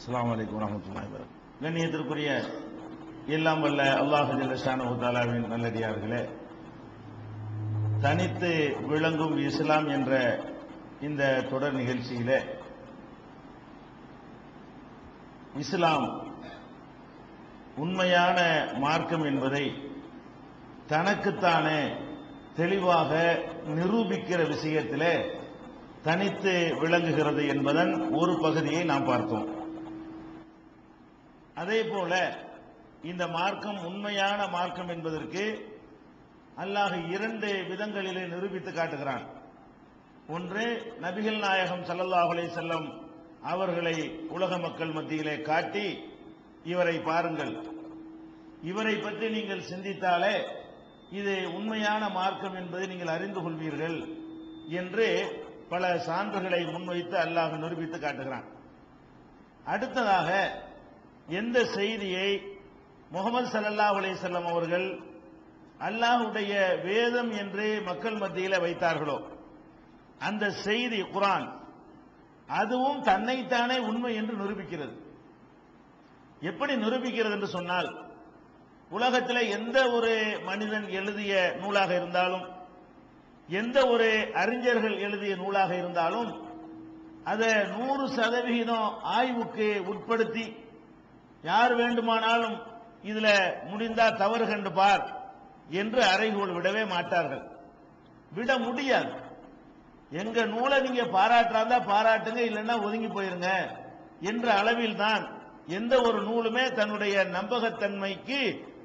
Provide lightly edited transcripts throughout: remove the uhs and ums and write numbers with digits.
அஸ்ஸலாமு அலைக்கும் வரஹ்மத்துல்லாஹி வபரகாத்துஹு. கண்ணியத்திற்குரிய எல்லாம் வல்ல அல்லாஹ் ஜல்ல ஷானஹு தஆலாவின் நல்லடியார்களே, தனித்து விளங்கும் இஸ்லாம் என்ற இந்த தொடர் நிகழ்ச்சியிலே இஸ்லாம் உண்மையான மார்க்கம் என்பதை தனக்குத்தானே தெளிவாக நிரூபிக்கிற விஷயத்திலே தனித்து விளங்குகிறது என்பதன் ஒரு பகுதியை நாம் பார்த்தோம். அதே போல இந்த மார்க்கம் உண்மையான மார்க்கம் என்பதற்கு அல்லாஹ் இரண்டு விதங்களிலே நிரூபித்து காட்டுகிறான். ஒன்று, நபிகள் நாயகம் ஸல்லல்லாஹு அலைஹி வஸல்லம் அவர்களை உலக மக்கள் மத்தியிலே காட்டி, இவரை பாருங்கள், இவரை பற்றி நீங்கள் சிந்தித்தாலே இது உண்மையான மார்க்கம் என்பதை நீங்கள் அறிந்து கொள்வீர்கள் என்று பல சான்றுகளை முன்வைத்து அல்லாஹ் நிரூபித்து காட்டுகிறான். அடுத்ததாக, எந்த செய்தியை முஹம்மது ஸல்லல்லாஹு அலைஹி வஸல்லம் அவர்கள் அல்லாஹ்வுடைய வேதம் என்று மக்கள் மத்தியில் வைத்தார்களோ அந்த செய்தி குர்ஆன், அதுவும் தன்னைத்தானே உண்மை என்று நிரூபிக்கிறது. எப்படி நிரூபிக்கிறது என்று சொன்னால், உலகத்தில் எந்த ஒரு மனிதன் எழுதிய நூலாக இருந்தாலும், எந்த ஒரு அறிஞர்கள் எழுதிய நூலாக இருந்தாலும், அதை 100% ஆய்வுக்கு உட்படுத்தி யார் வேண்டுமானாலும் இதுல முடிந்தா தவறு கண்டு பார் என்று அறைகோள் விடவே மாட்டார்கள். விட முடியாது. எங்க நூலை நீங்க பாராட்டுறாந்தா பாராட்டுங்க, இல்லைன்னா ஒதுங்கி போயிருங்க என்ற அளவில் தான் எந்த ஒரு நூலுமே தன்னுடைய நம்பகத்தன்மைக்கு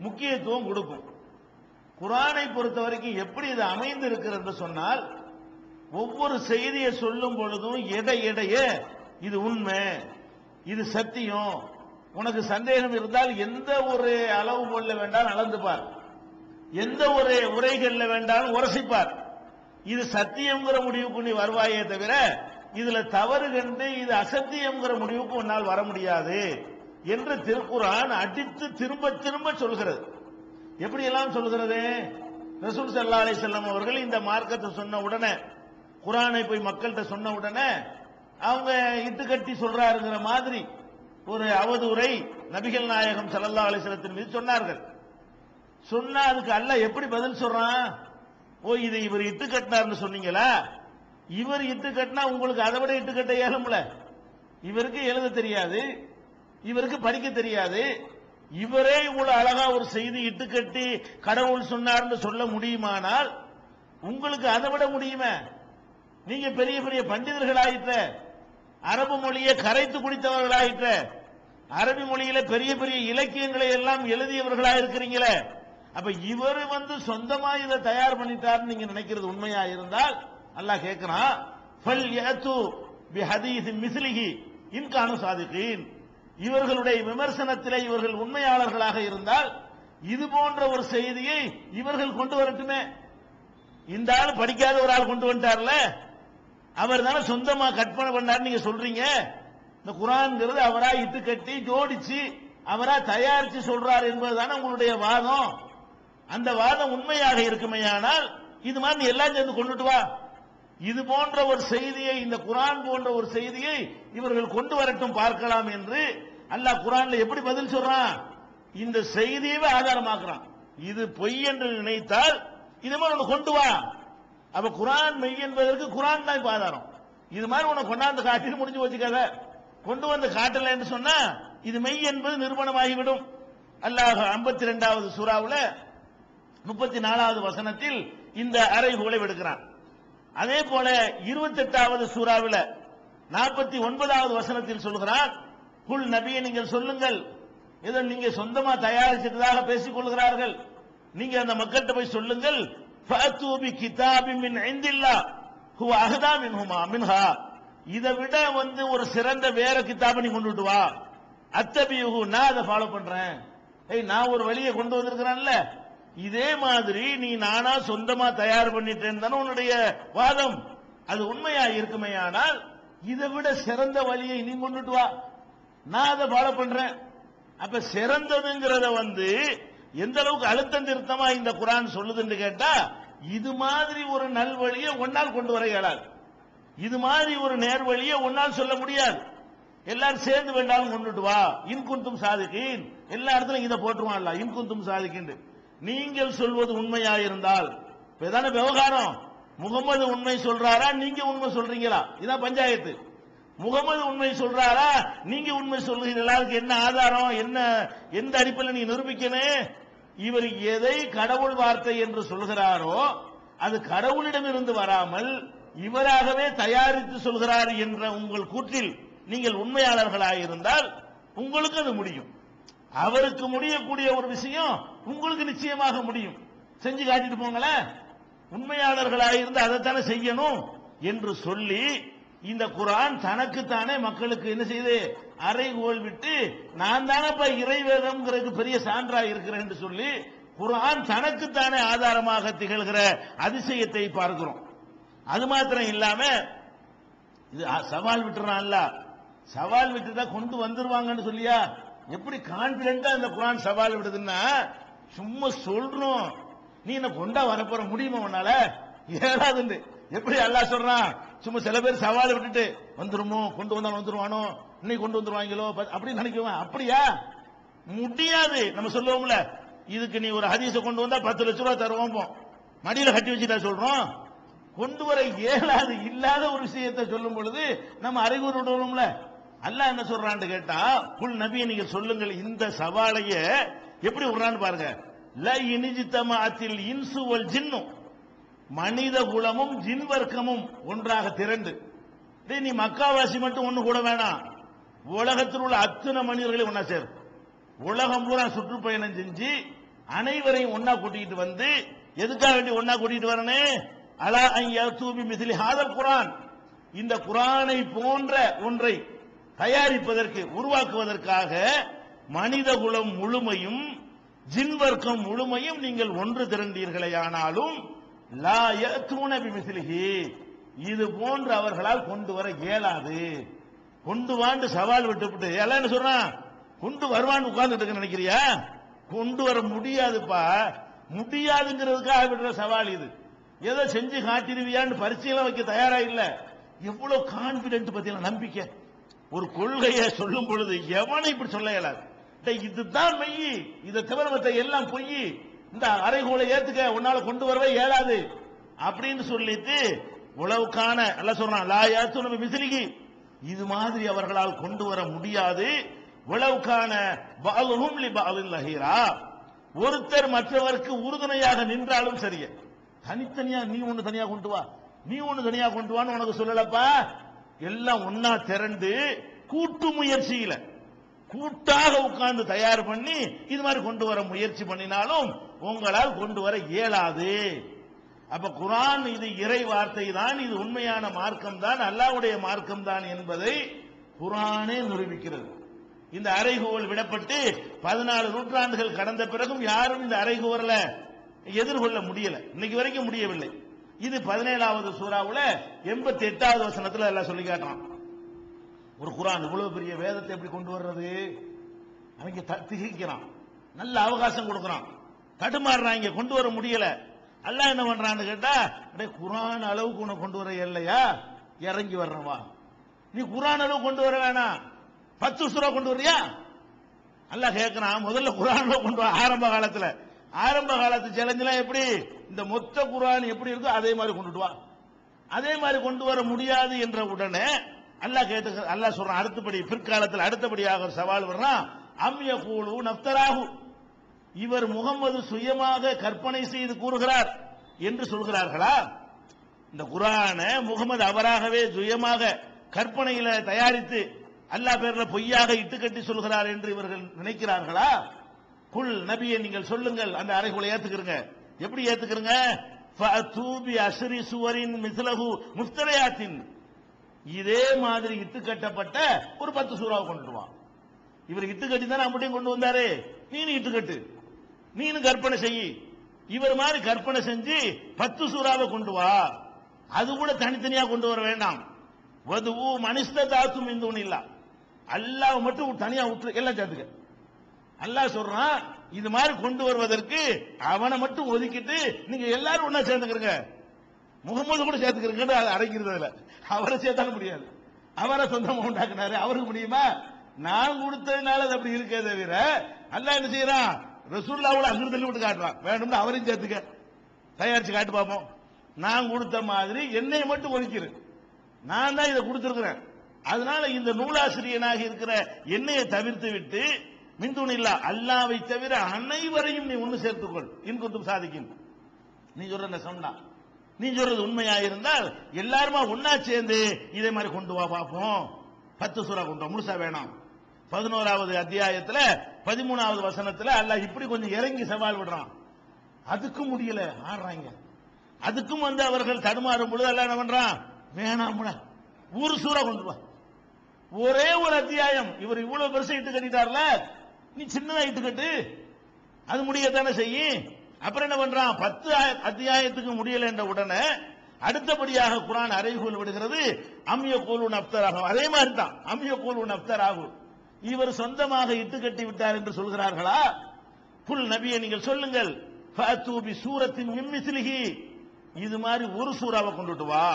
முக்கியத்துவம் கொடுக்கும். குர்ஆனை பொறுத்த வரைக்கும் எப்படி இது அமைந்து இருக்கிறது என்று சொன்னால், ஒவ்வொரு செய்தியை சொல்லும் பொழுதும் எடைய இது உண்மை, இது சத்தியம், உனக்கு சந்தேகம் இருந்தால் எந்த ஒரு அளவுகோல்ல வேண்டாலும் அளந்துப்பார், எந்த ஒரு உரைகள்ல வேண்டாலும் உரசிப்பார். இது சத்தியம்ங்கிற முடிவுக்கு நீ வருவாயே தவிர இதுல தவறு கண்டு இது அசத்தியம்ங்கிற முடிவுக்கு உன்னால் வர முடியாது என்று திருக்குர்ஆன் அடித்து திரும்ப திரும்ப சொல்கிறது. எப்படி எல்லாம் சொல்கிறது? ரசூல் ஸல்லல்லாஹு அலைஹி வஸல்லம் அவர்கள் இந்த மார்க்கத்தை சொன்ன உடனே, குர்ஆனை போய் மக்கள்கிட்ட சொன்ன உடனே அவங்க இட்டுக்கட்டி சொல்றாருங்கிற மாதிரி ஒரு அவதூறை நபிகள் நாயகம் ஸல்லல்லாஹு அலைஹி வஸல்லத்தின் மீது சொன்னார்கள். சொன்னா அதுக்கு அல்லாஹ் எப்படி பதில் சொல்றான்? ஓ, இதை இவர் இட்டு கட்டினார்னு சொன்னீங்களா? இவர் இட்டு கட்டினா உங்களுக்கு அதை விட இட்டு கட்ட இயலும்ல. இவருக்கு எழுத தெரியாது, இவருக்கு படிக்க தெரியாது, இவரே இவ்வளவு அழகா ஒரு செய்தி இட்டு கட்டி கடவுள் சொன்னார்னு சொல்ல முடியுமானால் உங்களுக்கு அதை விட முடியுமே? நீங்க பெரிய பெரிய பண்டிதர்களாயிற்ற, அரபு மொழியை கரைத்து குடித்தவர்களாயிற்ற, அரபி மொழியில பெரிய பெரிய இலக்கியங்களை எல்லாம் எழுதியவர்களாக இருக்கிறீங்களே, அப்ப இவர் சொந்தமா இதை தயார் பண்ணிட்டார்னு நீங்க நினைக்கிறது உண்மையா இருந்தால் அல்லாஹ் கேட்கிறான், ஃபல் யது பிஹதீஸ் மிஸ்லிஹி இன் கானு சாதிகீன். இவர்களுடைய விமர்சனத்திலே இவர்கள் உண்மையாளர்களாக இருந்தால் இது போன்ற ஒரு செய்தியை இவர்கள் கொண்டு வரட்டுமே. இந்த ஆள் படிக்காத ஒரு ஆள் கொண்டு வந்துட்டார்ல, அவர் தானே சொந்தமா கற்பனை பண்ணார் நீங்க சொல்றீங்க. இந்த குர்ஆன்ங்கிறது அவரா இட்டு கட்டி ஜோடிச்சு அவரா தயாரிச்சு சொல்றார் என்பதுதானே உங்களுடைய வாதம். அந்த வாதம் உண்மையாக இருக்குமையானால் இது மாதிரி நீ எல்லாம் சேர்ந்து கொண்டுட்டு வா. இது போன்ற ஒரு செய்தியை, இந்த குர்ஆன் போன்ற ஒரு செய்தியை இவர்கள் கொண்டு வரட்டும் பார்க்கலாம் என்று அல்லாஹ் குர்ஆன்ல எப்படி பதில் சொல்றான்? இந்த செய்தியவே ஆதாரமாக்குறான். இது பொய் என்று நினைத்தால் இது மாதிரி ஒன்று கொண்டு வா. அப்ப குர்ஆன் மெய் என்பதற்கு குர்ஆன் தான் இப்ப ஆதாரம். இது மாதிரி உனக்கு கொண்டாந்து காட்டிட்டு முடிஞ்சு வச்சுக்காத. கொண்டு வந்து காட்டல என்று சொன்னா இது மெய் என்பது நிரூபணமாகிவிடும். அல்லாஹ் 52வது சூராவுல 34வது வசனத்தில் இந்த அறைகூலை விடுக்கிறான். அதே போல 28வது சூராவில் 49வது வசனத்தில் சொல்கிறான், குல் நபியை நீங்கள் சொல்லுங்கள், ஏதோ நீங்க சொந்தமா தயாரிச்சதாக பேசிக் கொள்கிறார்கள், நீங்க அந்த மக்கள்கிட்ட போய் சொல்லுங்கள், ஃபஅது பி கிதாபின் மின் இன்தில்லாஹ் ஹுவ அஹ்தா மின்ஹா, இதை விட ஒரு சிறந்த வேற கிதாபை நீ கொண்டுட்டு வா, அத்தபியுஹு, நான் அதை ஃபாலோ பண்றேன். நான் ஒரு வழியை கொண்டு வந்திருக்கிறேன்ல, இதே மாதிரி நீ நானா சொந்தமா தயார் பண்ணிட்டேன்னு தானே உன்னுடைய வாதம். அது உண்மையா இருக்குமையானால் இதை விட சிறந்த வழியை நீ கொண்டுட்டு வா, நான் அதை ஃபாலோ பண்றேன். அப்ப சிறந்ததுங்கிறத எந்த அளவுக்கு அழுத்தம் திருத்தமா இந்த குர்ஆன் சொல்லுதுன்னு கேட்டா, இது மாதிரி ஒரு நல்வழியை ஒன்னால் கொண்டு வர இயலாது, இது மாதிரி ஒரு நேர்வழியை ஒன்னால் சொல்ல முடியாது. எல்லாரும் சேர்ந்து வேண்டாலும் கொண்டுட்டு வா, இன்குந்தும் சாதிக்கின், எல்லா இடத்துலயும் இதை போட்டுருவான்ல, இன்குந்தும் சாதிக்கின். நீங்கள் சொல்வது உண்மையாயிருந்தால், இதான விவகாரம். முகமது உண்மை சொல்றாரா, நீங்க உண்மை சொல்றீங்களா? இதான் பஞ்சாயத்து. முகமது உண்மை சொல்றாரா, நீங்க உண்மை சொல்றீங்களா? அதுக்கு என்ன ஆதாரம், என்ன எந்த அடிப்படையில் நீங்க நிரூபிக்கணும்? இவர் எதை கடவுள் வார்த்தை என்று சொல்கிறாரோ அது கடவுளிடமிருந்து வராமல் இவராகவே தயாரித்து சொல்கிறார் என்ற உங்கள் கூற்றில் நீங்கள் உண்மையாளர்களாயிருந்தால் உங்களுக்கு அது முடியும். அவருக்கு முடியக்கூடிய ஒரு விஷயம் உங்களுக்கு நிச்சயமாக முடியும். செஞ்சு காட்டிட்டு போங்களேன். உண்மையாளர்களாயிருந்து அதைத்தானே செய்யணும் என்று சொல்லி இந்த குர்ஆன் தனக்குத்தானே மக்களுக்கு என்ன செய்து அறைகோல் விட்டு, நான் தானப்பா இறைவேதம்ங்கிறதுக்கு பெரிய சான்றா இருக்கிறேன் என்று சொல்லி குர்ஆன் தனக்குத்தானே ஆதாரமாக திகழ்கிற அதிசயத்தை பார்க்கிறோம். அது மாத்திரம் இல்லாம இது சவால் விட்டுறான்ல, சவால் விட்டுட்டா கொண்டு வந்துருவாங்கன்னு சொல்லியா? எப்படி கான்பிடென்டா இந்த குர்ஆன் சவால் விடுதுன்னா, சும்மா சொல்றோம், நீ என்ன கொண்டா வரப்போற முடியுமா உன்னால? ஏறாதுன்னு எப்படி அல்லாஹ் சொல்றான்? சும்மா சில பேர் சவால் விட்டுட்டு வந்துருமோ, கொண்டு வந்தாலும் வந்துருவானோ, இன்னைக்கு கொண்டு வந்துருவாங்களோ அப்படின்னு நினைக்குவேன். அப்படியா? முடியாது. நம்ம சொல்லுவோம்ல, இதுக்கு நீ ஒரு ஹதீஸை கொண்டு வந்தா 10 லட்சம் ரூபாய் தருவோம், மடியில கட்டி வச்சுட்டா சொல்றோம். கொண்டு வர இயலாது, இல்லாத ஒரு விஷயத்தை சொல்லும் பொழுது நம்ம அறிகுறி விடுவோம்ல. அல்லாஹ் என்ன சொல்றான்னு கேட்டா, குல் நபியை நீங்கள் சொல்லுங்கள், இந்த சவாலைய எப்படி விடுறான்னு பாருங்க. ல இனிஜித்தமாத்தில் இன்சு வல் ஜின்னு, மனித குலமும் ஜின் வர்க்கமும் ஒன்றாக திரண்டு, நீ மக்காவாசி மட்டும் ஒண்ணு கூட வேணாம், உலகத்தில் உள்ள அத்தனை மனிதர்களையும் ஒன்னா சேர், உலகம் பூரா சுற்றுப்பயணம் செஞ்சு அனைவரையும் ஒன்னா கூட்டிட்டு வந்து, எதுக்காக வேண்டி ஒன்னா கூட்டிட்டு வரணும்? அலா ஐயாத்தூபி மிஸ்லி ஹாதல் குர்ஆன், இந்த குர்ஆனை போன்ற ஒன்றை தயாரிப்பதற்கு உருவாக்குவதற்காக மனித குலம் முழுமையும் ஜின் வர்க்கம் முழுமையும் நீங்கள் ஒன்று திரண்டீர்களேயானாலும் லா யஅதூன பிமிஸ்லிஹி, இது போன்று அவர்களால் கொண்டு வர இயலாது. கொண்டு வாண்டு சவால் விட்டுவிட்டு எல்லாம் என்ன சொல்றான்? கொண்டு வருவான்னு உட்கார்ந்துட்டு நினைக்கிறியா? கொண்டு வர முடியாதுப்பா. முடியாதுங்கிறதுக்காக விடுற சவால் இது. ஏதோ செஞ்சு காட்டிடுவியான்னு பரிசீலனை வைக்க தயாரா இல்ல. எவ்வளவு கான்பிடென்ட் பத்தின நம்பிக்கை. ஒரு கொள்கையை சொல்லும் பொழுது எவனை இப்படி சொல்ல இயலாது. இதுதான் மெய், இதை தவிர மற்ற எல்லாம் பொய், இந்த அறைகோலை ஏத்துக்க உன்னால கொண்டு வரவே இயலாது அப்படின்னு சொல்லிட்டு உளவுக்கான எல்லாம் சொல்றான். லா யாத்துன மிஸ்லிஹி, இது மாதிரி அவர்களால் கொண்டு வர முடியாது. உளவுக்கான பஅலுஹும் லி பஅலின் லஹீரா, ஒருத்தர் மற்றவருக்கு உறுதுணையாக நின்றாலும் சரியே. தனித்தனியா நீ ஒண்ணு தனியா கொண்டு வா, நீ ஒண்ணு தனியா கொண்டு வான்னு உனக்கு சொல்லலப்பா. எல்லாம் ஒன்னா திரண்டு கூட்டு முயற்சியில கூட்டாக உட்கார்ந்து தயார் பண்ணி இது மாதிரி கொண்டு வர முயற்சி பண்ணினாலும் உங்களால் கொண்டு வர இயலாது. அப்ப குர்ஆன் இது இறை வார்த்தை தான், இது உண்மையான மார்க்கம் தான், அல்லாஹ்வுடைய மார்க்கம் தான் என்பதை குர்ஆனே நிரூபிக்கிறது. இந்த அறைகூவல் விடப்பட்டு 14 நூற்றாண்டுகள் கடந்த பிறகும் யாரும் இந்த அறைகூவல எதிர்கொள்ள முடியல, இன்னைக்கு வரைக்கும் முடியவில்லை. இது 17வது சூறாவுல 88வது வசனத்துல எல்லாம் சொல்லி காட்டுறான். ஒரு குர்ஆன் இவ்வளவு பெரிய வேதத்தை எப்படி கொண்டு வர்றது? அவங்க திகைக்கிறான், நல்ல அவகாசம் கொடுக்கறான், தடுமாறுறாங்க, கொண்டு வர முடியல. அல்லாஹ் என்ன பண்றான்னு கேட்டா, குர்ஆன் அளவுக்கு உனக்கு கொண்டு வர இல்லையா, இறங்கி வர்றவா, நீ குர்ஆன் அளவு கொண்டு வர வேணாம், 10 சூறா கொண்டு வரியா? அல்லாஹ் கேட்கிறான். முதல்ல குர்ஆன் கொண்டு வர ஆரம்ப காலத்து சேலஞ்செல்லாம் எப்படி இந்த மொத்த குர்ஆன் எப்படி இருக்கோ அதே மாதிரி கொண்டுட்டு வா. அதே மாதிரி கொண்டு வர முடியாது என்ற உடனே அல்லாஹ் சொல்றான், அடுத்தபடி பிற்காலத்தில் அடுத்தபடியாக ஒரு சவால் வர்றான். அம் யகூலு நஃப்தராஹு, இவர் முகமது சுயமாக கற்பனை செய்து கூறுகிறார் என்று சொல்கிறார்களா? இந்த குர்ஆனை முகமது அவராகவே சுயமாக கற்பனையில தயாரித்து அல்லாஹ் பேர்ல பொய்யாக இட்டுக்கட்டி சொல்கிறார் என்று இவர்கள் நினைக்கிறார்களா? குல் நபியை நீங்கள் சொல்லுங்கள், அந்த அறைகூலை ஏத்துக்கிறங்க. எப்படி ஏத்துக்கிறங்க? ஃபஅதூபி அஸ்ரி சுவரின் மிஸ்லஹு முஃப்தரியாத்தின், இதே மாதிரி இட்டுக்கட்டப்பட்ட ஒரு 10 சூறாவை கொண்டு வா. இவர் இட்டுக்கட்டி தானே அப்படியும் கொண்டு வந்தாரு, நீனு இட்டுக்கட்டு, நீனு கற்பனை செய், இவர் மாதிரி கற்பனை செஞ்சு 10 சூறாவை கொண்டு வா. அது கூட தனித்தனியா கொண்டு வர வேண்டாம். வதுவு மனிஸ்ததாத்தும் இந்துனில்லா, அல்லாஹ் மட்டும் தனியா விட்டு எல்லாம் சேர்த்துக்க. அல்லாஹ் சொல்றான், இது மாதிரி கொண்டு வருவதற்கு அவனை மட்டும் ஒதுக்கிட்டு நீங்க எல்லாரும் ஒன்னா சேர்ந்துக்கிறங்க, முகமது கூட சேர்த்துக்கிறீங்க, அரைக்கிறது இல்ல, அவரை சேர்த்தாலும் முடியாது. அவரை சொந்தமா உண்டாக்குனாரு, அவருக்கு முடியுமா? நான் கொடுத்ததுனால அது அப்படி இருக்கே தவிர அல்லாஹ் என்ன செய்யறான்? ரசூலுல்லாஹ்வுல அங்கிருந்து தள்ளி விட்டு காட்டுறான். வேணும்னு அவரையும் சேர்த்துக்க, தயாரிச்சு காட்டு பார்ப்போம். நான் கொடுத்த மாதிரி என்னை மட்டும் ஒதுக்கிரு, நான் தான் இதை கொடுத்திருக்கிறேன். அதனால இந்த நூலாசிரியனாக இருக்கிற என்னையை தவிர்த்து விட்டு மின்துணில்லா அல்லாவை தவிர அனைவரையும் நீ ஒண்ணு சேர்த்துக்கொள், இன்குந்தும் சாதிக்கும். நீ சொல்ற சொன்னா, நீ சொல்றது உண்மையா இருந்தால் எல்லாருமா ஒன்னா சேர்ந்து இதே மாதிரி கொண்டு வா பார்ப்போம். 10 சூரா கொண்டு வா, முழுசா வேணாம். 11வது அத்தியாயத்துல 13வது வசனத்துல அல்லாஹ் இப்படி கொஞ்சம் இறங்கி சவால் விடுறான். அதுக்கும் முடியல, ஆடுறாங்க. அதுக்கும் அவர்கள் தடுமாறும் பொழுது அல்லாஹ் என்ன பண்றான்? வேணாம்ல, ஒரு சூரா கொண்டு வா, ஒரே ஒரு அத்தியாயம். இவர் இவ்வளவு பெருசா இட்டு கட்டிட்டார்ல, நீ சின்னதா இட்டு கட்டு, அது முடியத்தானே செய்யும். அப்புறம் என்ன பண்றான்? 10 அத்தியாயத்துக்கு முடியல என்ற உடனே அடுத்தபடியாக குர்ஆன் அறைகூல் விடுகிறது, அம்ய கூலூன் அப்தராகும். அதே மாதிரி தான் அம்ய கூலூன் அப்தராகும். இவர் சொந்தமாக இட்டு கட்டி விட்டார் என்று சொல்கிறார்களா? புல் நபியை நீங்கள் சொல்லுங்கள், ஃபஅது பி சூரத்தின் மின் மிஸ்லிஹி, இது மாதிரி ஒரு சூறாவை கொண்டுட்டு வா.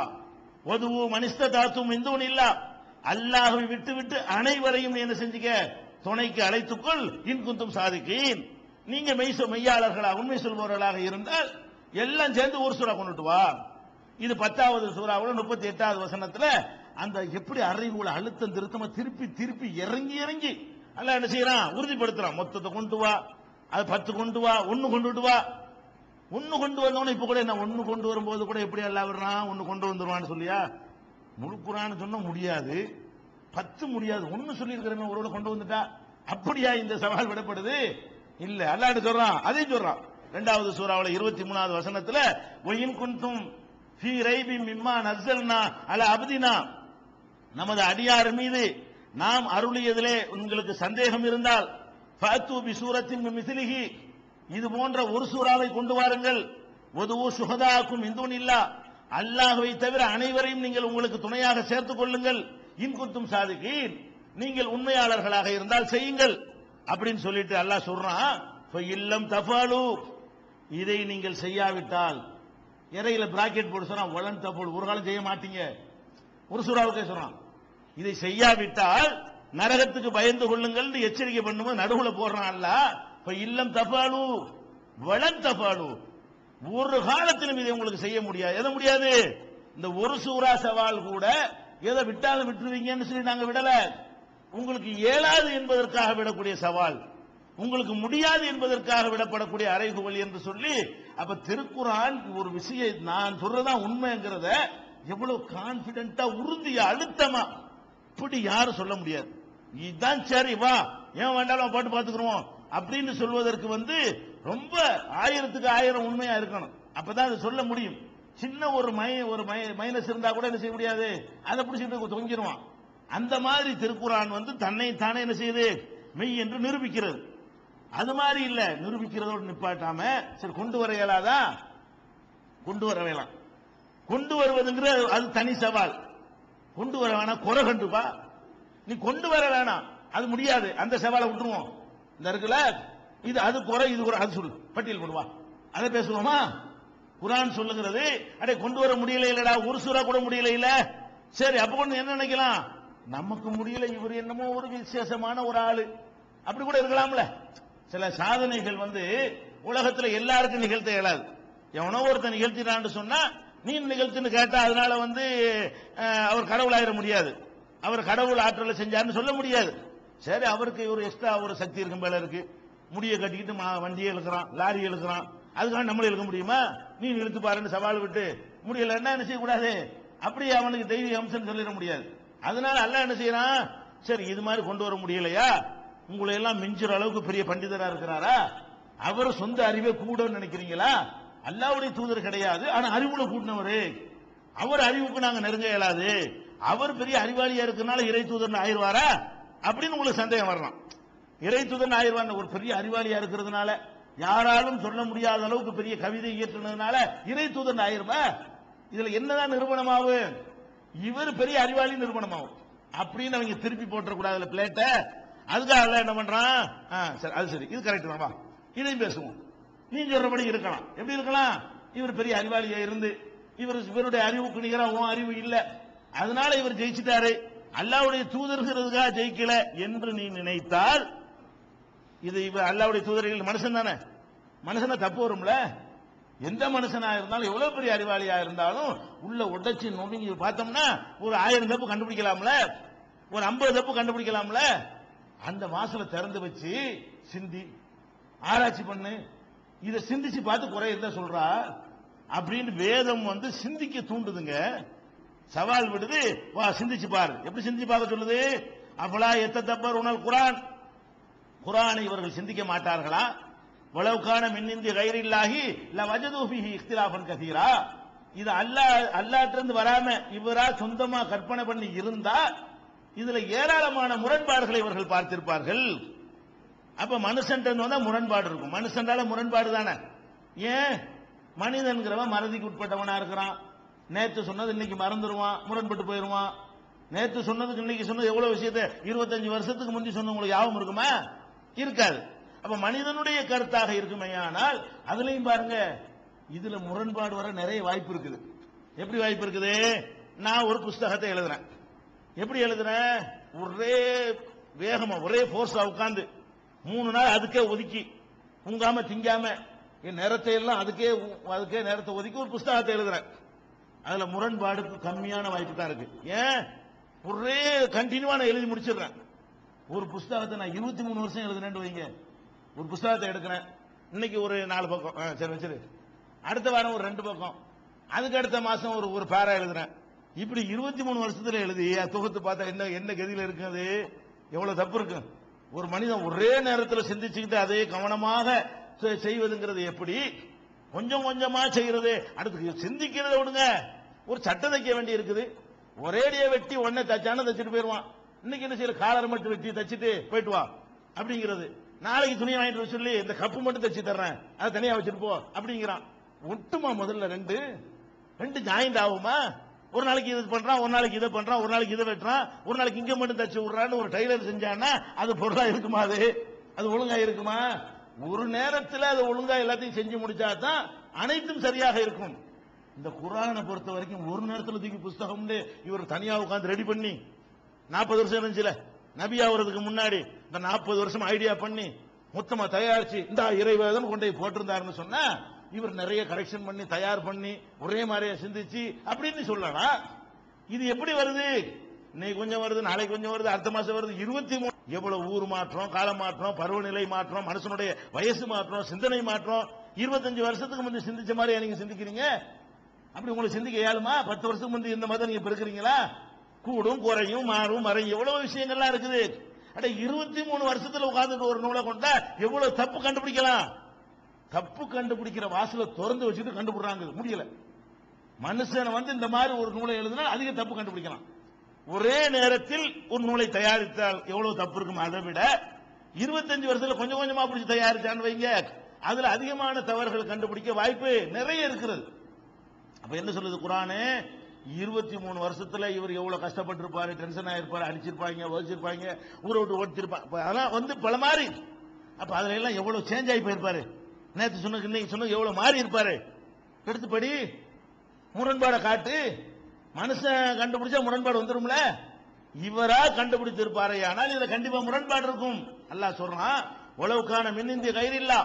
வதுவு மனிஸ்ததாத்தும் மின்துனில்லா, அல்லாஹ்வை விட்டு விட்டு அனைவரையும் என்ன செஞ்சுக்க, துணைக்கு அழைத்துக்கொள். இன்குந்தும் சாதிக்கீன், நீங்க மெய்யாளர்களாக உண்மை சொல்பவர்களாக இருந்தால் எல்லாம் சேர்ந்து ஒரு சூறா கொண்டுட்டு வா. இது 10வது சூறாவுல 38வது வசனத்துல அந்த எப்படி அறைகூல அழுத்தம் திருத்தமா திருப்பி திருப்பி இறங்கி இறங்கி அல்லாஹ் என்ன செய்யறான்? உறுதிப்படுத்துறான். மொத்தத்தை கொண்டு வா, அது 10 கொண்டு வா, 1 கொண்டுட்டு வா. 1 கொண்டு வந்தவன இப்ப கூட என்ன 1 கொண்டு வரும்போது கூட எப்படி அல்லாஹ் வர்றான்? 1 கொண்டு வந்துருவான்னு சொல்லியா? முழு குர்ஆன் சொன்னா முடியாது, 10 முடியாது, 1 சொல்லி இருக்கிறவங்க ஒருவரை கொண்டு வந்துட்டா அப்படியா இந்த சவால் விடப்படுது? இல்ல, அல்லாஹ் சொல்றான். அதையும் சொல்றான் 2வது சூறாவுல 23வது வசனத்துல, வயின் குன்தும் ஃபீ ரைபி மிம்மா நஸ்ஸல்னா அலா அப்தினா, நமது அடியார் மீது நாம் அருளியதிலே உங்களுக்கு சந்தேகம் இருந்தால் ஃபஅது பி சூரத்தின் மின் மிஸ்லிஹி, இது போன்ற ஒரு சூறாவை கொண்டு வாருங்கள். வதுவு ஷுஹதாக்கும் மின் துனில்லா, அல்லாஹ்வை தவிர அனைவரையும் நீங்கள் உங்களுக்கு துணையாக சேர்த்துக் கொள்ளுங்கள். இன்குந்தும் சாதிக்கீன், நீங்கள் உண்மையாளர்களாக இருந்தால் செய்யுங்கள் அப்படின்னு சொல்லிட்டு அல்லாஹ் சொல்றான். இல்லம் தஃபாலு, இதை நீங்கள் செய்யாவிட்டால், இறையில பிராக்கெட் போட்டு சொல்றான், வலன் தஃபாலு, ஒரு காலம் செய்ய மாட்டீங்க. ஒரு சூறாவுக்கே சொல்றான். இதை செய்யாவிட்டால் நரகத்துக்கு பயந்து கொள்ளுங்கள் எச்சரிக்கை பண்ணும்போது நடுவுல போடுறான் அல்லாஹ். இல்லம் தஃபாலு வலன் தஃபாலு, ஒரு காலத்திலும் இதை உங்களுக்கு செய்ய முடியாது. எதை முடியாது? இந்த ஒரு சூரா சவால் கூட எதை விட்டாலும் விட்டுருவீங்கன்னு சொல்லி நாங்க விடல. உங்களுக்கு இயலாது என்பதற்காக விடக்கூடிய சவால், உங்களுக்கு முடியாது என்பதற்காக விடப்படக்கூடிய அறைகூவல் என்று சொல்லி, அப்ப திருக்குர்ஆன் ஒரு விஷயம் நான் சொல்றதான் உண்மைங்கிறத எவ்வளவு கான்பிடென்டா உறுதியா அழுத்தமா இப்படி யாரும் சொல்ல முடியாது. இதுதான் சரி, வா ஏன் வேண்டாலும் பாட்டு பார்த்துக்கிறோம் அப்படின்னு சொல்வதற்கு ரொம்ப 1000க்கு 1000 உண்மையா இருக்கணும். அப்பதான் அது சொல்ல முடியும். சின்ன ஒரு மைனஸ் இருந்தா கூட என்ன செய்ய முடியாது, அதை பிடிச்சிட்டு தொங்கிடுவான். அந்த மாதிரி திருக்குர்ஆன் தன்னை தானே என்ன செய்யுது, மெய் என்று நிரூபிக்கிறது. அது மாதிரி இல்ல, நிரூபிக்கிறதோடு நிப்பாட்டாம சரி கொண்டு வர இயலாதா, கொண்டு வர வேணாம். கொண்டு வருவதுங்கிற அது தனி சவால். கொண்டு வர வேணாம், குறை கண்டுப்பா, நீ கொண்டு வர வேணாம், அது முடியாது, அந்த சவாலை விட்டுருவோம். இந்த இருக்குல்ல, இது அது குறை, இது குறை, அது சொல்லு, பட்டியல் போடுவா, அதை பேசுவோமா? குர்ஆன் சொல்லுகிறது, அடே கொண்டு வர முடியல இல்லடா, ஒரு சூறா கூட முடியல இல்ல, சரி அப்ப கொண்டு என்ன நினைக்கலாம், நமக்கு முடியல, இவர் என்னமோ ஒரு விசேஷமான ஒரு ஆளு, அப்படி கூட இருக்கலாம்ல. சில சாதனைகள் உலகத்துல எல்லாருக்கும் நிகழ்த்த இயலாது. எவனோ ஒருத்தன் நிகழ்த்தினான்னு சொன்னா நீ நிகழ்த்துன்னு கேட்டா அதனால அவர் கடவுளாயிர முடியாது, அவர் கடவுள் ஆற்றலை செஞ்சாருன்னு சொல்ல முடியாது. சரி, அவருக்கு ஒரு எக்ஸ்ட்ரா ஒரு சக்தி இருக்கும் போல இருக்கு, முடிய கட்டிக்கிட்டு வண்டியை இழுக்கிறான், லாரி இழுக்கிறான், அதுக்காக நம்மள இழுக்க முடியுமா? நீ இழுத்து பாருன்னு சவால் விட்டு முடியலன்னா என்ன செய்யக்கூடாது, அப்படி அவனுக்கு தெய்வீக அம்சம் சொல்லிட முடியாது. அதனால அல்லாஹ் என்ன செய்யறான், சரி இது மாதிரி கொண்டு வர முடியலையா, உங்களை எல்லாம் மிஞ்சுற அளவுக்கு பெரிய பண்டிதரா இருக்கிறாரா, அவர் சொந்த அறிவே கூட நினைக்கிறீங்களா? அல்லாஹ்வுடைய தூதர் கிடையாது, ஆனா அறிவுல கூட்டினவரு, அவர் அறிவுக்கு நாங்க நெருங்க இயலாது, அவர் பெரிய அறிவாளியா இருக்கிறனால இறை தூதர் ஆயிடுவாரா அப்படின்னு உங்களுக்கு சந்தேகம் வரலாம். இறை தூதர் ஆயிடுவார், ஒரு பெரிய அறிவாளியா இருக்கிறதுனால, யாராலும் சொல்ல முடியாத அளவுக்கு பெரிய கவிதை இயற்றுனதுனால இறை தூதர் ஆயிருமா? இதுல என்னதான் நிரூபணமாகும், இவர் பெரிய அறிவாளி நிரூபணமாகும் அப்படின்னு அவங்க திருப்பி போட்டக்கூடாதுல பிளேட்ட. அதுக்காக அல்லாஹ் என்ன பண்றான், சரி அது சரி, இது கரெக்ட் தான், இதையும் பேசுவோம், நீ சொல்றபடி இருக்கலாம். எப்படி இருக்கலாம், இவர் பெரிய அறிவாளியா இருந்து இவருடைய அறிவுக்கு நிகரா உன் அறிவு இல்ல, அதனால இவர் ஜெயிச்சிட்டாரு, அல்லாஹ்வுடைய தூதர்களுக்காக ஜெயிக்கல என்று நீ நினைத்தால், இது அல்லாஹ்வுடைய தூதர்கள் மனுஷன் தானே, மனுஷனா தப்பு வரும்ல. எந்த மனுஷனா இருந்தாலும் எவ்வளவு பெரிய அறிவாளியா இருந்தாலும் உள்ள உடைச்சு நொறுங்கி பார்த்தோம்னா ஒரு 1000 தப்பு கண்டுபிடிக்கலாம்ல, ஒரு 50 தப்பு கண்டுபிடிக்கலாம்ல. அந்த வாசலை திறந்து வச்சு சிந்தி ஆராய்ச்சி பண்ணு, இதை சிந்திச்சு பார்த்து குறை இருந்தா சொல்றா அப்படின்னு வேதம் சிந்திக்க தூண்டுதுங்க, சவால் விடுது. வா சிந்திச்சு பாரு. எப்படி சிந்திச்சு பார்க்க சொல்லுது? அஃபலா யத்ததப்பருனல் குர்ஆன், குர்ஆனை இவர்கள் சிந்திக்க மாட்டார்களா? வலவுகான மின் இந்தி கைரில்லாஹி லவஜது ஃபீஹி இக்திலாஃபன் கஸீரா, இது அல்லாஹ்விலிருந்து வராம இவரா சொந்தமா கற்பனை பண்ணி இருந்தா இதுல ஏராளமான முரண்பாடுகளை இவர்கள் பார்த்திருப்பார்கள். அப்ப மனுஷன் வந்தா முரண்பாடு இருக்கும். மனுஷன்றால முரண்பாடு தானே. ஏன்? மனிதன்கிறவன் மறதிக்கு உட்பட்டவனா இருக்கிறான். நேற்று சொன்னது இன்னைக்கு மறந்துடுவான், முரண்பட்டு போயிருவான். நேற்று சொன்னதுக்கு இன்னைக்கு சொன்னது எவ்வளவு விஷயத்தை 25 வருஷத்துக்கு முந்தி சொன்ன உங்களுக்கு ஞாபகம் இருக்குமா? இருக்காது. அப்ப மனிதனுடைய கருத்தாக இருக்குமே. ஆனால் அதுலயும் பாருங்க, இதுல முரண்பாடு வர நிறைய வாய்ப்பு இருக்குது. எப்படி வாய்ப்பு இருக்குது? நான் ஒரு புஸ்தகத்தை எழுதுறேன். எப்படி எழுதுறேன்? ஒரே வேகமா ஒரே போர்ஸா உட்கார்ந்து 3 நாள் அதுக்கே ஒதுக்கி உங்காம திங்காம என் நேரத்தை எல்லாம் அதுக்கே நேரத்தை ஒதுக்கி ஒரு புஸ்தகத்தை எழுதுறேன். அதுல முரண்பாடுக்கு கம்மியான வாய்ப்பு தான் இருக்கு. ஏன்? ஒரே கண்டினியூவா நான் எழுதி முடிச்சிடுறேன். ஒரு புஸ்தகத்தை நான் 23 வருஷம் எழுதுறேன்னு வைங்க. ஒரு புஸ்தகத்தை எடுக்கிறேன், இன்னைக்கு ஒரு 4 பக்கம், சரி வச்சிரு, அடுத்த வாரம் ஒரு 2 பக்கம், அதுக்கு அடுத்த மாசம் ஒரு பேரா எழுதுறேன். இப்படி 23 வருஷத்துல எழுதி தொகுத்து பார்த்தா என்ன கதியில இருக்குது? எவ்வளவு தப்பு இருக்கு? ஒரு மனிதன் ஒரே நேரத்தில் சிந்திச்சுக்கிட்டு அதே கவனமாக செய்வதுங்கிறது எப்படி? கொஞ்சம் கொஞ்சமா செய்யறது. அடுத்து சிந்திக்கிறத விடுங்க, ஒரு சட்டை தைக்க வேண்டி இருக்குது, ஒரேடியே வெட்டி உடனே தச்சானு தச்சுட்டு போயிடுவான். இன்னைக்கு என்ன செய்யற? காலர் மட்டும் வெட்டி தச்சுட்டு போயிட்டு வா அப்படிங்கிறது. நாளைக்கு துணி வாங்கிட்டு சொல்லி இந்த கப்பு மட்டும் தச்சு தர்றேன், அதை தனியா வச்சுட்டு போ அப்படிங்கிறான். ஒட்டுமா முதல்ல ரெண்டு ஜாயிண்ட் ஆகுமா? ஒரு நாளைக்கு இது பண்றான், ஒரு நாளைக்கு இதை பண்றான், ஒரு நாளைக்கு இதை வெட்டுறான், ஒரு நாளைக்கு இங்க மட்டும் தச்சு விடுறான்னு ஒரு டைலர் செஞ்சான்னா அது பொருளா இருக்குமா? அது ஒழுங்கா இருக்குமா? ஒரு நேரத்தில் அது ஒழுங்கா எல்லாத்தையும் செஞ்சு முடிச்சா தான் அனைத்தும் சரியாக இருக்கும். இந்த குர்ஆனை பொறுத்த வரைக்கும் ஒரு நேரத்தில் தூக்கி புஸ்தகம் இவர் தனியா உட்கார்ந்து ரெடி பண்ணி 40 வருஷம் இருந்துச்சுல நபி ஆவறதுக்கு முன்னாடி, இந்த 40 வருஷம் ஐடியா பண்ணி மொத்தமா தயாரிச்சு இந்த இறைவேதம் கொண்டு போய் போட்டிருந்தாருன்னு சொன்னா இவர் நிறைய கரெக்ஷன் பண்ணி தயார் பண்ணி ஒரே மாதிரியா சிந்திச்சு அப்படின்னு சொல்லலாம். இது எப்படி வருது? இன்னைக்கு கொஞ்சம் வருது, நாளைக்கு கொஞ்சம் வருது, அடுத்த மாசம் வருது. 23 எவ்வளவு ஊர் மாற்றம், கால மாற்றம், பருவநிலை மாற்றம், மனுஷனுடைய வயசு மாற்றம், சிந்தனை மாற்றம். 25 வருஷத்துக்கு முந்தைய சிந்திச்ச மாதிரி நீங்க சிந்திக்கிறீங்க. அப்படி உங்களுக்கு சிந்திக்க இயலுமா? 10 வருஷத்துக்கு முந்தைய இந்த மாதிரி நீங்க இருக்கிறீங்களா? கூடும் குறையும் மாறும் மறையும் எவ்வளவு விஷயங்கள்லாம் இருக்குது. 23 வருஷத்துல உட்கார்ந்துட்டு ஒரு நூலை கொண்டா எவ்வளவு தப்பு கண்டுபிடிக்கலாம். தப்பு கண்டுபிடிக்கிற வாசலை திறந்து வச்சுட்டு கண்டுபிடுறாங்க, முடியல. மனுஷன் இந்த மாதிரி ஒரு நூலை எழுதினால் அதிக தப்பு கண்டுபிடிக்கலாம். ஒரே நேரத்தில் ஒரு நூலை தயாரித்தால் எவ்வளவு தப்பு இருக்கும். அதை விட 25 வருஷத்துல கொஞ்சம் கொஞ்சமா பிடிச்சி தயாரிச்சான்னு வைங்க, அதுல அதிகமான தவறுகள் கண்டுபிடிக்க வாய்ப்பு நிறைய இருக்கிறது. அப்ப என்ன சொல்லுது குர்ஆனே? 23 வருஷத்துல இவர் எவ்வளவு கஷ்டப்பட்டிருப்பாரு, டென்ஷன் ஆயிருப்பாரு, அடிச்சிருப்பாங்க, வச்சிருப்பாங்க, ஊரை விட்டு ஓடிச்சிருப்பாங்க. அதெல்லாம் பல மாறி. அப்ப அதுல எல்லாம் எவ்வளவு சேஞ்ச் ஆகி போயிருப்பாரு. நேற்று சொன்ன இன்னைக்கு சொன்ன எவ்வளவு மாறி இருப்பாரு. எடுத்துப்படி முரண்பாடை காட்டு. மனுஷன் கண்டுபிடிச்சா முரண்பாடு வந்துரும்ல. இவரா கண்டுபிடித்து இருப்பாரு, ஆனால் இதுல கண்டிப்பா முரண்பாடு இருக்கும். அல்லாஹ் சொல்றான், உலவுக்கான மின்னிந்திய கைரில்லா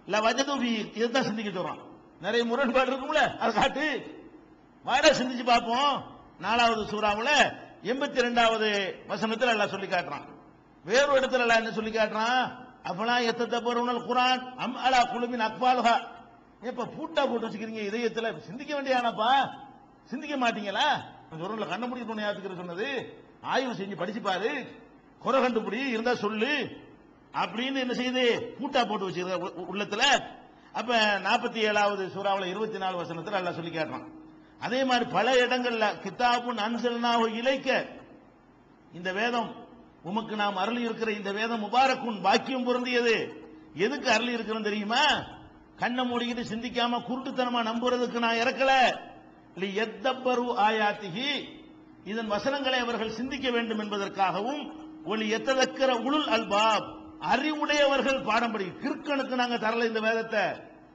இல்ல வஜதுபி, இதுதான் சிந்திக்க சொல்றான். நிறைய முரண்பாடு இருக்கும்ல, அதை காட்டு. வாட சிந்திச்சு பார்ப்போம். 4வது சூறாவுல 82வது வசனத்தில் அல்லாஹ் சொல்லி காட்டுறான். வேறு இடத்துல அல்லாஹ் என்ன சொல்லி காட்டுறான்? அஃபலா யத்ததப்பருனல் குர்ஆன் அம் அலா குலுபின் அக்பாலுஹா. எப்ப பூட்டா போட்டு வச்சுக்கிறீங்க இதயத்துல? சிந்திக்க வேண்டியானப்பா, சிந்திக்க மாட்டீங்களா? ஒரு கண்ண முடிக்க துணையாத்துக்கிற சொன்னது ஆய்வு செஞ்சு படிச்சு பாரு, குறை கண்டுபிடி இருந்தா சொல்லு அப்படின்னு என்ன செய்யுது? பூட்டா போட்டு வச்சுக்கிற உள்ளத்துல. அப்ப 47வது சூறாவுல 24 வசனத்துல அல்லாஹ் சொல்லி காட்டுறான். அதே மாதிரி பல இடங்கள்ல கிதாபுன் அன்சல்னாஹு இலைக்க, இந்த வேதம் உமக்கு நாம் அருளி இருக்கிற இந்த வேதம் முபாரக்குன், பாக்கியம் பொருந்தியது. எதுக்கு அருளி இருக்கிறோம் தெரியுமா? கண்ணை மூடிக்கிட்டு சிந்திக்காம குருட்டுத்தனமா நம்புறதுக்கு நான் இறக்கல. லியத்தப்பரு ஆயாத்திஹி, இதன் வசனங்களை அவர்கள் சிந்திக்க வேண்டும் என்பதற்காகவும், ஒலி எத்ததக்கிற உளுல் அல்பாப், அறிவுடையவர்கள் பாடம் படி. கிறுக்கனுக்கு நாங்க தரல இந்த வேதத்தை,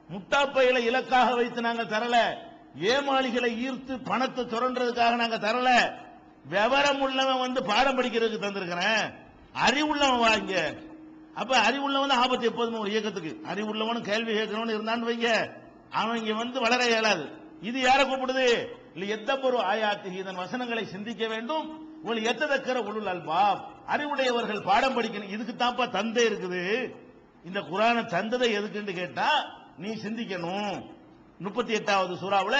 முட்டாப்பையில இலக்காக வைத்து நாங்க தரல, ஏமாளிகளை ஈர்த்து பணத்தை சுரண்டுறதுக்காக நாங்க தரல. விவரம் உள்ளவன் வந்து பாடம் படிக்கிறதுக்கு தந்திருக்கிறேன், அறிவுள்ளவன் வாங்க. அப்ப அறிவுள்ளவன் தான் ஆபத்து எப்போதுமே ஒரு இயக்கத்துக்கு. அறிவுள்ளவனும் கேள்வி கேட்கிறவனு இருந்தான்னு வைங்க, அவன் இங்க வந்து வளர இயலாது. இது யாரை கூப்பிடுது? எந்த ஒரு ஆயாத்து இதன் வசனங்களை சிந்திக்க வேண்டும். ஒரு எத்ததக்கற உளுல் அல்பாப், அறிவுடையவர்கள் பாடம் படிக்கணும். இதுக்கு தான்ப்பா தந்தை இருக்குது. இந்த குர்ஆனை தந்ததை எதுக்குன்னு கேட்டா நீ சிந்திக்கணும். 38வது சூறாவுல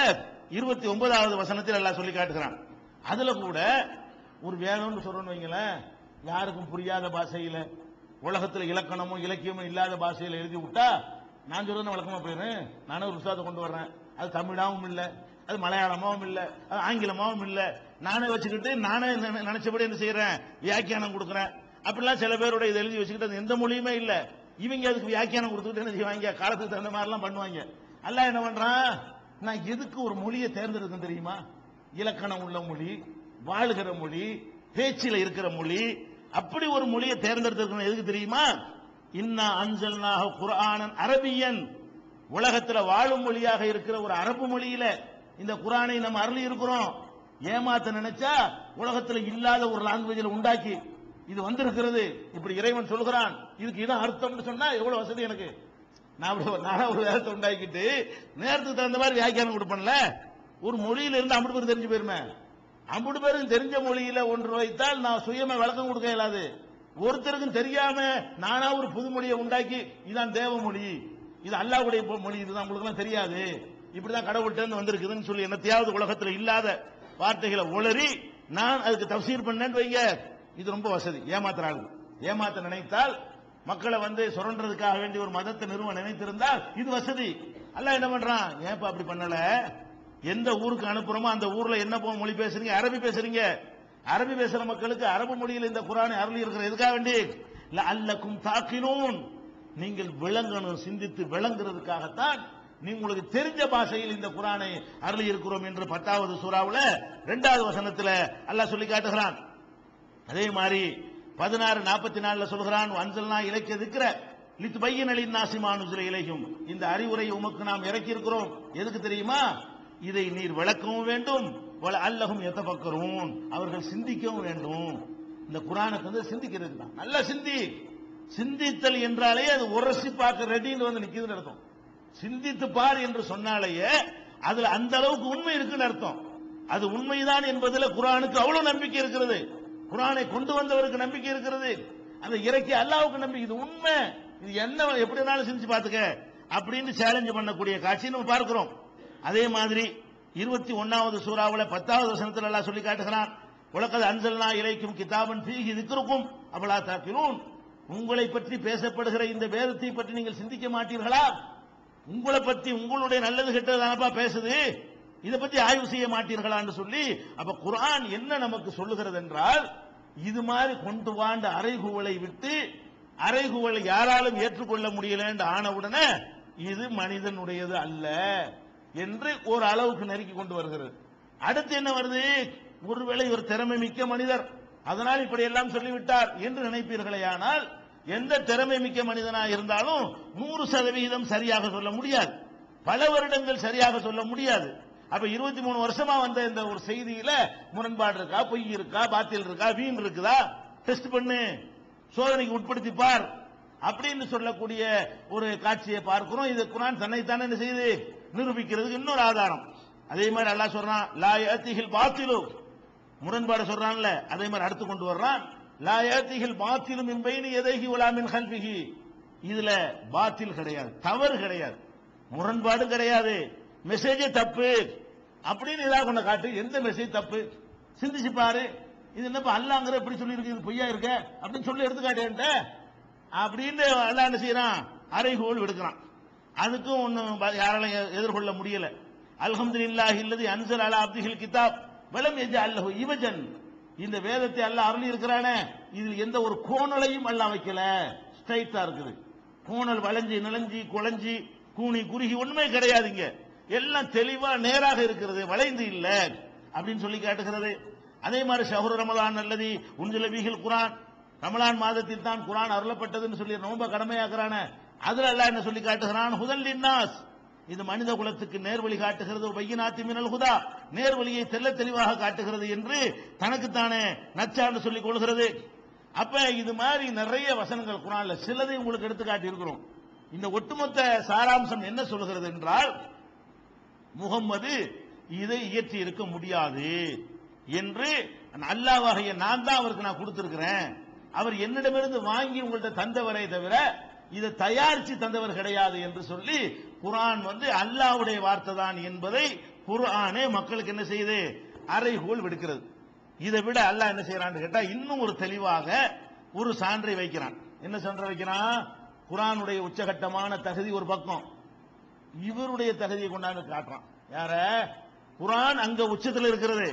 29வது வசனத்தில் அல்லாஹ் சொல்லி காட்டுகிறான். அதுல கூட ஒரு வேதம்னு சொல்றோம்னு வைங்களேன், யாருக்கும் புரியாத பாஷையில, உலகத்தில் இலக்கணமும் இலக்கியமும் இல்லாத பாஷையில எழுதி விட்டா நான் சொல்றது வழக்கமா போயிடுறேன். நானே ஒரு புத்தகத்தை கொண்டு வர்றேன், அது தமிழாவும் இல்ல, அது மலையாளமாவும் இல்ல, அது ஆங்கிலமாவும் இல்ல, நானே வச்சுக்கிட்டு நானே நினைச்சபடி என்ன செய்யறேன், வியாக்கியானம் கொடுக்குறேன். அப்படிலாம் சில பேரோட இதை எழுதி வச்சுக்கிட்டு அது எந்த மொழியுமே இல்ல, இவங்க அதுக்கு வியாக்கியானம் கொடுத்துக்கிட்டு என்ன செய்வாங்க, காலத்துக்கு தகுந்த மாதிரி எல்லாம் பண்ணுவாங்க. அல்லாஹ் என்ன பண்றான், நான் எதுக்கு ஒரு மொழியை தேர்ந்தெடுக்கும் தெரியுமா? இலக்கணம் உள்ள மொழி, வாழுகிற மொழி, பேச்சில் இருக்கிற மொழி, அப்படி ஒரு மொழியை தேர்ந்தெடுத்திருக்கணும். எதுக்கு தெரியுமா? இன்னா அன்சல்னாஹு குர்ஆனன் அரபியன், உலகத்துல வாழும் மொழியாக இருக்கிற ஒரு அரபு மொழியில இந்த குர்ஆனை நம்ம அருளி இருக்கிறோம். ஏமாத்த நினைச்சா உலகத்துல இல்லாத ஒரு லாங்குவேஜில் உண்டாக்கி இது வந்திருக்கிறது. இப்படி இறைவன் சொல்கிறான், இதுக்கு இதான் அர்த்தம்னு சொன்னா எவ்வளவு வசதி எனக்கு. நான் ஒரு வேதத்தை உண்டாக்கிட்டு நேரத்துக்கு தகுந்த மாதிரி வியாக்கியானம் கொடுப்பேன்ல. ஒரு மொழியில இருந்து 50 பேர் தெரிஞ்சு போயிருமே, 50 பேருக்கு தெரிஞ்ச மொழியில ஒன்று வைத்தால் நான் சுயமா விளக்கம் கொடுக்க இயலாது. ஒருத்தருக்கும் தெரியாம நானா ஒரு புது மொழியை உண்டாக்கி இதான் தேவ மொழி, இது அல்லாஹ்வுடைய மொழி, இதுதான் உங்களுக்கு எல்லாம் தெரியாது, இப்படிதான் கடவுள்கிட்ட இருந்து வந்திருக்குதுன்னு சொல்லி என்னத்தையாவது உலகத்துல இல்லாத வார்த்தைகளை உளறி நான் அதுக்கு தஃசீர் பண்ணேன்னு வைங்க, இது ரொம்ப வசதி. ஏமாத்துறாங்க, ஏமாத்த நினைத்தால் மக்களை வந்து சுரண்டதுக்காக வேண்டி ஒரு மதத்தை நிறுவ நினைத்திருந்தால் இது வசதி. அல்லாஹ் என்ன பண்றான், ஏப்பா அப்படி பண்ணல, எந்த ஊருக்கு அனுப்புறோமோ அந்த ஊர்ல என்ன மொழி பேசுறீங்க, அரபி பேசுறீங்க, அரபி பேசுற மக்களுக்கு அரபு மொழியில் இந்த குர்ஆனை அருளி இருக்கிற எதுக்காக வேண்டி, லஅல்லக்கும் தாக்கிலூன், நீங்கள் விளங்கணும், சிந்தித்து விளங்குறதுக்காகத்தான் நீ உங்களுக்கு தெரிஞ்ச பாஷையில் இந்த குர்ஆனை அருளி இருக்கிறோம் என்று 10வது சூறாவுல 2வது வசனத்துல அல்லாஹ் சொல்லி காட்டுகிறான். அதே மாதிரி 16:44 சொல்கிறான், அன்சல்னா இலக்கிய திக்ர லித்பையன லின்னாஸி மா நுஸில இலைஹிம், இந்த அறிவுரை உமக்கு நாம் இறக்கி இருக்கிறோம். எதுக்கு தெரியுமா? இதை நீர் விளக்கவும் வேண்டும், வல அல்லஹும் யதஃபக்கரூன், அவர்கள் சிந்திக்கவும் வேண்டும். இந்த குர்ஆனுக்கு வந்து சிந்திக்கிறது தான். நல்லா சிந்தித்தல் என்றாலே அது உரசி பார்க்க ரெடின்னு வந்து நிக்குதுன்னு அர்த்தம். சிந்தித்து பார் என்று சொன்னாலேயே அதுல அந்த அளவுக்கு உண்மை இருக்குன்னு அர்த்தம். அது உண்மைதான் என்பதில் குர்ஆனுக்கு அவ்வளவு நம்பிக்கை இருக்கிறது, குர்ஆனை கொண்டு வந்தவருக்கு நம்பிக்கை இருக்கிறது, அந்த இறக்கி அல்லாஹ்வுக்கு நம்பிக்கை. இது உண்மை, இது என்ன எப்படி வேணாலும் சிந்திச்சு பார்த்துக்க அப்படின்னு சேலஞ்ச் பண்ணக்கூடிய காட்சி நம்ம பார்க்கிறோம். அதே மாதிரி 21வது சூறாவுல 10வது வசனத்தில் அல்லாஹ் சொல்லி காட்டுகிறான், உலகத் அன்சல்னா இலைக்கும் கிதாபன் ஃபீஹி திக்ருக்கும் அஃபலா தஅகிலூன், உங்களை பற்றி பேசப்படுகிற இந்த வேதத்தை பற்றி நீங்கள் சிந்திக்க மாட்டீர்களா? உங்களை பற்றி உங்களுடைய நல்லது கெட்டது தானப்பா பேசுது, இதை பற்றி ஆய்வு செய்ய மாட்டீர்களான்னு சொல்லி. அப்ப குர்ஆன் என்ன நமக்கு சொல்லுகிறது என்றால், இது மாதிரி கொண்டு வாண்ட அறைகூவலை விட்டு அறைகூவலை யாராலும் ஏற்றுக்கொள்ள முடியல என்று ஆனவுடனே இது மனிதனுடையது அல்ல என்று ஒரு அளவுக்கு நெருக்கி கொண்டு வருகிறது. அடுத்து என்ன வருது, ஒருவேளை ஒரு திறமை மிக்க மனிதர் அதனால் இப்படி எல்லாம் சொல்லிவிட்டார் என்று நினைப்பீர்களே, ஆனால் எந்த திறமை மிக்க மனிதனாக இருந்தாலும் 100% சரியாக சொல்ல முடியாது, பல வருடங்கள் சரியாக சொல்ல முடியாது. அப்ப 23 வருஷமா வந்த இந்த ஒரு செய்தியில முரண்பாடு இருக்கா, பொய் இருக்கா, பாத்தில் இருக்கா, வீண் இருக்குதா, டெஸ்ட் பண்ணு, சோதனைக்கு உட்படுத்தி பார் அப்படின்னு சொல்லக்கூடிய ஒரு காட்சியை பார்க்கிறோம். இது குர்ஆன் தன்னைத்தானே என்ன செய்து நிரூபிக்கிறதுக்கு இன்னொரு ஆதாரம். அதே மாதிரி அல்லாஹ் சொல்றான், லா யஅதிஹில் பாத்திலு, முரண்பாடு சொல்றான்ல, அதே மாதிரி அடுத்து கொண்டு வர்றான், லா யஅதிஹில் பாத்திலு மின் பைனி யதைஹி வலா மின் கல்பிஹி, இதுல பாத்தில் கிடையாது, தவறு கிடையாது, முரண்பாடு கிடையாது, மெசேஜே தப்பு அப்படின்னு ஏதாவது கொண்ட காட்டு. எந்த மெசேஜ் தப்பு சிந்திச்சு பாரு, இது என்னப்பா அல்லாஹ்ங்கற எப்படி சொல்லி இருக்கு, இது பொய்யா இருக்க அப்படின்னு சொல்லி எடுத்து காட்டேன்ட்ட அப்படின்னு அல்லாஹ் என்ன செய்யறான், அறைகோல் விடுக்கிறான். அதுக்கும் ஒன்னும் யாராலும் எதிர்கொள்ள முடியல. அல்ஹம்துலில்லாஹி அல்லதி அன்ஸல அலா அப்திஹில் கிதாப் வலம் யஜஅல் லஹு இவஜன், இந்த வேதத்தை அல்லாஹ் அருளி இருக்கிறானே, இதில் எந்த ஒரு கோணலையும் அல்லாஹ் வைக்கல, ஸ்ட்ரைட்டா இருக்குது. கோணல் வளைஞ்சி நிலஞ்சி குழஞ்சி கூனி குறுகி ஒண்ணுமே கிடையாதுங்க, எல்லாம் தெளிவா நேராக இருக்கிறது, வளைந்து இல்ல அப்படின்னு சொல்லி காட்டுகிறது. அதே மாதிரி ஷஹ்ரு ரமலான் அல்லதி உன்சில ஃபீஹில் குர்ஆன், ரமலான் மாதத்தில் தான் குர்ஆன் அருளப்பட்டதுன்னு சொல்லி நோன்பை கடமையாக்குறானே, அதுல அல்லாஹ் என்ன சொல்லி காட்டுகிறான், ஹுதல் லின்னாஸ், இது மனித குலத்துக்கு நேர்வழி காட்டுகிறது, பையினாத்தி மினல் ஹுதா, நேர்வழியை தெள்ள தெளிவாக காட்டுகிறது என்று தனக்குத்தானே நச்சான்னு சொல்லிக் கொள்கிறது. அப்ப இது மாதிரி நிறைய வசனங்கள் குர்ஆன்ல சிலதை உங்களுக்கு எடுத்து காட்டி இருக்கிறோம். இந்த ஒட்டுமொத்த சாராம்சம் என்ன சொல்கிறது என்றால், முகம்மது இதை இயற்றி இருக்க முடியாது என்று அல்லாஹ்வாகிய நான் தான் அவருக்கு நான் கொடுத்திருக்கிறேன், அவர் என்னிடமிருந்து வாங்கி உங்கள்ட்ட தந்தவரை தவிர இதை தயாரிச்சு தந்தவர் கிடையாது என்று சொல்லி குர்ஆன் அல்லாஹ்வுடைய வார்த்தை தான் என்பதை குர்ஆனே மக்களுக்கு என்ன செய்யுது, அறைகோல் விடுக்கிறது. இதை விட அல்லாஹ் என்ன செய்யறான்னு கேட்டா இன்னும் ஒரு தெளிவாக ஒரு சான்றை வைக்கிறான். என்ன சான்றை வைக்கிறான்? குர்ஆனுடைய உச்சகட்டமான தகுதி ஒரு பக்கம், இவருடைய தகுதியை கொண்டாந்து காட்டுறான். யார? குர்ஆன் அங்க உச்சத்தில் இருக்கிறது,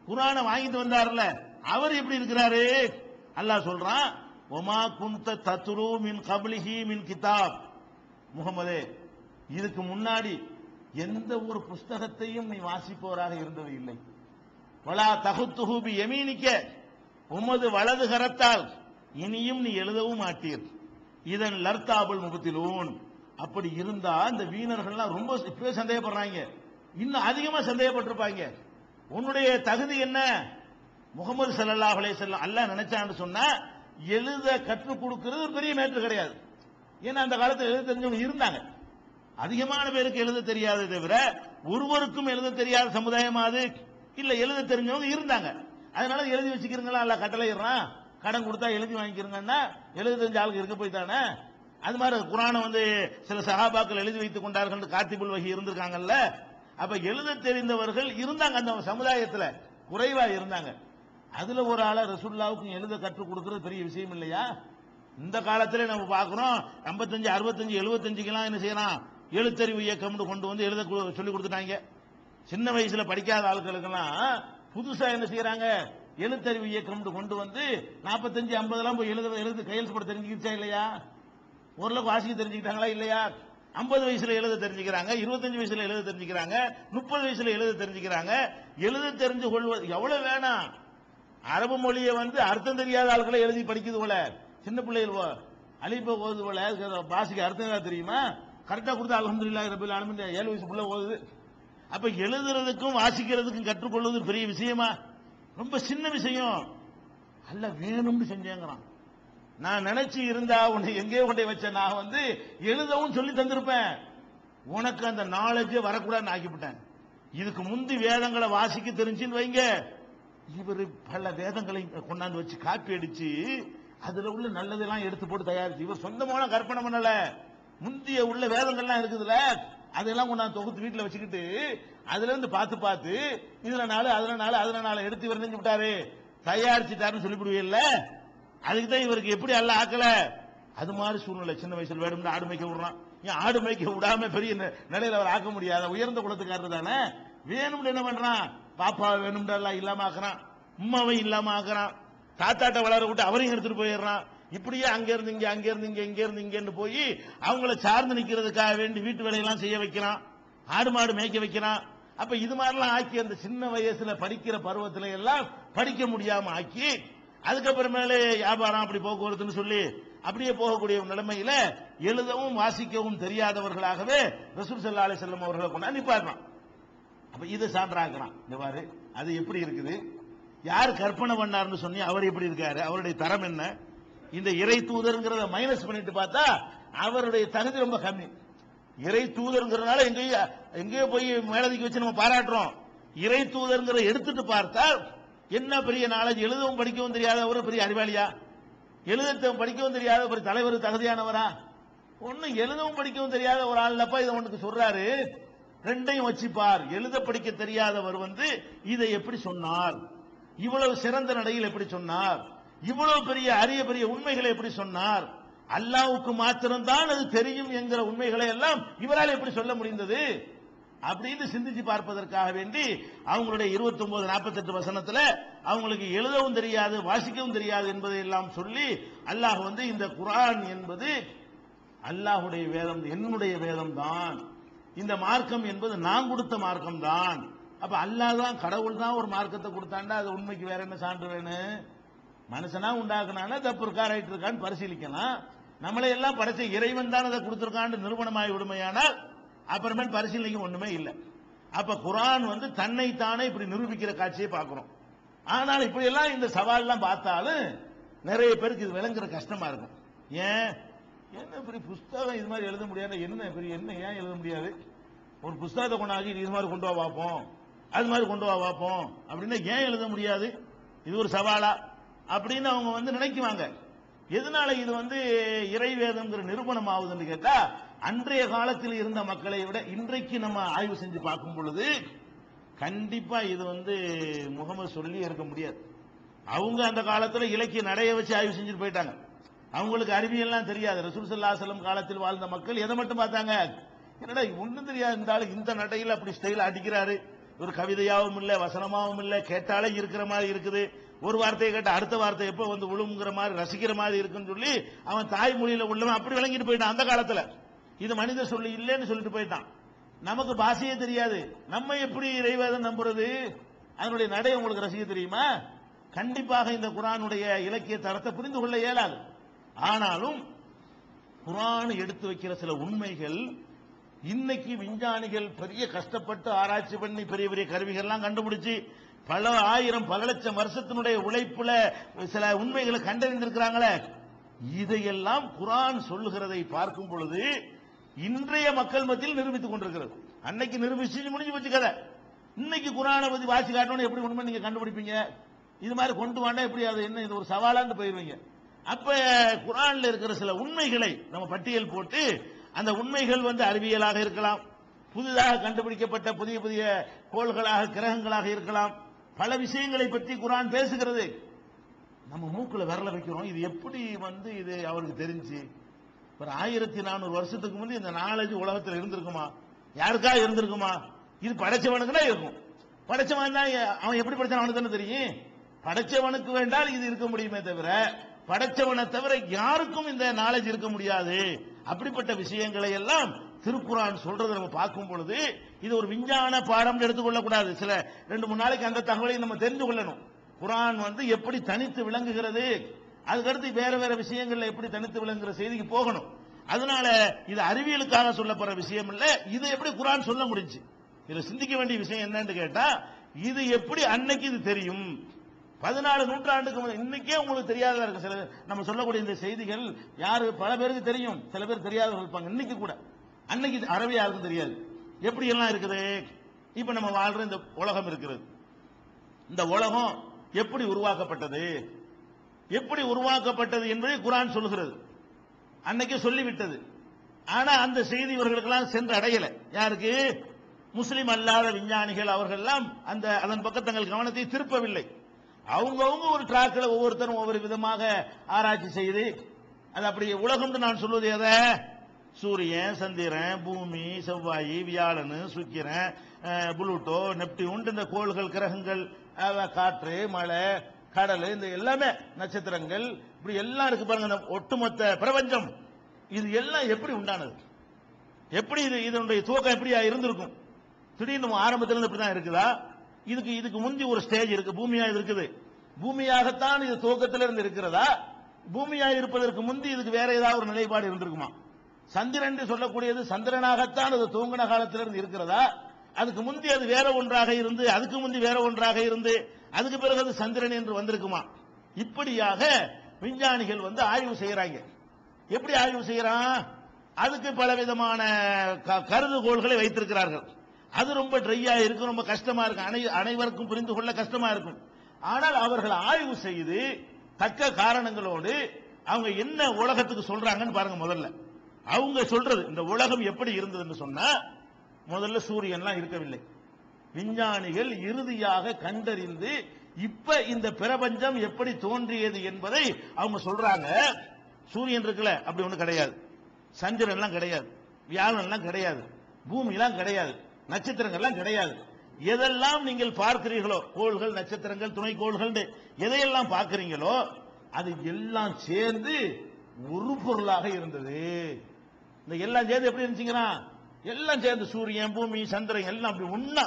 குர்ஆனை வாங்கிட்டு வந்தார்ல அவர் எப்படி இருக்கிறாரு? அல்லாஹ் சொல்றான், ஒமா குன்த தத்ரு மின் கப்லிஹி மின் கிதாப், முகமதே இதுக்கு முன்னாடி எந்த ஒரு புஸ்தகத்தையும் நீ வாசிப்பவராக இருந்தது இல்லை. வலா தகுத்துஹு பி யமீனிக்க, உமது வலது கரத்தால் இனியும் நீ எழுதவும் மாட்டீர். இதன் லர்தாபுல் முபத்திலூன், அப்படி இருந்தா இந்த வீணர்கள்லாம் ரொம்ப இப்பவே சந்தேகப்படுறாங்க, இன்னும் அதிகமா சந்தேகப்பட்டிருப்பாங்க. உன்னுடைய தகுதி என்ன? முகமது ஸல்லல்லாஹு அலைஹி வஸல்லம் அல்லாஹ் நினைச்சான்னு சொன்னா எழுத கற்றுக் கொடுக்கிறது பெரிய மேட்டர் கிடையாது. ஏன்னா அந்த காலத்தில் எழுத தெரிஞ்சவங்க இருந்தாங்க, அதிகமான பேருக்கு எழுத தெரியாத தவிர ஒருவருக்கும் எழுத தெரியாத சமுதாயம் அது இல்ல, எழுத தெரிஞ்சவங்க இருந்தாங்க. அதனால எழுதி வச்சுக்கிறீங்களா, அல்ல கட்டளையிடுறான், கடன் கொடுத்தா எழுதி வாங்கிக்கிறீங்கன்னா எழுத தெரிஞ்ச ஆளுக்கு இருக்க போய் தானே. அது மாதிரி குர்ஆனை சில சஹாபாக்கள் எழுதி வைத்துக் கொண்டார்கள், காத்திபுல் வஹி இருந்திருக்காங்கல்ல. அப்ப எழுத தெரிந்தவர்கள் இருந்தாங்க அந்த சமுதாயத்தில், குறைவா இருந்தாங்க. அதுல ஒரு ஆள ரசூலுல்லாஹ்வுக்கு எழுத கற்றுக் கொடுக்கிறது பெரிய விஷயம் இல்லையா? இந்த காலத்திலே நம்ம பார்க்கிறோம் 55 65 75 என்ன செய்யறான், எழுத்தறிவு இயக்கம் கொண்டு எழுத சொல்லி கொடுத்துட்டாங்க. சின்ன வயசுல படிக்காத ஆட்களுக்கெல்லாம் புதுசா என்ன செய்யறாங்க, எழுத்தறிவு இயக்கம் கொண்டு 45 50 போய் எழுத கையெழுத்து போட தெரிஞ்சுக்கிச்சா இல்லையா? ஓரளவுக்கு வாசிக்க தெரிஞ்சுக்கிட்டாங்களா இல்லையா? 50 வயசுல எழுத தெரிஞ்சுக்கிறாங்க, 25 வயசுல எழுத தெரிஞ்சுக்கிறாங்க, 30 வயசுல எழுத தெரிஞ்சுக்கிறாங்க. எழுத தெரிஞ்சு கொள்வது எவ்வளவு வேணாம். அரபு மொழியை அர்த்தம் தெரியாத ஆட்களை எழுதி படிக்குது போல, சின்ன பிள்ளைகள் அலிப்ப ஓதுது போல, பாசிக்கு அர்த்தம் தெரியுமா? கரெக்டா கொடுத்தா அல்ஹம்துலில்லாஹி ரப்பில் ஆலமீன் 7 வயசு பிள்ளை ஓதுது. அப்ப எழுதுறதுக்கும் வாசிக்கிறதுக்கும் கற்றுக்கொள்வது பெரிய விஷயமா? ரொம்ப சின்ன விஷயம் அல்ல, வேணும்னு செஞ்சேங்கிறான். நான் நினைச்சு இருந்தா உன்னை எங்கேயோ கொண்டே வச்ச நான் எழுதவும் சொல்லி தந்திருப்பேன், உனக்கு அந்த நாலேஜ் வரக்கூடாதுன்னு ஆக்கிவிட்டேன். இதுக்கு முந்தி வேதங்களை வாசிக்க தெரிஞ்சுன்னு வைங்க, இவர் பல வேதங்களை கொண்டாந்து வச்சு காப்பி அடிச்சு அதுல உள்ள நல்லதெல்லாம் எடுத்து போட்டு தயாரிச்சு, இவர் சொந்தமான கற்பனை பண்ணல, முந்திய உள்ள வேதங்கள்லாம் இருக்குதுல அதெல்லாம் கொண்டாந்து தொகுத்து வீட்டுல வச்சுக்கிட்டு அதுல இருந்து பார்த்து பார்த்து இதுல நாலு அதுல நாலு எடுத்து இவர் செஞ்சு விட்டாரு, தயாரிச்சுட்டாருன்னு சொல்லிவிடுவீல்ல. அதுக்கு தான் இவருக்கு எப்படி அல்ல ஆக்கல. அது மாதிரி சூழ்நிலை சின்ன வயசுல வேணும்னு ஆடு மேய்க்க விடுறான். ஏன் ஆடு மேய்க்க விடாம பெரிய நிலையில அவர் ஆக்க முடியாத உயர்ந்த குலத்துக்காரர் தானே. வேணும்னு என்ன பண்றான், பாப்பா வேணும்னு எல்லாம் இல்லாம ஆக்குறான், உம்மாவை இல்லாம ஆக்குறான், தாத்தாட்ட வளர விட்டு அவரையும் எடுத்துட்டு போயிடுறான். இப்படியே அங்க இருந்து இங்க அங்க இருந்து இங்க இங்க இருந்து இங்க போய் அவங்கள சார்ந்து நிக்கிறதுக்காக வேண்டி வீட்டு வேலையெல்லாம் செய்ய வைக்கிறான், ஆடு மாடு மேய்க்க வைக்கிறான். அப்ப இது மாதிரிலாம் ஆக்கி அந்த சின்ன வயசுல படிக்கிற பருவத்தில எல்லாம் படிக்க முடியாம ஆக்கி அதுக்கப்புறமேலே வியாபாரம் அப்படி போக்குவரத்துன்னு சொல்லி அப்படியே போகக்கூடிய நிலைமையில எழுதவும் வாசிக்கவும் தெரியாதவர்களாகவே ரசூல் ஸல்லல்லாஹு அலைஹி வஸல்லம் அவர்களை கொண்டு நிப்பாட்டுறான். அப்ப இது சான்றாக்குறான். இந்த மாதிரி அது எப்படி இருக்குது, யார் கற்பனை பண்ணார்னு சொன்னி அவர் எப்படி இருக்காரு, அவருடைய தரம் என்ன. இந்த இறை தூதர்ங்கிறத மைனஸ் பண்ணிட்டு பார்த்தா அவருடைய தகுதி ரொம்ப கம்மி. இறை தூதர்ங்கிறதுனால எங்கேயோ போய் மேலதிக்கு வச்சு நம்ம பாராட்டுறோம். இறை தூதர்ங்கிற எடுத்துட்டு பார்த்தால் என்ன பெரிய நாலேஜ், எழுதவும் படிக்கவும் தெரியாத ஒரு பெரிய அறிவாளியா, எழுதவும் படிக்கவும் தெரியாத ஒரு தலைவர் தகுதியானவரா? ஒண்ணு எழுதவும் படிக்கவும் தெரியாத ஒரு ஆள்லப்பா இதை உனக்கு சொல்றாரு. ரெண்டையும் வச்சுப்பார். எழுத படிக்க தெரியாதவர் இதை எப்படி சொன்னார், இவ்வளவு சிறந்த நடையில் எப்படி சொன்னார், இவ்வளவு பெரிய அரிய பெரிய உண்மைகளை எப்படி சொன்னார், அல்லாஹ்வுக்கு மாத்திரம்தான் அது தெரியும் என்கிற உண்மைகளை எல்லாம் இவரால் எப்படி சொல்ல முடிந்தது அப்படின்னு சிந்திச்சு பார்ப்பதற்காக வேண்டி அவங்களுடைய 29 48 வசனத்துல அவங்களுக்கு எழுதவும் தெரியாது வாசிக்கவும் தெரியாது என்பதை எல்லாம் சொல்லி அல்லாஹ் இந்த குர்ஆன் என்பது அல்லாஹ்வுடைய வேதம், என்னுடைய வேதம் தான், இந்த மார்க்கம் என்பது நான் கொடுத்த மார்க்கம் தான். அப்ப அல்லாஹ் தான், கடவுள் தான் ஒரு மார்க்கத்தை கொடுத்தாண்டா அது உண்மைக்கு வேற என்ன சான்று வேணும்? மனுஷனா உண்டாக்குனானா தப்பு இருக்கா ரைட் இருக்கான்னு பரிசீலிக்கலாம். நம்மளை எல்லாம் படைச்ச இறைவன் தான் அதை கொடுத்திருக்கான்னு நிறுவனமாகி விடுமையானால் அப்புறமேல் பரிசீலனைக்கு ஒண்ணுமே இல்லை. அப்ப குர்ஆன் வந்து தன்னைத்தானே இப்படி நிரூபிக்கிற காட்சியை பார்க்கிறோம். ஆனால் இப்படி எல்லாம் இந்த சவால் எல்லாம் பார்த்தாலும் நிறைய பேருக்கு இது விளங்குற கஷ்டமா இருக்கும். ஏன் என்ன பெரிய புஸ்தகம் இது மாதிரி எழுத முடியாது, என்ன பெரிய என்ன ஏன் எழுத முடியாது, ஒரு புஸ்தகத்தை கொண்டாடி இது மாதிரி கொண்டு வா பார்ப்போம், அது மாதிரி கொண்டு வா பார்ப்போம் அப்படின்னா ஏன் எழுத முடியாது, இது ஒரு சவாலா அப்படின்னு அவங்க வந்து நினைக்குவாங்க. எதனால இது வந்து இறைவேதம்ங்கிற நிரூபணம் ஆகுதுன்னு கேட்டா, அன்றைய காலத்தில் இருந்த மக்களை விட இன்றைக்கு நம்ம ஆய்வு செஞ்சு பார்க்கும் பொழுது கண்டிப்பா இது வந்து முகமது சொல்லி இருக்க முடியாது. அவங்க அந்த காலத்துல இலக்கிய நடைய வச்சு ஆய்வு செஞ்சுட்டு போயிட்டாங்க. அவங்களுக்கு அறிவியல்லாம் தெரியாது. ரசூல் ஸல்லல்லாஹு அலைஹி வஸல்லம் காலத்தில் வாழ்ந்த மக்கள் எதை மட்டும் பார்த்தாங்க, என்னடா ஒண்ணும் தெரியாது, இந்த ஆளு இந்த நடையில் அப்படி ஸ்டைல் அடிக்கிறாரு, ஒரு கவிதையாவும் இல்ல வசனமாவும் இல்ல, கேட்டாலே இருக்கிற மாதிரி இருக்குது, ஒரு வார்த்தையை கேட்ட அடுத்த வார்த்தை எப்ப வந்து விழுங்குற மாதிரி ரசிக்கிற மாதிரி இருக்குன்னு சொல்லி அவன் தாய்மொழியில உள்ளவன் அப்படி விளங்கிட்டு போயிட்டான். அந்த காலத்துல இது மனித சொல்லி இல்லைன்னு சொல்லிட்டு போயிட்டான். நமக்கு பாஷையே தெரியாது, நம்ம எப்படி இறைவேதம் நம்புறது, அதனுடைய நடை உங்களுக்கு ரசிக்க தெரியுமா? கண்டிப்பாக இந்த குர்ஆனுடைய இலக்கிய தரத்தை புரிந்து கொள்ள இயலாது. ஆனாலும் குர்ஆன் எடுத்து வைக்கிற சில உண்மைகள் இன்னைக்கு விஞ்ஞானிகள் பெரிய கஷ்டப்பட்டு ஆராய்ச்சி பண்ணி பெரிய பெரிய கருவிகள்லாம் கண்டுபிடிச்சு பல ஆயிரம் பல லட்சம் வருஷத்தினுடைய உழைப்புல சில உண்மைகளை கண்டறிந்திருக்கிறாங்களே, இதையெல்லாம் குர்ஆன் சொல்லுகிறதை பார்க்கும் பொழுது இன்றைய மக்கள் மத்தியில் நிரூபித்துக் கொண்டிருக்கிறது. அன்னைக்கு நிரூபிச்சு முடிஞ்சு வச்சு கதை. இன்னைக்கு குர்ஆனை பத்தி வாசி காட்டணும் எப்படி உண்மை நீங்க கண்டுபிடிப்பீங்க, இது மாதிரி கொண்டு வாண்டா எப்படி, அது என்ன இது ஒரு சவாலான்னு போயிருவீங்க. அப்ப குர்ஆன்ல இருக்கிற சில உண்மைகளை நம்ம பட்டியல் போட்டு, அந்த உண்மைகள் வந்து அறிவியலாக இருக்கலாம், புதிதாக கண்டுபிடிக்கப்பட்ட புதிய புதிய கோள்களாக கிரகங்களாக இருக்கலாம், பல விஷயங்களை பற்றி குர்ஆன் பேசுகிறது. நம்ம மூக்குல விரல வைக்கிறோம், இது எப்படி வந்து இது அவருக்கு தெரிஞ்சு, ஒரு 1400 வருஷத்துக்கு முந்தி இந்த நாலேஜ் உலகத்தில் இருந்திருக்குமா, யாருக்கா இருந்திருக்குமா? இது படைச்சவனுக்கு தான் இருக்கும். படைச்சவன் தான், அவன் எப்படி படைச்சான் அவனுக்கு தானே தெரியும். படைச்சவனுக்கு வேண்டால் இது இருக்க முடியுமே தவிர படைச்சவனை தவிர யாருக்கும் இந்த நாலேஜ் இருக்க முடியாது. அப்படிப்பட்ட விஷயங்களை எல்லாம் திருக்குர்ஆன் சொல்றதை நம்ம பார்க்கும் பொழுது இது ஒரு விஞ்ஞான பாடம் எடுத்துக்கொள்ள கூடாது. சில 2-3 நாளைக்கு அந்த தகவலை நம்ம தெரிந்து கொள்ளணும். குர்ஆன் வந்து எப்படி தனித்து விளங்குகிறது, அதுக்கடுத்து வேற வேற விஷயங்கள்ல எப்படி தனித்து விளங்குற செய்திக்கு போகணும். அதனால இது அறிவியலுக்காக சொல்லப்படுற விஷயம் இல்ல, இது எப்படி குர்ஆன் சொல்ல முடிஞ்சு. இதுல சிந்திக்க வேண்டிய விஷயம் என்னன்னு கேட்டா, இது எப்படி அன்னைக்கு இது தெரியும், 14 நூற்றாண்டுக்கு இன்னைக்கே உங்களுக்கு தெரியாததா இருக்கு. சில நம்ம சொல்லக்கூடிய இந்த செய்திகள் யாரு பல பேருக்கு தெரியும், சில பேர் தெரியாதவர்கள் இருப்பாங்க. இன்னைக்கு கூட அன்னைக்கு அறவே யாருக்கும் தெரியாது. எப்படி எல்லாம் இருக்குது. இப்ப நம்ம வாழ்ற இந்த உலகம் இருக்கிறது, இந்த உலகம் எப்படி உருவாக்கப்பட்டது, எப்படி உருவாக்கப்பட்டது என்பதை குர்ஆன் சொல்லுகிறது. அன்னைக்கு சொல்லிவிட்டது. ஆனா அந்த செய்தி இவர்களுக்கெல்லாம் சென்று அடையல. யாருக்கு? முஸ்லிம் அல்லாத விஞ்ஞானிகள் அவர்கள் எல்லாம் அந்த அதன் பக்கம் தங்கள் கவனத்தை திருப்பவில்லை. அவங்கவுங்க ஒரு டிராக்ல ஒவ்வொருத்தரும் ஒவ்வொரு விதமாக ஆராய்ச்சி செய்து, அது அப்படி உலகம் நான் சொல்வது எதை, சூரியன், சந்திரன், பூமி, செவ்வாய், வியாழன், சுக்கிரன், புளூட்டோ, நெப்டியூன், இந்த கோள்கள், கிரகங்கள், காற்று, மழை, கடல், இந்த எல்லாமே நட்சத்திரங்கள், இப்படி எல்லாம் இருக்கு பாருங்க. ஒட்டுமொத்த பிரபஞ்சம் இது எல்லாம் எப்படி உண்டானது, எப்படி இதனுடைய துவக்கம் எப்படி இருந்திருக்கும்? திடீர்னு ஆரம்பத்திலிருந்து இப்படிதான் இருக்குதா? இதுக்கு முந்தி ஒரு ஸ்டேஜ் இருக்கு, பூமியா இருக்குது. பூமியாகத்தான் இது துவக்கத்திலிருந்து இருக்கிறதா? பூமியா இருப்பதற்கு முந்தி இதுக்கு வேற ஏதாவது ஒரு நிலைப்பாடு இருந்திருக்குமா? சந்திரன் என்று சொல்லக்கூடியது சந்திரனாகத்தான் அது துவங்கின காலத்திலிருந்து இருக்கிறதா? அதுக்கு முந்தி அது வேற ஒன்றாக இருந்து, அதுக்கு முந்தி வேற ஒன்றாக இருந்து, அதுக்கு பிறகு அது சந்திரன் என்று வந்திருக்குமா? இப்படியாக விஞ்ஞானிகள் வந்து ஆய்வு செய்யறாங்க. எப்படி ஆய்வு செய்யறான்? அதுக்கு பல விதமான கருதுகோள்களை வைத்திருக்கிறார்கள். அது ரொம்ப ட்ரையா இருக்கும், ரொம்ப கஷ்டமா இருக்கும், அனைவருக்கும் புரிந்து கொள்ள கஷ்டமா இருக்கும். ஆனால் அவர்கள் ஆய்வு செய்து தக்க காரணங்களோடு அவங்க என்ன உலகத்துக்கு சொல்றாங்கன்னு பாருங்க. முதல்ல அவங்க சொல்றது, இந்த உலகம் எப்படி இருந்ததுன்னு சொன்னா, முதல்ல சூரியன்லாம் இருக்கவில்லை. விஞ்ஞானிகள் இறுதியாக கண்டறிந்து இப்ப இந்த பிரபஞ்சம் எப்படி தோன்றியது என்பதை அவங்க சொல்றாங்க. சூரியன் இருக்குல்ல, அப்படி ஒண்ணு கிடையாது. சந்திரன்லாம் கிடையாது, வியாழன்லாம் கிடையாது, பூமிலாம் கிடையாது, நட்சத்திரங்கள்லாம் கிடையாது. எதெல்லாம் நீங்கள் பார்க்கிறீர்களோ, கோள்கள், நட்சத்திரங்கள், துணை கோள்கள், எதையெல்லாம் பார்க்கிறீங்களோ அது எல்லாம் சேர்ந்து ஒரு பொருளாக இருந்தது. இந்த எல்லாம் சேர்ந்து எப்படி இருந்துச்சுங்கன்னா, எல்லாம் சேர்ந்து சூரியன், பூமி, சந்திரன் எல்லாம் அப்படி ஒண்ணா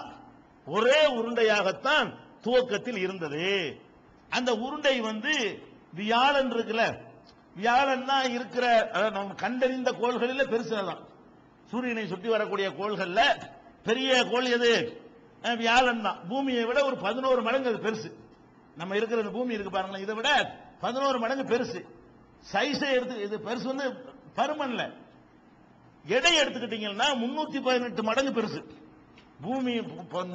ஒரே உருண்டையாகத்தான் துவக்கத்தில் இருந்தது. அந்த உருண்டை வந்து வியாழன் இருக்குல்ல, வியாழன் தான் இருக்கிற நம்ம கண்டறிந்த கோள்களில் பெருசுதான். சூரியனை சுற்றி வரக்கூடிய கோள்கள்ல பெரிய கோள் எது? வியாழன் தான். பூமியை விட ஒரு 11 மடங்கு அது பெருசு. நம்ம இருக்கிற இந்த பூமி இருக்கு பாருங்களேன், இதை விட 11 மடங்கு பெருசு. சைஸை எடுத்து, இது பெருசு வந்து பருமன்ல, எடை எடுத்துக்கிட்டீங்கன்னா 318 மடங்கு பெருசு. பூமி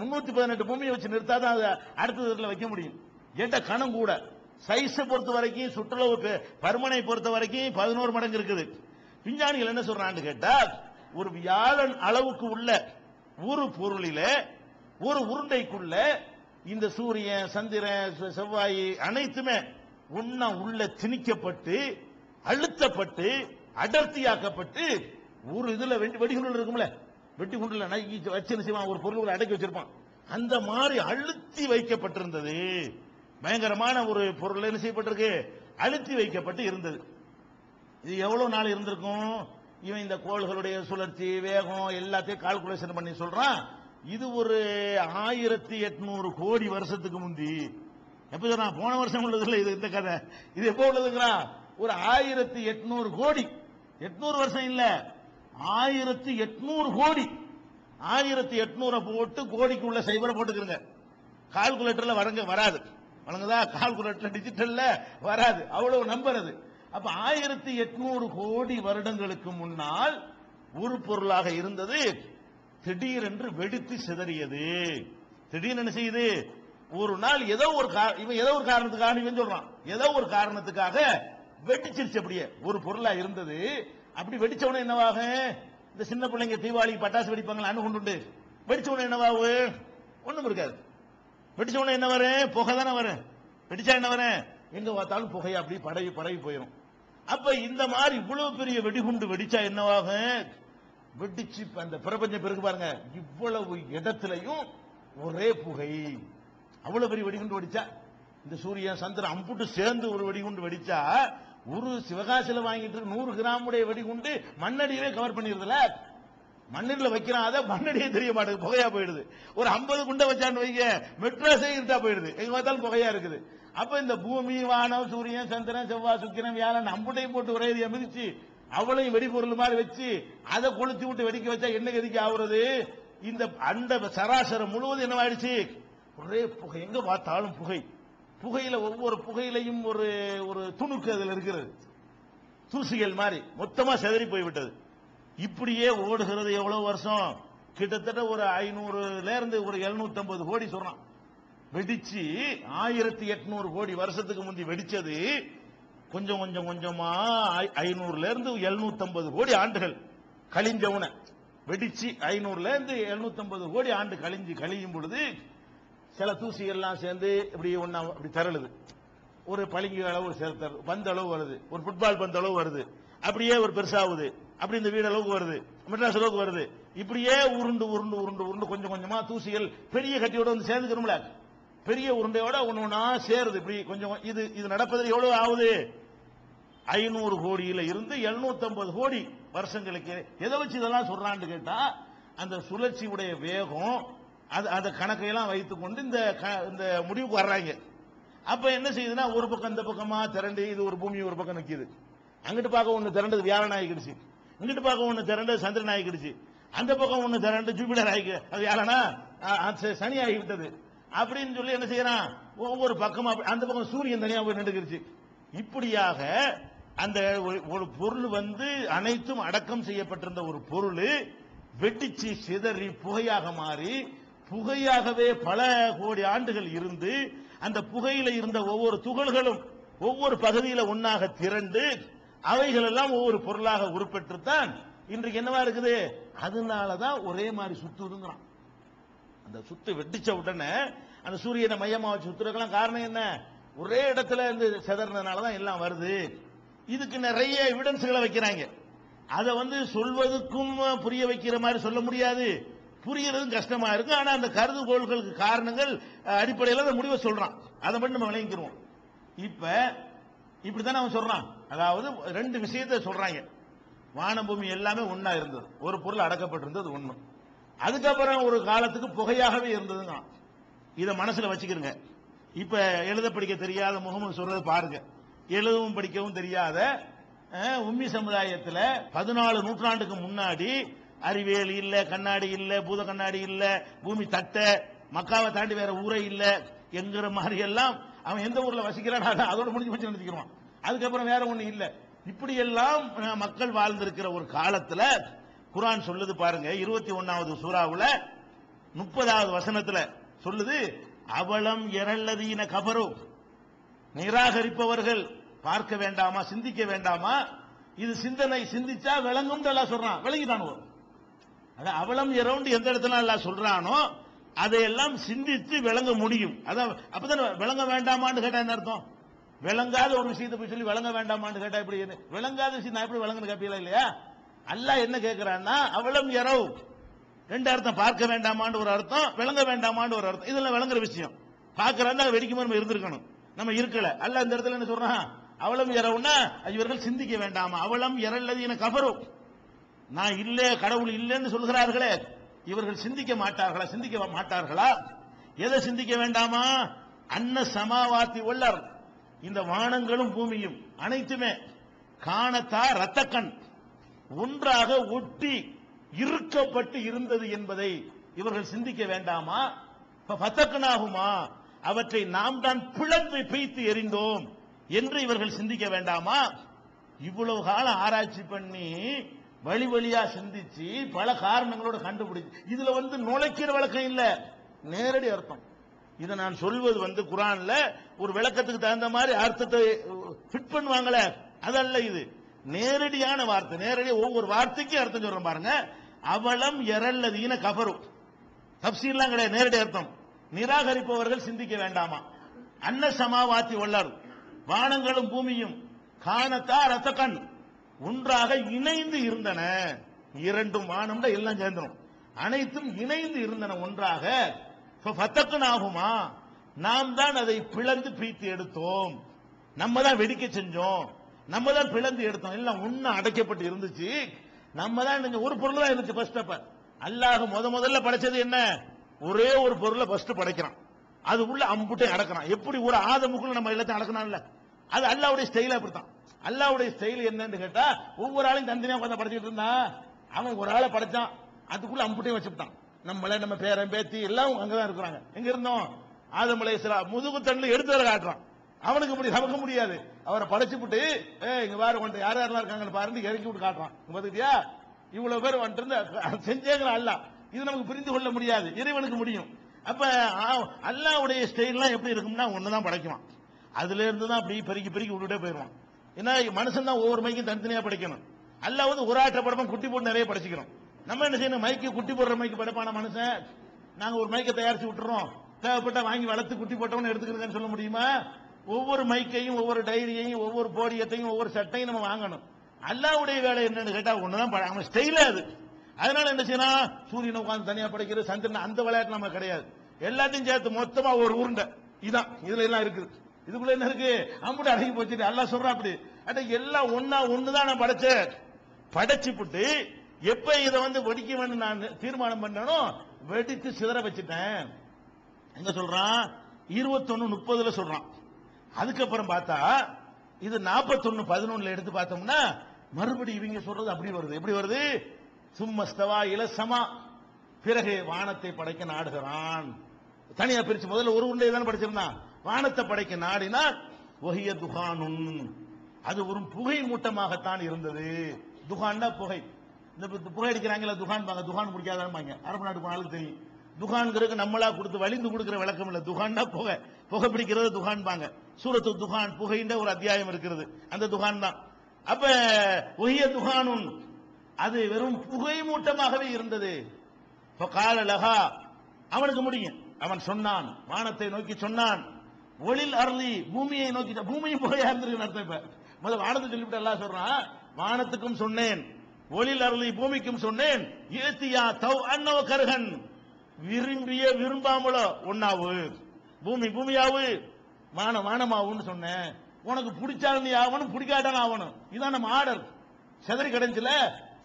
318 பூமியை வச்சு நிறுத்தாதான் அதை அடுத்ததுல வைக்க முடியும். எடை கணம் கூட. சைஸை பொறுத்த வரைக்கும், சுற்றுலா பருமனை பொறுத்த வரைக்கும் 11 மடங்கு இருக்குது. விஞ்ஞானிகள் என்ன சொல்றான்னு கேட்டா, ஒரு வியாழன் அளவுக்கு உள்ள ஒரு பொருளில, ஒரு உருண்டைக்குள்ள இந்த சூரியன், சந்திரன், செவ்வாய் அனைத்துமே ஒன்னா உள்ள திணிக்கப்பட்டு, அழுத்தப்பட்டு, அடர்த்தியாக்கப்பட்டு, ஒரு இதுல வெடிகுண்டு இருக்கும்ல, வெடிகுண்டுல வச்சு ஒரு பொருள் அடக்கி வச்சிருப்பான், அந்த மாதிரி அழுத்தி வைக்கப்பட்டிருந்தது. பயங்கரமான ஒரு பொருள் என்ன செய்யப்பட்டிருக்கு? அழுத்தி வைக்கப்பட்டு இருந்தது. இது எவ்வளவு நாள் இருந்திருக்கும்? இவன் இந்த கோள்களுடைய சுழற்சி, வேகம் எல்லாத்தையும் கால்குலேஷன் பண்ணி சொல்றான். இது ஒரு 1800 கோடி வருஷத்துக்கு முந்தி. எப்ப சொல்றான்? போன வருஷம் உள்ளது இது. இந்த கதை இது எப்ப உள்ளதுங்கிறா? ஒரு 1800 கோடி. 800 வருஷம் இல்ல, 1800 கோடி. 1800 போட்டு கோடிக்கு உள்ள சைபரை போட்டுக்கிறங்க. கால்குலேட்டர்ல வராது. வழங்குதா? கால்குலேட்டர் டிஜிட்டல்ல வராது. அவ்வளவு நம்பர் அது. அப்ப 1800 கோடி வருடங்களுக்கு முன்னால் ஒரு பொருளாக இருந்தது, திடீரென்று வெடித்து சிதறியது. திடீர்னு என்ன செய்யுது? ஒரு நாள் ஏதோ ஒரு காரணத்துக்காக சொல்றான், ஏதோ ஒரு காரணத்துக்காக வெடிச்சிருச்சு. அப்படியே ஒரு பொருளா இருந்தது, அப்படி வெடிச்ச உடனே என்னவாக? இந்த சின்ன பிள்ளைங்க தீபாவளி பட்டாசு வெடிப்பாங்களா, அணு கொண்டு வெடிச்ச உடனே என்னவாகு? ஒண்ணும் இருக்காது. வெடிச்ச உடனே என்ன வரும்? புகை தானே வரும். வெடிச்சா என்ன வரும்? எங்க பார்த்தாலும் புகை அப்படி பரவி போயிடும். அப்ப இந்த மாதிரி இவ்வளவு பெரிய வெடிகுண்டு வெடிச்சா என்னவாக? வெடிச்சு அந்த பிரபஞ்சம் பெருக்கு பாருங்க, இவ்வளவு இடத்திலையும் ஒரே புகை. அவ்வளவு பெரிய வெடிகுண்டு வெடிச்சா, இந்த சூரியன் சந்திரன் அம்புட்டு சேர்ந்து ஒரு வெடிகுண்டு வெடிச்சா, ஒரு சிவகாசில வாங்கிட்டு 100 கிராம் உடைய வெடிகுண்டு மண்ணடியவே கவர் பண்ணிருதுல. மண்ணில் வைக்கிறான், அதை மண்ணடியே தெரிய மாட்டேங்குது, புகையா போயிடுது. ஒரு 50 குண்டை வச்சான்னு வைக்க, மெட்ராஸே இருட்டா போயிடுது, எங்க பார்த்தாலும் புகையா இருக்குது. அப்ப இந்த பூமி, வானம், சூரியன், சந்திரன், செவ்வாய், சுக்கிரன், வியாழன் அம்புட்டையும் போட்டு ஒரே மிதிச்சு, அவளையும் வெடிபொருள் மாதிரி வச்சு அதை கொளுத்தி விட்டு வெடிக்க வச்சா என்ன கதிக்கு ஆகுறது? இந்த அண்ட சராசரம் முழுவதும் என்னவாயிடுச்சு? ஒரே புகை, எங்க பார்த்தாலும் புகை. புகையில ஒவ்வொரு புகையிலையும் ஒரு ஒரு துணுக்கு அதுல இருக்கிறது, தூசிகள் மாதிரி மொத்தமா செதறி போய்விட்டது. இப்படியே ஓடுகிறது எவ்வளவு வருஷம்? கிட்டத்தட்ட ஒரு 500ல இருந்து ஒரு 750 கோடி சொல்றான். வெடிச்சு 1800 கோடி வருஷத்துக்கு முந்தி வெடிச்சது. கொஞ்சம் கொஞ்சம் கொஞ்சமா 500ல இருந்து 750 கோடி ஆண்டுகள் கழிஞ்சவுன வெடிச்சு 500ல இருந்து 750 கோடி ஆண்டு கழியும் பொழுது சில தூசிகள் எல்லாம் சேர்ந்து இப்படி ஒன்னா அப்படி திரளுது. ஒரு பளிங்கு அளவு சேர்த்து பந்து அளவு வருது, ஒரு ஃபுட்பால் பந்து அளவு வருது, அப்படியே ஒரு பெருசாகுது, அப்படி இந்த வீடு அளவுக்கு வருது, மெட்ராஸ் அளவுக்கு வருது. இப்படியே உருண்டு உருண்டு உருண்டு உருண்டு கொஞ்சம் கொஞ்சமா தூசிகள் பெரிய கட்டியோட வந்து சேர்ந்துக்கிறோம்ல, பெரிய உருண்டையோட ஒன்னா சேருது. இப்படி கொஞ்சம் இது நடப்பதில் எவ்வளவு ஆகுது? 500 கோடியில இருந்து 750 கோடி வருஷங்களுக்கு. எதை வச்சு இதெல்லாம் சொல்றான்னு கேட்டா, அந்த சுழற்சி உடைய வேகம், அந்த கணக்கையெல்லாம் வைத்துக் கொண்டு இந்த முடிவுக்கு வர்றாங்க. அப்ப என்ன செய்யுதுன்னா, ஒரு பக்கம் இந்த பக்கமா திரண்டு, இது ஒரு பூமி ஒரு பக்கம் நிக்குது, அங்கிட்டு பார்க்க ஒண்ணு திரண்டது வியாழன் ஆகிடுச்சு, இங்கிட்டு பார்க்க ஒண்ணு திரண்டு சந்திரன் ஆகிடுச்சு, அந்த பக்கம் ஒண்ணு திரண்டு ஜூபிட்டர் ஆகி அது வியாழனா சனி ஆகிவிட்டது. அப்படின்னு சொல்லி என்ன செய்யறான், ஒவ்வொரு பக்கமா அந்த பக்கம் சூரியன் தனியா போய் நின்றுக்கிடுச்சு. இப்படியாக அந்த ஒரு பொருள் வந்து அனைத்தும் அடக்கம் செய்யப்பட்டிருந்த ஒரு பொருள் வெடிச்சு சிதறி புகையாக மாறி, புகையாகவே பல கோடி ஆண்டுகள் இருந்து, அந்த புகையில இருந்த ஒவ்வொரு துகள்களும் ஒவ்வொரு பகுதியில ஒன்னாக திரண்டு அவைகள் எல்லாம் ஒவ்வொரு பொருளாக உருப்பெற்றுத்தான் இன்றைக்கு என்னவா இருக்குது. அதனாலதான் ஒரே மாதிரி சுத்துதுங்கிறான். அந்த சுத்து வெடிச்ச உடனே அந்த சூரியனை மையமா வச்சு சுத்துறதுக்கெல்லாம் காரணம் என்ன? ஒரே இடத்துல இருந்து செதறதுனாலதான் எல்லாம் வருது. இதுக்கு நிறைய எவிடன்ஸ்களை வைக்கிறாங்க. அதை வந்து சொல்வதற்கும் புரிய வைக்கிற மாதிரி சொல்ல முடியாது, புரியறதும் கஷ்டமா இருக்கு. ஆனா அந்த கருதுகோள்களுக்கு காரணங்கள் அடிப்படையில் அந்த முடிவை சொல்றான், அதை மட்டும் நம்ம விளங்கிக்கிறோம். இப்படித்தானே அவன் சொல்றான். அதாவது ரெண்டு விஷயத்தை சொல்றாங்க. வானம் பூமி எல்லாமே ஒன்னா இருந்தது, ஒரு பொருள் அடக்கப்பட்டிருந்தது ஒண்ணு. அதுக்கப்புறம் ஒரு காலத்துக்கு புகையாகவே இருந்ததுங்க. இதை மனசுல வச்சுக்கிறங்க. இப்ப எழுத படிக்க தெரியாத முகமது சொல்றது பாருங்க. எழுதவும் படிக்கவும் தெரியாத உம்மி சமுதாயத்தில் 14 நூற்றாண்டுக்கு முன்னாடி அறிவியல் இல்ல, கண்ணாடி இல்ல, பூத கண்ணாடி இல்ல, பூமி தட்ட, மக்காவை தாண்டி வேற ஊரே இல்ல என்கிற மாதிரி எல்லாம் அவன் எந்த ஊர்ல வசிக்கிறான் அதோட முடிஞ்சு போச்சு நினைச்சுக்கிறான். அதுக்கப்புறம் வேற ஒண்ணு இல்ல. இப்படி எல்லாம் மக்கள் வாழ்ந்திருக்கிற ஒரு காலத்துல குர்ஆன் சொல்லுது பாருங்க, 21வது சூராவுல 30வது வசனத்துல சொல்லுது, அவலம் எரல்லதீன கபரு, நிராகரிப்பவர்கள் பார்க்க வேண்டாமா, சிந்திக்க வேண்டாமா, இது சிந்தனை சிந்திச்சா விளங்கும் அல்லாஹ் சொல்றான். விளங்கிட்டானோ? அத அவலம் எரவுண்டு எந்த இடத்துல அல்லாஹ் சொல்றானோ அதையெல்லாம் சிந்தித்து விளங்க முடியும். அதான் அப்பதான் விளங்க வேண்டாமான்னு கேட்டா என்ன அர்த்தம்? விளங்காத ஒரு விஷயத்தை போய் சொல்லி விளங்க வேண்டாமான்னு கேட்டா இப்படி விளங்காத விஷயம் நான் எப்படி விளங்குன்னு கேட்பீங்களா இல்லையா? அல்லாஹ் என்ன கேட்கிறான்னா அவலம் எரவு ரெண்டு அர்த்தம், பார்க்க வேண்டாமான்னு ஒரு அர்த்தம், விளங்க வேண்டாமான்னு ஒரு அர்த்தம். இதெல்லாம் விளங்குற விஷயம். பார்க்கறதா வெடிக்குமா நம்ம இருந்திருக்கணும், நம்ம இருக்கல. அல்லாஹ் இந்த இடத்துல என்ன சொல்றான்? அவலம் எரவுன்னா இவர்கள் சிந்திக்க வேண்டாமா, அவலம் எரல்லதீன கஃபரு, நான் இல்ல கடவுள் இல்லைன்னு சொல்கிறார்களே இவர்கள் சிந்திக்க மாட்டார்களா? சிந்திக்க மாட்டார்களா? எதை சிந்திக்க வேண்டாமா? அன்ன சமாவாத்தி உள்ளர், இந்த வானங்களும் பூமியும் அனைத்துமே காணத்தா ரத்தக்கண் ஒன்றாக ஒட்டி இருக்கப்பட்டு இருந்தது என்பதை இவர்கள் சிந்திக்க வேண்டாமா? பத்தக்கனாகுமா, அவற்றை நாம் தான் பிளந்து பீய்த்து எறிந்தோம் என்று இவர்கள் சிந்திக்க வேண்டாமா? இவ்வளவு காலம் ஆராய்ச்சி பண்ணி வழி வழியா சிந்திச்சு பல காரணங்களோட கண்டுபிடிச்சு இதுல நுழைக்கிற வழக்கம் இல்ல, நேரடி அர்த்தம். இதை நான் சொல்வது குர்ஆன்ல ஒரு விளக்கத்துக்கு தகுந்த மாதிரி அர்த்தத்தை ஃபிட் பண்ணுவாங்களே, அதல்ல. இது நேரடியான வார்த்தை, நேரடி ஒவ்வொரு வார்த்தைக்கு அர்த்தம் சொல்றேன் பாருங்க. அவலம் எரல்லதீன கஃபரு, தப்சீர்லாம் கிடையாது, நேரடி அர்த்தம். நிராகரிப்பவர்கள் சிந்திக்க வேண்டாமா. அன்ன சமாவாத்தி வல்லர், வானங்களும் பூமியும் காணத்தா ரத்தக்கண் ஒன்றாக இணைந்து இருந்தன. இரண்டும் வானம்ல எல்லாம் சேர்ந்தனும், அனைத்தும் இணைந்து இருந்தன ஒன்றாக. பத்தக்கனாகுமா, நாம் தான் அதை பிளந்து பீத்து எடுத்தோம், நம்ம தான் வெடிக்க செஞ்சோம், நம்ம தான் பிளந்து எடுத்தோம். எல்லாம் ஒண்ணு அடைக்கப்பட்டு இருந்துச்சு. நம்ம தான் ஒரு பொருள் தான் இருந்துச்சு. ஃபர்ஸ்ட் அப்ப அல்லாஹ் முதல்ல படைச்சது என்ன? ஒரே ஒரு பொருளை ஃபர்ஸ்ட் படைக்கிறான், அது உள்ள அம்புட்டை அடக்கிறான். எப்படி ஒரு ஆதமுக்குள்ள நம்ம எல்லாத்தையும் அடக்கணும்ல, அது அல்லாஹ்வுடைய ஸ்டைல். அப்படித்தான் அல்லாஹ்வுடைய ஸ்டைல். என்னன்னு கேட்டா ஒவ்வொரு ஆளையும் தனித்தனியா உட்கார்ந்து படைச்சிட்டு இருந்தா, அவன் ஒரு ஆளை படைச்சான், அதுக்குள்ள அம்புட்டையும் வச்சுட்டான். நம்மள நம்ம பேரன் பேத்தி எல்லாம் அங்கதான் இருக்கிறாங்க. எங்க இருந்தோம்? ஆதம் அலைஹிஸ்ஸலாம் முதுகு தண்டுல எடுத்து வர காட்டுறான். அவனுக்கு இப்படி நமக்கு முடியாது. அவரை படைச்சுட்டு இங்க வேற கொண்டு யார் யாரெல்லாம் இருக்காங்கன்னு பாருன்னு இறக்கி விட்டு காட்டுறான். பாத்துக்கிட்டியா? இவ்வளவு பேர் வந்துட்டு செஞ்சேங்கிற அல்லாஹ். இது நமக்கு புரிந்து கொள்ள முடியாது, இறைவனுக்கு முடியும். அப்ப அல்லாஹ்வுடைய ஸ்டைல்லாம் எப்படி இருக்கும்னா ஒண்ணுதான் படைக்குவான், அதுல இருந்து தான் அப்படி பெருக்கி பெருக்கி விட்டுட்டே போயிடுவான். ஏன்னா மனுஷன் தான் ஒவ்வொரு மைக்கும் தனித்தனியா படைக்கணும். அல்லாஹ் ஒரு ஆட்ட படப்பம் குட்டி போட்டு நிறைய படைச்சிக்கிறோம். நம்ம என்ன செய்யணும்? மைக்கு குட்டி போடுற மைக்கு படைப்பான மனுஷன். நாங்க ஒரு மைக்கை தயாரிச்சு விட்டுறோம், தேவைப்பட்ட வாங்கி வளர்த்து குட்டி போட்டவன்னு எடுத்துக்கிறதுன்னு சொல்ல முடியுமா? ஒவ்வொரு மைக்கையும் ஒவ்வொரு டைரியையும் ஒவ்வொரு போடியத்தையும் ஒவ்வொரு சட்டையும் நம்ம வாங்கணும். அல்லாஹ்வுடைய வேலை என்னன்னு கேட்டா ஒண்ணுதான், அவன் ஸ்டைல அது. அதனால என்ன செய்யணும்? சூரியனை உட்கார்ந்து தனியா படைக்கிறது, சந்திரன், அந்த விளையாட்டு நம்ம கிடையாது. எல்லாத்தையும் சேர்த்து மொத்தமா ஒரு உருண்டை, இதான் இதுல எல்லாம் இருக்குது. இதுக்குள்ள என்ன இருக்கு? அம்புட்டு அடங்கி போச்சு. அல்லாஹ் சொல்றான் அப்படி அட எல்லாம் ஒண்ணுதான் நான் படைச்சுப்புட்டு எப்ப இதை வெடிக்க வேண்டும் நான் தீர்மானம் பண்ணனோ வெடித்து சிதற வச்சுட்டேன். எங்க சொல்றான்? 21:30 சொல்றான். அதுக்கப்புறம் பார்த்தா இது 41:11 எடுத்து பார்த்தோம்னா மறுபடியும் இவங்க சொல்றது அப்படி வருது. எப்படி வருது? சும்மஸ்தவா இலசமா, பிறகு வானத்தை படைக்க நாடுகிறான். தனியா பிரிச்சு முதல்ல ஒரு உருண்டை தான் படிச்சிருந்தான். வானத்தை படைக்க நாடினார். ஒஹிய துகானுன், அது ஒரு புகை மூட்டமாகத்தான் இருந்தது. துகான்னா புகை. இந்த புகை அடிக்கிறாங்களா துகான் பாங்க, துகான் பிடிக்காதான்னு அரபு நாட்டு போனாலும் தெரியும். துகான்ங்கிறது நம்மளா கொடுத்து வலிந்து கொடுக்கிற விளக்கம் இல்ல. துகான்னா புகை, புகை பிடிக்கிறது துகான் பாங்க. சூரத்து துகான் புகைன்ற ஒரு அத்தியாயம் இருக்கிறது, அந்த துகான் தான். அப்ப ஒஹிய துகானுன், அது வெறும் புகை மூட்டமாகவே இருந்தது. கால லஹா, அவனுக்கு முடியும். அவன் சொன்னான், வானத்தை நோக்கி சொன்னான். ஒளில் அருளி, பூமியை நோக்கி, பூமியும் புகையா இருந்திருக்கு அர்த்தம். இப்ப முதல் வானத்தை சொல்லிவிட்டு எல்லாம் சொல்றான், வானத்துக்கும் சொன்னேன், ஒளில் அருளி பூமிக்கும் சொன்னேன். ஏத்தியா தவ் அன்னோ கருகன், விரும்பிய விரும்பாமலோ ஒன்னாவு. பூமி பூமியாவு, வானமாவுன்னு சொன்னேன். உனக்கு பிடிச்சாலும் நீ ஆகணும், பிடிக்காட்டாலும் ஆகணும். இதான் நம்ம ஆர்டர். செதறி கிடந்துல,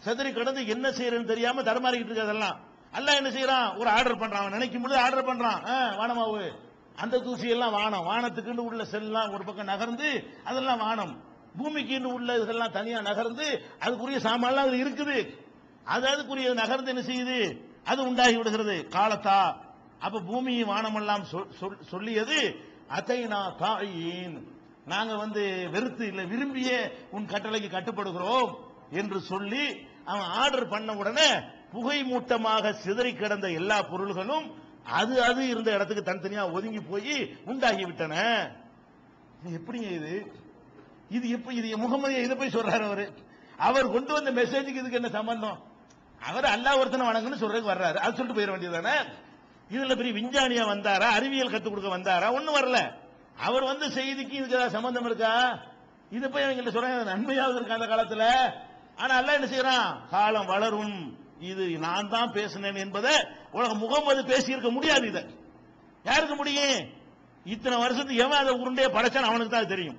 செதறி கிடந்து என்ன செய்யறதுன்னு தெரியாம தடுமாறிக்கிட்டு இருக்கு. அதெல்லாம் அல்லாஹ் என்ன செய்யறான்? ஒரு ஆர்டர் பண்றான். அவன் நினைக்கும் போது ஆர்டர் பண்றான். வானமாவு, அந்த தூசி எல்லாம் வானம். வானத்துக்குன்னு உள்ள செல்லாம் ஒரு பக்கம் நகர்ந்து அதெல்லாம் வானம். பூமிக்கு உள்ள இதெல்லாம் தனியா நகர்ந்து அதுக்குரிய சாமான்லாம் அது இருக்குது. அது அதுக்குரிய நகர்ந்து என்ன செய்யுது, அது உண்டாகி விடுகிறது காலத்தா. அப்ப பூமியை வானமெல்லாம் சொல்லியது அதைனா தாயின், நாங்க வெறுத்து இல்ல விரும்பிய உன் கட்டளைக்கு கட்டுப்படுகிறோம் என்று சொல்லி அவன் ஆர்டர் பண்ண உடனே புகை மூட்டமாக சிதறி கிடந்த எல்லா பொருள்களும் அது அது இருந்த இடத்துக்கு தனித்தனியா ஒதுங்கி போய் உண்டாகி விட்டன. எப்படிங்க இது? இது எப்படி இது முகமது இதை போய் சொல்றாரு? அவர் கொண்டு வந்த மெசேஜுக்கு இதுக்கு என்ன சம்பந்தம்? அவர் அல்லாஹ் ஒருத்தனை வணங்குன்னு சொல்றதுக்கு வர்றாரு, அது சொல்லிட்டு போயிட வேண்டியதானே. இதுல பெரிய விஞ்ஞானியா வந்தாரா, அறிவியல் கத்துக் கொடுக்க வந்தாரா? ஒண்ணும் வரல. அவர் செய்திக்கு இதுக்கு ஏதாவது சம்பந்தம் இருக்கா? இதை போய் அவங்க சொல்றாங்க நன்மையாவது இருக்கு அந்த காலத்துல. ஆனா அல்லாஹ் என்ன செய்யறான், காலம் வளரும், இது நான் தான் பேசினேன் என்பதை உலக முகமது பேசி இருக்க முடியாது. இதை யாருக்கு முடியும்? இத்தனை வருஷத்துக்கு எவன் அதை உருண்டையே படைச்சான் அவனுக்கு தான் தெரியும்.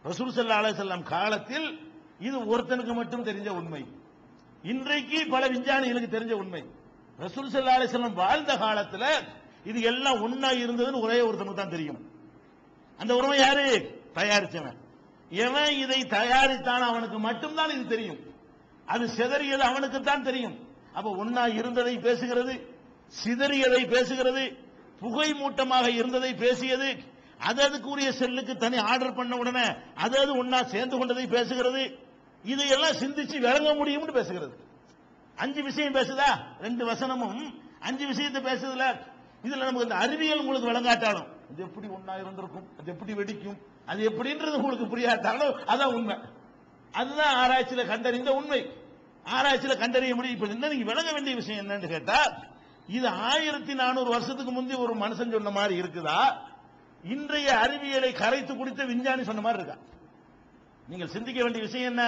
ரசூல் ஸல்லல்லாஹு அலைஹி வஸல்லம் காலத்தில் இது ஒருத்தனுக்கு மட்டும் தெரிஞ்ச உண்மை. இன்றைக்கு பல விஞ்ஞானிகளுக்கு தெரிஞ்ச உண்மை. ரசூல் ஸல்லல்லாஹு அலைஹி வஸல்லம் வாழ்ந்த காலத்துல இது எல்லாம் ஒன்னா இருந்ததுன்னு ஒரே ஒருத்தனுக்கு தான் தெரியும். அந்த உண்மை யாரு? தயாரிச்சவன். எவன் இதை தயாரித்தான் அவனுக்கு மட்டும்தான் இது தெரியும். அது சிதறியது அவனுக்கு தான் தெரியும். அப்ப ஒன்னா இருந்ததை பேசுகிறது, சிதறியதை பேசுகிறது, புகை மூட்டமாக இருந்ததை பேசியது, அது அதுக்குரிய செல்லுக்கு தனி ஆர்டர் பண்ண உடனே அது அது ஒன்னா சேர்ந்து கொண்டதை பேசுகிறது. இதையெல்லாம் சிந்திச்சு விளங்க முடியும்னு பேசுகிறது. 5 விஷயம் பேசுதா, 2 வசனமும் 5 விஷயத்தை பேசுதுல. இதுல நமக்கு இந்த அறிவியல் உங்களுக்கு விளங்காட்டாலும் அது எப்படி ஒன்னா இருந்திருக்கும், அது எப்படி வெடிக்கும், அது எப்படின்றது உங்களுக்கு புரியாட்டாலும் அதான் உண்மை. அதுதான் ஆராய்ச்சியில கண்டறிந்த உண்மை. ஆராய்ச்சியில கண்டறிய முடியும். இப்ப என்ன நீங்க விளங்க வேண்டிய விஷயம் என்னன்னு கேட்டா, இது 1400 வருஷத்துக்கு முந்தைய ஒரு மனுஷன் சொன்ன மாதிரி இருக்குதா, இன்றைய அறிவியலை கரைத்து குடித்த விஞ்ஞானி சொன்ன மாதிரி இருக்கா? நீங்கள் சிந்திக்க வேண்டிய விஷயம் என்ன?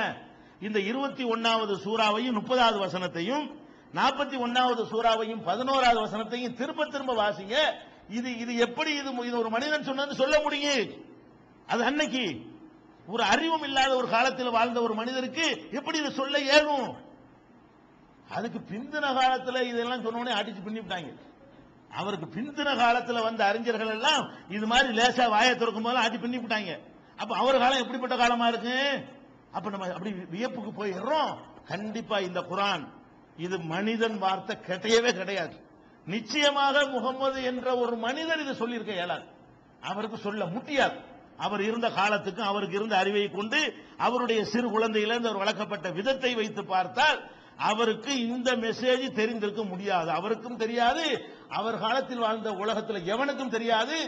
இந்த 21வது சூறாவையும் 30வது வசனத்தையும் 41வது சூறாவையும் 11வது வசனத்தையும் திரும்ப திரும்ப வாசிங்க. இது இது எப்படி இது ஒரு மனிதன் சொன்னது சொல்ல முடியும்? அது அன்னைக்கு ஒரு அறிவும் இல்லாத ஒரு காலத்தில் வாழ்ந்த ஒரு மனிதருக்கு எப்படி இதை சொல்ல இயலும்? அதுக்கு பிந்தின காலத்தில் இதெல்லாம் சொன்னோடனே அடிச்சு பின்னிவிட்டாங்க. அவருக்கு பிந்தின காலத்தில் வந்த அறிஞர்கள் எல்லாம் இது மாதிரி லேசா வாயை திறக்கும் போது அடி பின்னிவிட்டாங்க. அப்ப அவர் காலம் எப்படிப்பட்ட காலமா இருக்கு? அப்ப நம்ம அப்படி வியப்புக்கு போயிடுறோம். கண்டிப்பா இந்த குர்ஆன் இது மனிதன் வார்த்தை கிடையவே கிடையாது. நிச்சயமாக முகமது என்ற ஒரு மனிதர் இதை சொல்லியிருக்க இயலாது, அவருக்கு சொல்ல முடியாது. அவர் இருந்த காலத்துக்கும் அவருக்கு இருந்த அறிவை கொண்டு அவருடைய சிறு குழந்தையிலிருந்து அவர் வளர்க்கப்பட்ட விதத்தை வைத்து பார்த்தால் அவருக்கு இந்த மெசேஜ் தெரிந்திருக்க முடியாது. அவருக்கும் தெரியாது, அவர் காலத்தில் வாழ்ந்த உலகத்தில் எவனுக்கும் தெரியாது.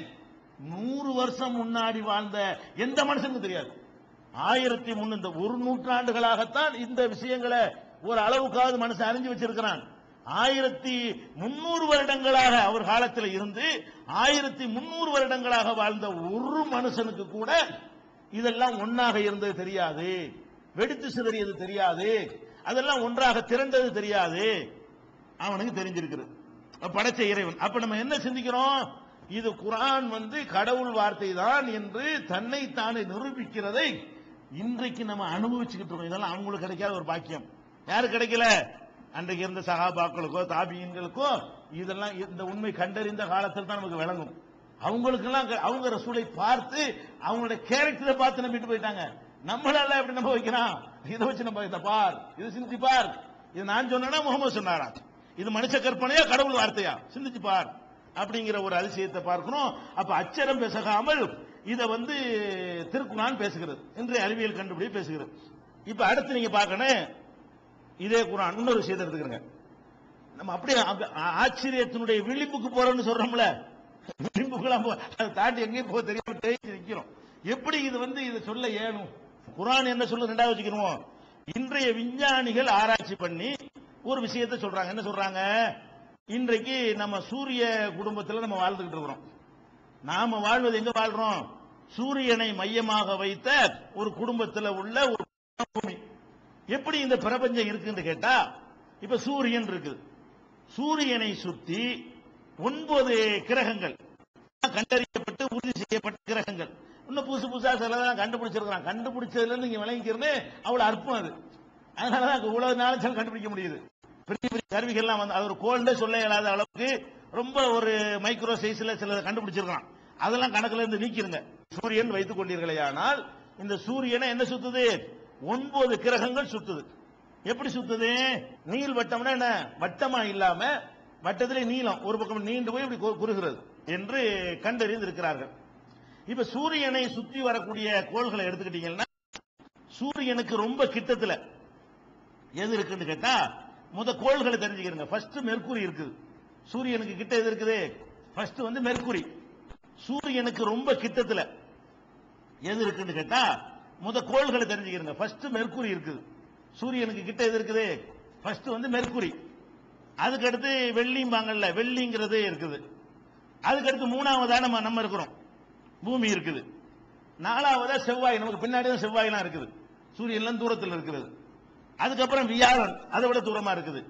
100 வருஷம் முன்னாடி வாழ்ந்த எந்த மனுஷனுக்கும் தெரியாது. 1300 இந்த ஒரு நூற்றாண்டுகளாகத்தான் இந்த விஷயங்களை ஒரு அளவுக்காவது மனுஷன் அறிஞ்சு வச்சிருக்கிறான். 1300 வருடங்களாக அவர் காலத்தில் இருந்து 1300 வருடங்களாக வாழ்ந்த ஒரு மனுஷனுக்கு கூட இதெல்லாம் ஒன்னாக இருந்தது தெரியாது, வெடித்து சிதறியது தெரியாது, அதெல்லாம் ஒன்றாக திரண்டது தெரியாது. அவனுக்கு தெரிஞ்சிருக்கிறது படைச்ச இறைவன். அப்ப நம்ம என்ன சிந்திக்கிறோம்? இது குர்ஆன் கடவுள் வார்த்தை தான் என்று தன்னை தானே நிரூபிக்கிறதை இன்றைக்கு நம்ம அனுபவிச்சுக்கிட்டு இருக்கோம். இதெல்லாம் அவங்களுக்கு கிடைக்காத ஒரு பாக்கியம். யாரு கிடைக்கல? அன்றைக்கு இருந்த சஹாபாக்களுக்கோ தாபியீன்களுக்கோ இதெல்லாம் இந்த உண்மை கண்டறிந்த காலத்தில் தான் நமக்கு விளங்கும். அவங்களுக்கெல்லாம் அவங்க ரசூலை பார்த்து அவங்களுடைய கேரக்டரை பார்த்து நம்பிட்டு போயிட்டாங்க. நம்மளால எப்படி நம்ப வைக்கிறான்? இதை வச்சு நம்ம இதை பார், இது சிந்திச்சு பார். இது நான் சொன்னா முகமது சொன்னாரா? இது மனுஷ கற்பனையா கடவுள் வார்த்தையா? சிந்திச்சு பார் அப்படிங்கிற ஒரு அதிசயத்தை பார்க்கணும். அப்ப அச்சரம் பேசாமல் இதை திருக்குர்ஆன் பேசுகிறது என்று அறிவியல் கண்டுபிடி பேசுகிறது. இப்ப அடுத்து நீங்க பார்க்கணும், இதே குர்ஆன் இன்னொரு விஷயத்தை எடுத்துக்கிறங்க. நம்ம அப்படியே ஆச்சரியத்தினுடைய விளிம்புக்கு போறோம்னு சொல்றோம்ல, விளிம்புக்கெல்லாம் தாண்டி எங்கேயும் போக தெரியாம நிற்கிறோம். எப்படி இது இதை சொல்ல ஏனும்? குர்ஆன் என்ன சொல்ல ரெண்டாவது வச்சுக்கிறோம். இன்றைய விஞ்ஞானிகள் ஆராய்ச்சி பண்ணி ஒரு விஷயத்தை சொல்றாங்க. என்ன சொல்றாங்க? இன்றைக்கு நம்ம சூரிய குடும்பத்தில் நம்ம வாழ்ந்துகிட்டு இருக்கிறோம். நாம வாழ்வது எங்க வாழ்றோம்? சூரியனை மையமாக வைத்த ஒரு குடும்பத்தில் உள்ள ஒரு பூமி. எப்படி இந்த பிரபஞ்சம் இருக்குன்னு கேட்டா, இப்ப சூரியன் இருக்குது. சூரியனை சுத்தி 9 கிரகங்கள் கண்டறியப்பட்டு உறுதி செய்யப்பட்ட கிரகங்கள். இன்னும் புதுசு புதுசா சிலதான் கண்டுபிடிச்சிருக்கிறான். கண்டுபிடிச்சதுல இருந்து நீங்க விளங்கிக்கிறேன்னு அவ்வளவு அற்பம் அது. அதனாலதான் இவ்வளவு நாளைக்கு கண்டுபிடிக்க முடியுது. பெரிய பெரிய கருவிகள்லாம் அது ஒரு கோல்டே சொல்ல இயலாத அளவுக்கு ரொம்ப ஒரு மைக்ரோ சைஸ்ல சில கண்டுபிடிச்சிருக்கான். அதெல்லாம் கணக்குல இருந்து நீக்கிருங்க. சூரியன் வைத்துக் கொண்டீர்களே, ஆனால் இந்த சூரியனை என்ன சுத்துது? 9 கிரகங்கள் சுத்துது. எப்படி சுத்துது? நீள் வட்டம்னா என்ன? வட்டமா இல்லாம வட்டத்திலே நீளம் ஒரு பக்கம் நீண்டு போய் இப்படி குறுகிறது என்று கண்டறிந்து இருக்கிறார்கள். இப்ப சூரியனை சுற்றி வரக்கூடிய கோள்களை எடுத்துக்கிட்டீங்கன்னா சூரியனுக்கு ரொம்ப கிட்டத்துல எது இருக்குன்னு கேட்டா கோள்களை தெரிஞ்சுக்கிறீங்க. ஃபர்ஸ்ட் மெர்க்குரி இருக்குது. சூரியனுக்கு கிட்ட எது இருக்குது? First mercury. சூரியனுக்கு ரொம்ப கிட்டத்துல எது இருக்குன்னு கேட்டா கோள்களை தெரிஞ்சுக்கிறீங்க. ஃபர்ஸ்ட் மெர்க்குரி இருக்குது. சூரியனுக்கு கிட்ட எது இருக்குது? First mercury. அதுக்கு அடுத்து வெள்ளிம்பாங்கல்ல, வெள்ளிங்கிறது இருக்குது. அதுக்கு அடுத்து மூணாவதா நம்ம இருக்கிறோம், பூமி இருக்குது. நாலாவதா செவ்வாய், நமக்கு பின்னாடி தான் செவ்வாயெல்லாம் இருக்குது, சூரியன்லாம் தூரத்தில் இருக்கிறது. அதுக்கப்புறம் வியாழன் அதை விட தூரமா இருக்குது.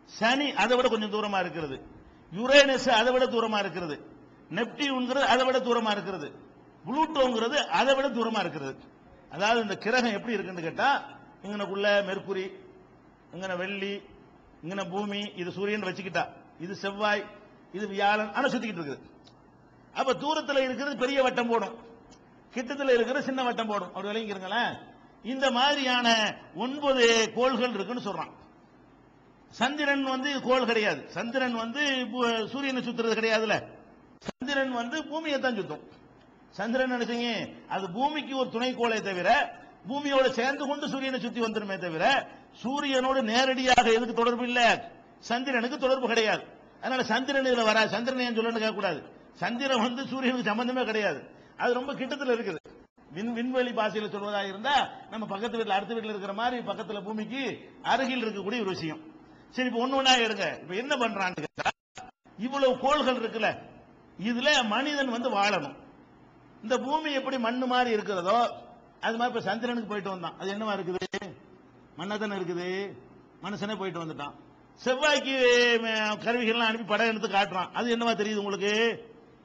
சனி அதை விட கொஞ்சம் தூரமா இருக்கிறது. யுரேனஸ் அதை விட தூரமா இருக்கிறது. நெப்டியூன்ங்கிறது அதை விட தூரமா இருக்கிறது. புளூட்டோங்கிறது அதை விட தூரமா இருக்கிறது. அதாவது இந்த கிரகம் எப்படி இருக்குன்னு கேட்டா இங்கனக்குள்ள மெர்க்குரி, இங்கன வெள்ளி, இங்கன பூமி, இது சூரியன் வச்சுக்கிட்டா, இது செவ்வாய், இது வியாழன், ஆனா சுத்திக்கிட்டு இருக்குது. அப்ப தூரத்தில் இருக்கிறது பெரிய வட்டம் போடும், கிட்டத்தில் இருக்கிற சின்ன வட்டம் போடும். அப்படி விளங்கிக்கிறீங்களேன். இந்த மாதிரியான 9 கோள்கள் இருக்குன்னு சொல்றான். சந்திரன் கோள் கிடையாது. சந்திரன் சூரியனை சுத்துறது கிடையாதுல. சந்திரன் பூமியை தான் சுத்தும். சந்திரன் நினைச்சீங்க அது பூமிக்கு ஒரு துணை கோளை தவிர பூமியோட சேர்ந்து கொண்டு சூரியனை சுத்தி வந்துருமே தவிர சூரியனோடு நேரடியாக எதுக்கு தொடர்பு இல்ல? சந்திரனுக்கு தொடர்பு கிடையாது. அதனால சந்திரன் இதுல வர சந்திரன் ஏன் சொல்லணும்னு கேட்க கூடாது. சந்திரன் சூரியனுக்கு சம்பந்தமே கிடையாது. அது ரொம்ப கிட்டத்தில் இருக்குது. விண்வெளி பாசையில் சொல்வதாக இருந்தா நம்ம பக்கத்து வீட்டில் அடுத்த வீட்டில் இருக்கிற மாதிரி பக்கத்துல பூமிக்கு அருகில் இருக்கக்கூடிய ஒரு விஷயம். சரி, இப்ப ஒண்ணு எடுங்க. இப்ப என்ன பண்றான்னு கேட்டா இவ்வளவு கோள்கள் இருக்குல்ல, இதுல மனிதன் வாழணும். இந்த பூமி எப்படி மண்ணு மாதிரி இருக்கிறதோ அது மாதிரி இப்ப சந்திரனுக்கு போயிட்டு வந்தான். அது என்னவா இருக்குது? மண்ணா தானே இருக்குது. மனுஷனே போயிட்டு வந்துட்டான். செவ்வாய்க்கு கருவிகள்லாம் அனுப்பி படம் எடுத்து காட்டுறான். அது என்னவா தெரியுது உங்களுக்கு?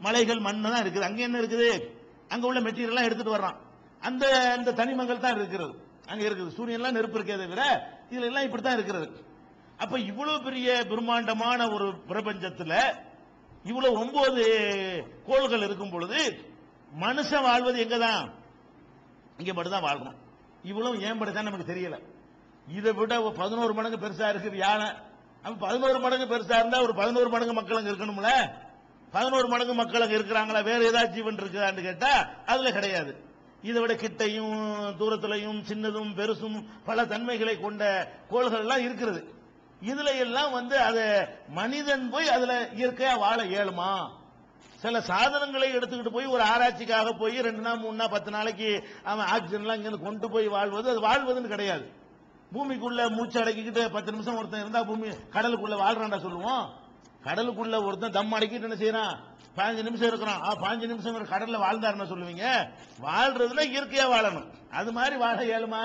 மலைகள் மண்ணு தான் இருக்குது. அங்க என்ன இருக்குது? அங்க உள்ள மெட்டீரியல் எடுத்துட்டு வர்றான். அந்த தனிமங்கள் தான் இருக்கிறது அங்க இருக்குது. சூரியன்லாம் நெருப்பு இருக்கே தவிர இதுல எல்லாம் இப்படித்தான் இருக்கிறது. அப்ப இவ்வளவு பெரிய பிரம்மாண்டமான ஒரு பிரபஞ்சத்துல இவ்வளவு 9 கோள்கள் இருக்கும் பொழுது மனுஷன் வாழ்வது எங்கதான்? இங்க மட்டும் தான் வாழ்றோம். இவ்வளவு ஏன் படுத்தான் நமக்கு தெரியல. இதை விட 11 மடங்கு பெருசா இருக்கு வியாழன். 11 மடங்கு பெருசா இருந்தா ஒரு 11 மடங்கு மக்கள் அங்க இருக்கணும்ல. 11 மடங்கு மக்கள் அங்க இருக்கிறாங்களா? வேற ஏதாவது ஜீவன் இருக்குதான்னு கேட்டா அதுல கிடையாது. இதை விட கிட்டையும் தூரத்திலையும் சின்னதும் பெருசும் பல தன்மைகளை கொண்ட கோள்கள் எல்லாம் இருக்கிறது. இதுல எல்லாம் அத மனிதன் போய் அதுல இயற்கையா வாழ இயலுமா? சில சாதனங்களை எடுத்துக்கிட்டு போய் ஒரு ஆராய்ச்சிக்காக போய் 2 நாள் 3 நாள் 10 நாளைக்கு அவன் ஆக்சிஜன் எல்லாம் இங்க கொண்டு போய் வாழ்வது அது வாழ்வதுன்னு கிடையாது. பூமிக்குள்ள மூச்சு அடக்கிக்கிட்டு 10 நிமிஷம் ஒருத்தன் இருந்தா பூமி கடலுக்குள்ள வாழ்றான்டா சொல்லுவோம். கடலுக்குள்ள ஒருத்தன் தம் அடக்கிட்டு என்ன செய்யறான்? 15 நிமிஷம் இருக்கிறான். 15 நிமிஷம் கடல்ல வாழ்ந்தாருன்னு சொல்லுவீங்க. வாழ்றதுல இயற்கையா வாழணும். அது மாதிரி வாழ இயலுமா?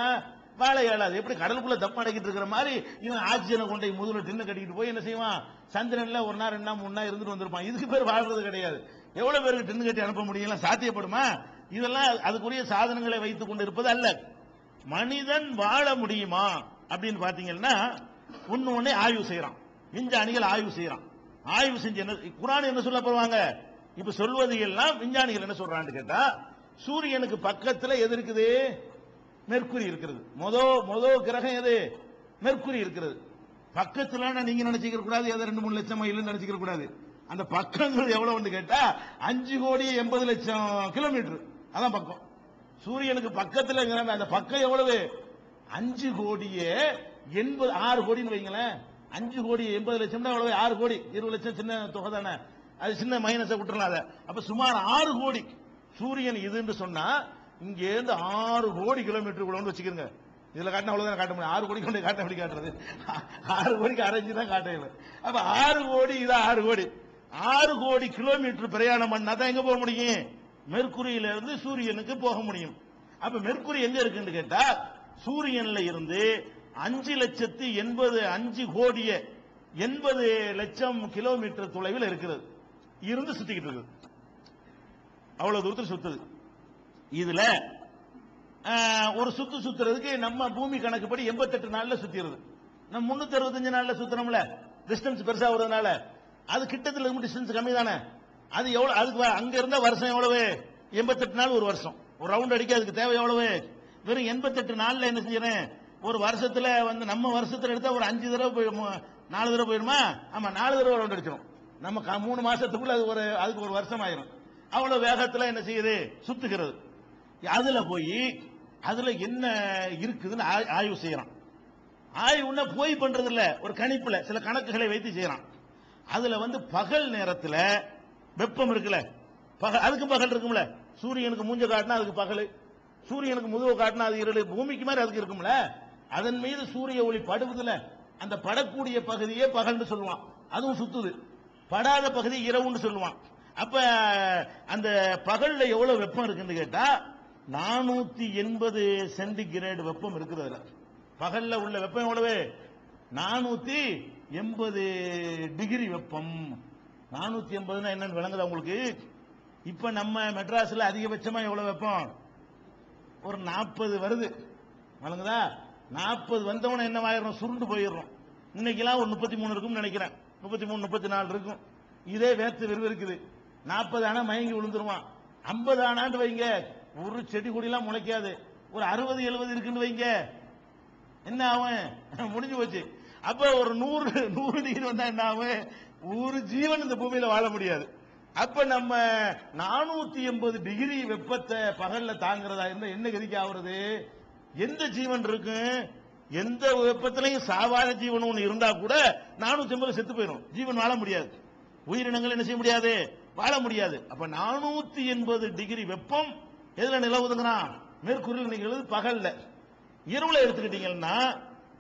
வாழ இயலாது. எப்படி கடலுக்குள்ள தம் அடக்கிட்டு இருக்கிற மாதிரி இவன் ஆக்சிஜனை கொண்டு முதல்ல டின்னு கட்டிக்கிட்டு போய் என்ன செய்வான்? சந்திரன்ல 1 நாள் 2 நாள் 3 நாள் இருந்துட்டு வந்திருப்பான். இதுக்கு பேர் வாழ்றது கிடையாது. எவ்வளவு பேருக்கு டின்னு கட்டி அனுப்ப முடியல? சாத்தியப்படுமா? இதெல்லாம் அதுக்குரிய சாதனங்களை வைத்துக் கொண்டு இருப்பது அல்ல. மனிதன் வாழ முடியுமா அப்படின்னு பாத்தீங்கன்னா ஒண்ணு ஆய்வு செய்யறான். விஞ்ஞானிகள் ஆய்வு செய்யறான். ஆய்வு செஞ்சு என்ன குர்ஆன் என்ன சொல்ல போவாங்க? இப்ப சொல்வது எல்லாம் விஞ்ஞானிகள் என்ன சொல்றான்னு கேட்டா சூரியனுக்கு பக்கத்துல எது இருக்குது? மெர்க்குரி இருக்கிறது. மொத கிரகம் எது? மெர்க்குரி இருக்கிறது. பக்கத்துல நீங்க நினைச்சுக்க கூடாது ஏதோ 2-3 லட்சம் மைல் நினைச்சுக்க கூடாது. அந்த பக்கங்கள் எவ்வளவு கேட்டா 5,80,00,000 கிலோமீட்டர். அதான் பக்கம். சூரியனுக்கு பக்கத்துல அந்த பக்கம் எவ்வளவு? 5,80,06 கோடின்னு வைங்களேன். 5,80,00,000 எவ்வளவு? 6 கோடி. 20 லட்சம் சின்ன தொகை தானே. அது சின்ன மைனஸை விட்டுறலாம். அப்ப சுமார் 6 கோடி சூரியன் இதுன்னு சொன்னா இங்க இருந்து 6 கோடி கிலோமீட்டர் கூட வச்சுக்கிறங்க. இதுல காட்டினா அவ்வளவுதான் காட்ட முடியும். 6 கோடி கொண்டு காட்ட எப்படி காட்டுறது? 6 கோடிக்கு அரைஞ்சு தான் காட்டையில. அப்ப 6 கோடி இது 6 கோடி 6 கோடி கிலோமீட்டர் பிரயாணம் பண்ணா தான் எங்க போக முடியும்? மெர்க்குரியில இருந்து சூரியனுக்கு போக முடியும். அப்ப மெர்க்குரி எங்க இருக்குன்னு கேட்டா சூரியன்ல இருந்து 5,85,80,00,000 கிலோமீட்டர் தொலைவில் இருக்கிறது. இருந்து சுத்திக்கிட்டு இருக்குது. அவ்வளவு தூரத்தில் சுத்துது. இதுல ஒரு சுத்துறதுக்கு நம்ம பூமி கணக்குப்படி 88 நாள்ல சுத்திடுது. நம்ம 365 நாள்ல சுத்தணும்ல. டிஸ்டன்ஸ் பெருசா வருதுனால அது கிட்டத்துல இருக்கும் டிஸ்டன்ஸ் கம்மி தானே. அது எவ்வளவு? அதுக்கு அங்க இருந்த வருஷம் எவ்வளவு? 88 நாள் ஒரு வருஷம். ஒரு ரவுண்ட் அடிக்க அதுக்கு தேவை எவ்வளவு? வெறும் 88 நாள்ல என்ன செஞ்சேன்? ஒரு வருஷத்துல வந்து நம்ம வருஷத்துல எடுத்தா ஒரு 5 தடவை போய் 4 தடவை போயிடுமா? ஆமா, 4 தடவை ரவுண்ட் அடிச்சிடும். நம்ம 3 மாசத்துக்குள்ள அதுக்கு ஒரு வருஷம் ஆயிரும். அவ்வளவு வேகத்துல என்ன செய்யுது? சுத்துகிறது. அதுல போய் அதுல என்ன இருக்குதுன்னு ஆய்வு செய்யறான். ஆய்வுன்னா போய் பண்றது இல்ல, ஒரு கணிப்புல சில கணக்குகளை வைத்து செய்யறான். அதுல வந்து பகல் நேரத்துல வெப்பம் இருக்குல்ல, அதுக்கு பகல் இருக்கும்ல. சூரியனுக்கு மூஞ்ச காட்டினா அதுக்கு பகல், சூரியனுக்கு முதுகு காட்டினா அது இருள். பூமிக்கு மாதிரி அதுக்கு இருக்கும்ல. அதன் மீது சூரிய ஒளி படுவதில்ல, அந்த படக்கூடிய பகுதியே பகல்னு சொல்லுவான். அதுவும் சுத்துது. படாத பகுதி இரவுன்னு சொல்லுவான். அப்ப அந்த பகல்ல எவ்வளவு வெப்பம் இருக்குன்னு கேட்டா 480 சென்டிகிரேட் வெப்பம் இருக்கிறதுல. பகல்ல உள்ள வெப்பம் எவ்வளவு? 480 டிகிரி வெப்பம். 480 என்னன்னு விளங்குதா உங்களுக்கு? இப்ப நம்ம மெட்ராஸ்ல அதிகபட்சமா எவ்வளவு வெப்பம்? ஒரு 40 வருது, விளங்குதா? 40 வந்தவன என்ன ஆயிரும்? சுருண்டு போயிடுறோம். இன்னைக்கெல்லாம் ஒரு 33 இருக்கும்னு நினைக்கிறேன், 33 34 இருக்கும். இதே வேர்த்து விறுவிறுக்குது. 40 ஆனா மயங்கி விழுந்துருவான். 50 ஆனான்னு வைங்க, ஒரு செடி கொடியெல்லாம் முளைக்காது. ஒரு 60 70 இருக்குன்னு வைங்க, என்ன ஆகும்? முடிஞ்சு போச்சு. அப்ப ஒரு 100 டிகிரி வந்தா என்ன ஆகும்? ஒரு ஜீவன் இந்த பூமியில வாழ முடியாது. அப்ப நம்ம 480 டிகிரி வெப்பத்தை பகல்ல தாங்கிறதா இருந்தா என்ன கதிக்கு ஆகுறது? எந்த ஜீவன் இருக்கு? எந்த வெப்பத்திலையும் சாவாத ஜீவன் ஒன்று இருந்தா கூட 480 செத்து போயிடும், ஜீவன் வாழ முடியாது. உயிரினங்கள் என்ன செய்ய முடியாது? வாழ முடியாது. அப்ப 480 டிகிரி வெப்பம் எதுல நிலவுதுங்கிறான்? மேற்கூறில் நிகழ்வு பகல்ல. இரவுல எடுத்துக்கிட்டீங்கன்னா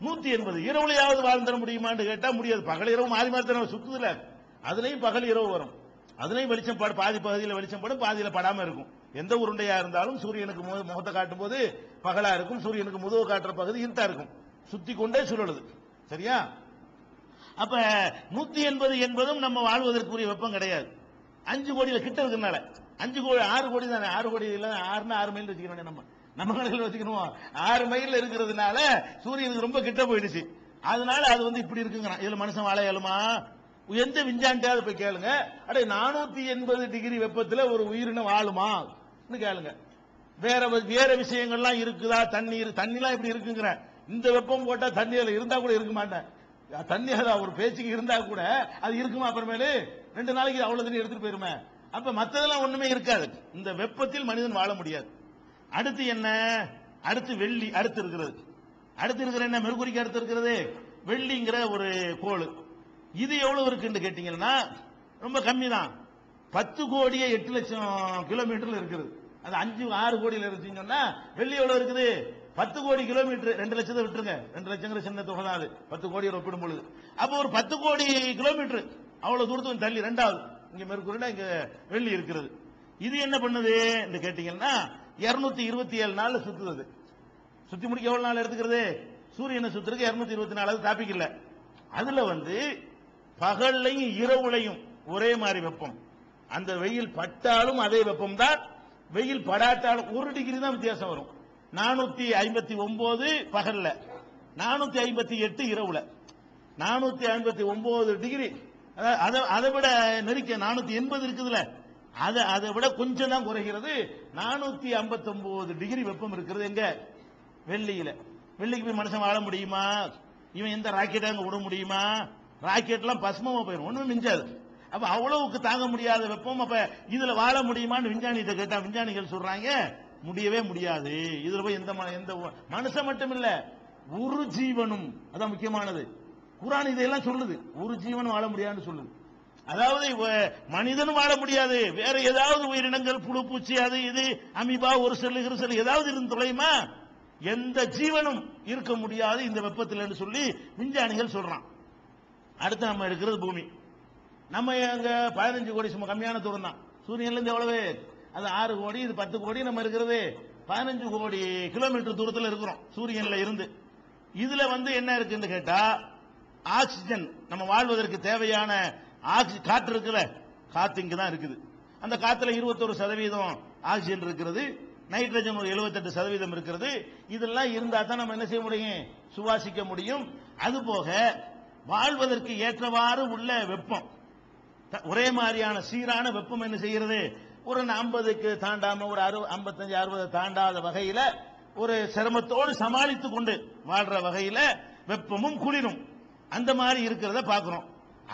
180. இரவுலையாவது வாழ்ந்துட முடியுமான்னு கேட்டா முடியாது. பகல் இரவு மாறி மாறி தானே சுத்துதுல, அதுலயும் பகல் இரவு வரும். அதுலயும் வெளிச்சம் பாதி பகுதியில் வெளிச்சம் படும், பாதியில படாம இருக்கும். எந்த உருண்டையா இருந்தாலும் சூரியனுக்கு முகத்தை காட்டும் போது பகலா இருக்கும், சூரியனுக்கு முதுகு காட்டுற பகுதி இருட்டா இருக்கும். சுத்தி கொண்டே சுழலுது. சரியா? அப்ப 180 என்பதும் நம்ம வாழ்வதற்குரிய வெப்பம் கிடையாது. 5 கோடியில கிட்ட இருக்கிறதுனால 5 கோடி 6 கோடி தானே, 6 கோடி இல்ல, 6 மைல் வச்சுக்கிறோம். நம்ம கணக்கில் வச்சுக்கணும். 6 மைல் இருக்கிறதுனால சூரியனுக்கு ரொம்ப கிட்ட போயிடுச்சு. அதனால அது வந்து இப்படி இருக்குங்கிறான். இதுல மனுஷன் வாழ இயலுமா? எந்த விஞ்ஞானியாவது போய் கேளுங்க, அடே 480 டிகிரி வெப்பத்தில் ஒரு உயிரினம் வாழுமா கேளுங்க. வேற விஷயங்கள்லாம் இருக்குதா? தண்ணிலாம் இப்படி இருக்குங்கிற. இந்த வெப்பம் போட்டா தண்ணியில இருந்தா கூட இருக்க மாட்டேன். தண்ணி ஒரு பேச்சுக்கு இருந்தா கூட அது இருக்குமா? அப்புறமேலு 2 நாளைக்கு அவ்வளவு தண்ணி எடுத்துட்டு போயிருமே. அப்ப மத்ததெல்லாம் ஒண்ணுமே இருக்காது. இந்த வெப்பத்தில் மனிதன் வாழ முடியாது. அடுத்து என்ன? அடுத்து வெள்ளி அடுத்து இருக்கிறது. அடுத்து இருக்கிற என்ன? மெர்குரிக்கு அடுத்து இருக்கிறது வெள்ளிங்கிற ஒரு கோள். இது எவ்வளவு இருக்குன்னு கேட்டீங்கன்னா ரொம்ப கம்மி தான். 10 கோடியே 8 லட்சம் கிலோமீட்டர்ல இருக்குது. அது 5-6 கோடியில் இருந்துச்சுன்னா வெள்ளி எவ்வளவு இருக்குது? 10 கோடி கிலோமீட்டர். 2 லட்சத்தை விட்டுருங்க, 2 லட்சங்கிற சின்ன தொகை தான் அது 10 கோடி ஒப்பிடும் பொழுது. அப்போ ஒரு 10 கோடி கிலோமீட்டர் அவ்வளவு தூரத்துக்கு தள்ளி ரெண்டாவது இங்க மெர்குரியில இங்க வெள்ளி இருக்கிறது. இது என்ன பண்ணுது கேட்டீங்கன்னா 227 நாள்ல சுத்துது. சுத்தி முடிக்க எவ்வளவு நாள் எடுத்துக்கிறது? சூரியனை சுத்துறதுக்கு 224 டாபிக் இல்ல. அதுல வந்து பகல்லையும் இரவுலையும் ஒரே மாதிரி வெப்பம். அந்த வெயில் பட்டாலும் அதே வெப்பம் தான், வெயில் படாட்டாலும் 1 டிகிரி தான் வித்தியாசம் வரும். 459 பகல்ல, 458 இரவுல. 459 டிகிரி அதை விட நெருக்க 480 இருக்குதுல, அதை விட கொஞ்சம் தான் குறைகிறது. 459 டிகிரி வெப்பம் இருக்கிறது எங்க? வெள்ளியில. வெள்ளிக்கு போய் மனுஷன் வாழ முடியுமா? இவன் எந்த ராக்கெட் அங்க விட முடியுமா? ராக்கெட்லாம் பஸ்மமா போயிடும், ஒண்ணுமே மிஞ்சாது. அப்ப அவ்வளவுக்கு தாங்க முடியாத வெப்பம். அப்ப இதுல வாழ முடியுமான்னு விஞ்ஞானிகிட்ட கேட்டா விஞ்ஞானிகள் சொல்றாங்க முடியவே முடியாது. இதுல போய் எந்த மனுஷன் மட்டும் இல்ல, ஒரு ஜீவனும், அதான் முக்கியமானது. குர்ஆன் இதெல்லாம் சொல்லுது, ஒரு ஜீவனும் வாழ முடியாதுன்னு சொல்லுது. அதாவது மனிதனும் வாழ முடியாது, வேற ஏதாவது உயிரினங்கள், புழு பூச்சி, அது இது அமீபா, ஒரு செல்லு கிருசல் ஏதாவது இருந்து தொலையுமா? எந்த ஜீவனும் இருக்க முடியாது இந்த வெப்பத்தில் சொல்லி விஞ்ஞானிகள் சொல்றான். அடுத்து நம்ம இருக்கிறது பூமி. நம்ம அங்க 15 கோடி சும்மா கம்மியான தூரம் தான். சூரியன்ல இருந்து எவ்வளவு? அது 6 கோடி, இது 10 கோடி. நம்ம இருக்கிறது 15 கோடி கிலோமீட்டர் தூரத்தில் இருக்கிறோம் சூரியன்ல இருந்து. இதுல வந்து என்ன இருக்குன்னு கேட்டா ஆக்சிஜன், நம்ம வாழ்வதற்கு தேவையான காற்று இருக்குல்ல, காத்து இங்க தான் இருக்குது. அந்த காத்துல 21% ஆக்சிஜன் இருக்கிறது, நைட்ரஜன் ஒரு 78% இருக்கிறது. இதெல்லாம் இருந்தா தான் நம்ம என்ன செய்ய முடியும்? சுவாசிக்க முடியும். அதுபோக வாழ்வதற்கு ஏற்றவாறு உள்ள வெப்பம், ஒரே மாதிரியான சீரான வெப்பம் என்ன செய்கிறது? ஒரு 50க்கு தாண்டாம, ஒரு 55 60 தாண்டாத வகையில ஒரு சிரமத்தோடு சமாளித்து கொண்டு வாழ்ற வகையில வெப்பமும் குளிரும் அந்த மாதிரி இருக்கிறத பார்க்கிறோம்.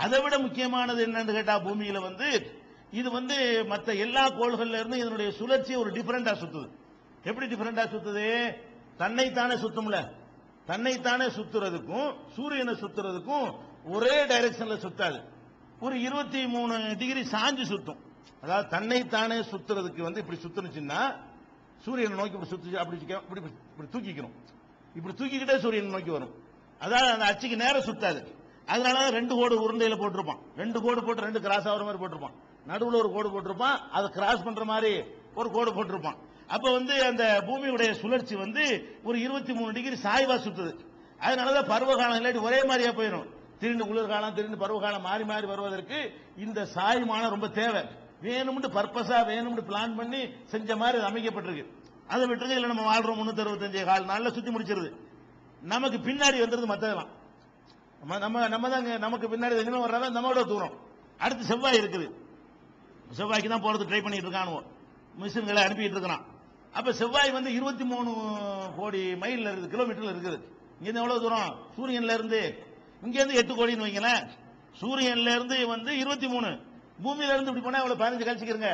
அதை விட முக்கியமானது என்னன்னு கேட்டா பூமியில இது மற்ற எல்லா கோள்கள்ல இருந்து இதனுடைய சுழற்சி ஒரு டிஃபரெண்டா சுத்துது. எப்படி டிஃபரெண்டா சுத்துது? தன்னைத்தானே சுத்தும்ல, தன்னைத்தானே சுத்துறதுக்கும் சூரியனை சுத்துறதுக்கும் ஒரே டைரக்ஷன்ல சுத்தாது. ஒரு 23 டிகிரி சாஞ்சு சுத்தும். அதாவது தன்னைத்தானே சுத்துறதுக்கு இப்படி சுத்துனுச்சுன்னா சூரியனை நோக்கி இப்படி சுத்து, அப்படி இப்படி தூக்கிக்கணும். இப்படி தூக்கிக்கிட்டே சூரியனை நோக்கி வரும். அதாவது அந்த அச்சுக்கு நேரம் சுத்தாது. அதனால 2 கோடு உருண்டையில போட்டிருப்பான். 2 கோடு போட்டு 2 கிராஸ் ஆகிற மாதிரி போட்டிருப்பான். நடுவில் ஒரு கோடு போட்டிருப்பான், அதை கிராஸ் பண்ற மாதிரி ஒரு கோடு போட்டிருப்பான். அப்ப அந்த பூமியுடைய சுழற்சி ஒரு 23 டிகிரி சாய்வா சுத்துது. அதனாலதான் பருவகாலம் இல்லாட்டி ஒரே மாதிரியா போயிடும். திடீர்னு குளிர்காலம், திடீர்னு பருவகாலம் மாறி மாறி வருவதற்கு இந்த சாய்மானம் ரொம்ப தேவை. வேணும்னு பர்பஸா வேணும்னு பிளான் பண்ணி செஞ்ச மாதிரி அமைக்கப்பட்டிருக்கு. அதை விட்டுருங்க. இல்ல நம்ம வாழ்றோம் 365 கால் நாள்ல சுத்தி முடிச்சிருது. நமக்கு பின்னாடி வந்துருது மத்ததெல்லாம். நம்ம தாங்க நமக்கு பின்னாடி எங்க வர்றதா நம்மளோட தூரம். அடுத்து செவ்வாய் இருக்குது. செவ்வாய்க்கு தான் போறது ட்ரை பண்ணிட்டு இருக்கானுவோ, மிஷின்களை அனுப்பிட்டு இருக்கிறான். அப்ப செவ்வாய் 23 கோடி மைல் இருக்குது, கிலோமீட்டர்ல இருக்குது. இங்க இருந்து எவ்வளவு தூரம்? சூரியன்ல இருந்து இங்க இருந்து 8 கோடின்னு வைங்களேன். சூரியன்ல இருந்து 23, பூமியில இருந்து இப்படி போனா இவ்வளவு 15 கழிச்சுக்கிறங்க.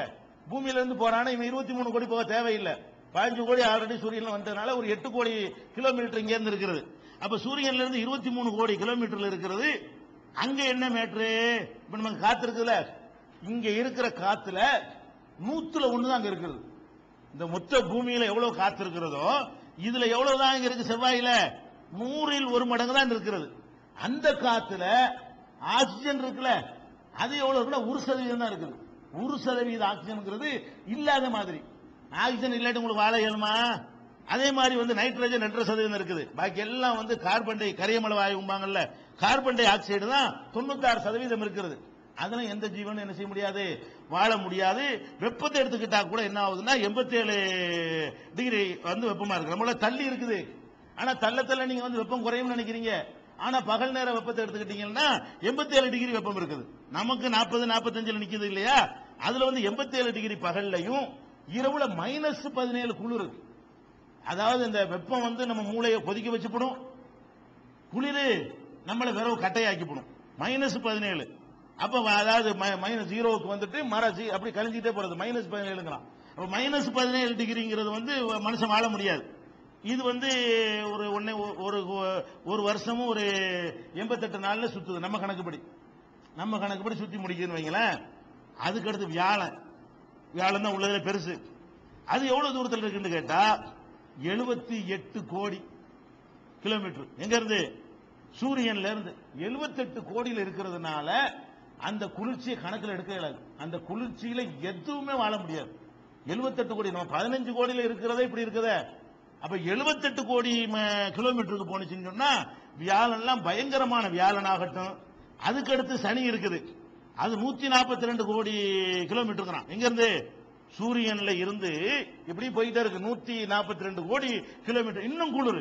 பூமியில இருந்து போறானா இவன் 23 கோடி போக தேவையில்லை. 15 கோடி ஆல்ரெடி சூரியன்ல வந்ததுனால ஒரு 8 கோடி கிலோமீட்டர் இங்க இருந்து இருக்கிறது. அப்ப சூரியன்ல இருந்து 23 கோடி கிலோமீட்டர்ல இருக்கிறது. அங்க என்ன மேட்ரு? இப்ப நமக்கு காத்து இருக்குல்ல, இங்க இருக்கிற காத்துல 100ல் 1 தான் அங்க இருக்குது. இந்த மொத்த பூமியில எவ்வளவு காத்து இருக்கிறதோ இதுல எவ்வளவுதான் இங்க இருக்கு? செவ்வாயில 100ல் 1 மடங்கு தான் இருக்கிறது. அந்த காத்துல ஆக்சிஜன் இருக்குல்ல, அது எவ்வளவு இருக்குன்னா 1% தான் இருக்குது. 1% ஆக்சிஜன் இல்லாத மாதிரி. ஆக்சிஜன் இல்லாட்டி உங்களுக்கு வாழ இயலுமா? அதே மாதிரி நைட்ரஜன் 2% இருக்குது. பாக்கி எல்லாம் கார்பன் டை கரியமல வாயும்பாங்கல்ல, கார்பன் டை ஆக்சைடு தான் 96% இருக்கிறது. அதெல்லாம் எந்த ஜீவனும் என்ன செய்ய முடியாது, வாழ முடியாது. வெப்பத்தை எடுத்துக்கிட்டா கூட என்ன ஆகுதுன்னா 87 டிகிரி வெப்பமா இருக்கு. நம்மள தள்ளி இருக்குது. ஆனா தள்ள நீங்க வெப்பம் குறையும் நினைக்கிறீங்க. ஆனா பகல் நேர வெப்பத்தை எடுத்துக்கிட்டீங்கன்னா 87 டிகிரி வெப்பம் இருக்குது. நமக்கு 40 45 நிக்குது இல்லையா? அதுல 87 டிகிரி பகல்லையும் இரவுல -17 குளிர். அதாவது இந்த வெப்பம் நம்ம மூளையை கொதிக்க வச்சுப்படும், குளிர் நம்மளை விரவு கட்டையாக்கி போடும். -17. அப்ப அதாவது -0க்கு அப்படி கழிஞ்சிட்டே போறது. -17ங்கிறான். அப்ப -17 டிகிரிங்கிறது மனுஷன் வாழ முடியாது. இது ஒரு வருஷமும் ஒரு 88 நாள்ல சுத்துது நம்ம கணக்குப்படி சுத்தி முடிக்குதுன்னு வைங்களேன். அதுக்கு அடுத்து வியாழன் தான் உள்ளதுல பெருசு. அது எவ்வளவு தூரத்தில் இருக்குன்னு கேட்டா 78 கோடி கிலோமீட்டர். எங்க இருந்து? சூரியன்ல இருந்து. 78 கோடியில் இருக்கிறதுனால அந்த குளிர்ச்சியை கணக்கில் எடுக்க இயலாது. அந்த குளிர்ச்சியில எதுவுமே வாழ முடியாது. 78 கோடி, நம்ம 15 கோடியில இருக்கிறதே இப்படி இருக்குதே. அப்ப 78 கோடி கிலோமீட்டருக்கு போனுச்சுன்னு சொன்னா வியாழன்லாம் பயங்கரமான வியாழனாகட்டும். அதுக்கு அடுத்து சனி இருக்குது, அது 142 கோடி கிலோமீட்டர். எங்க இருந்து? சூரியன்ல இருந்து இப்படி போயிட்டே இருக்கு. 142 கோடி கிலோமீட்டர். இன்னும் குளிர்.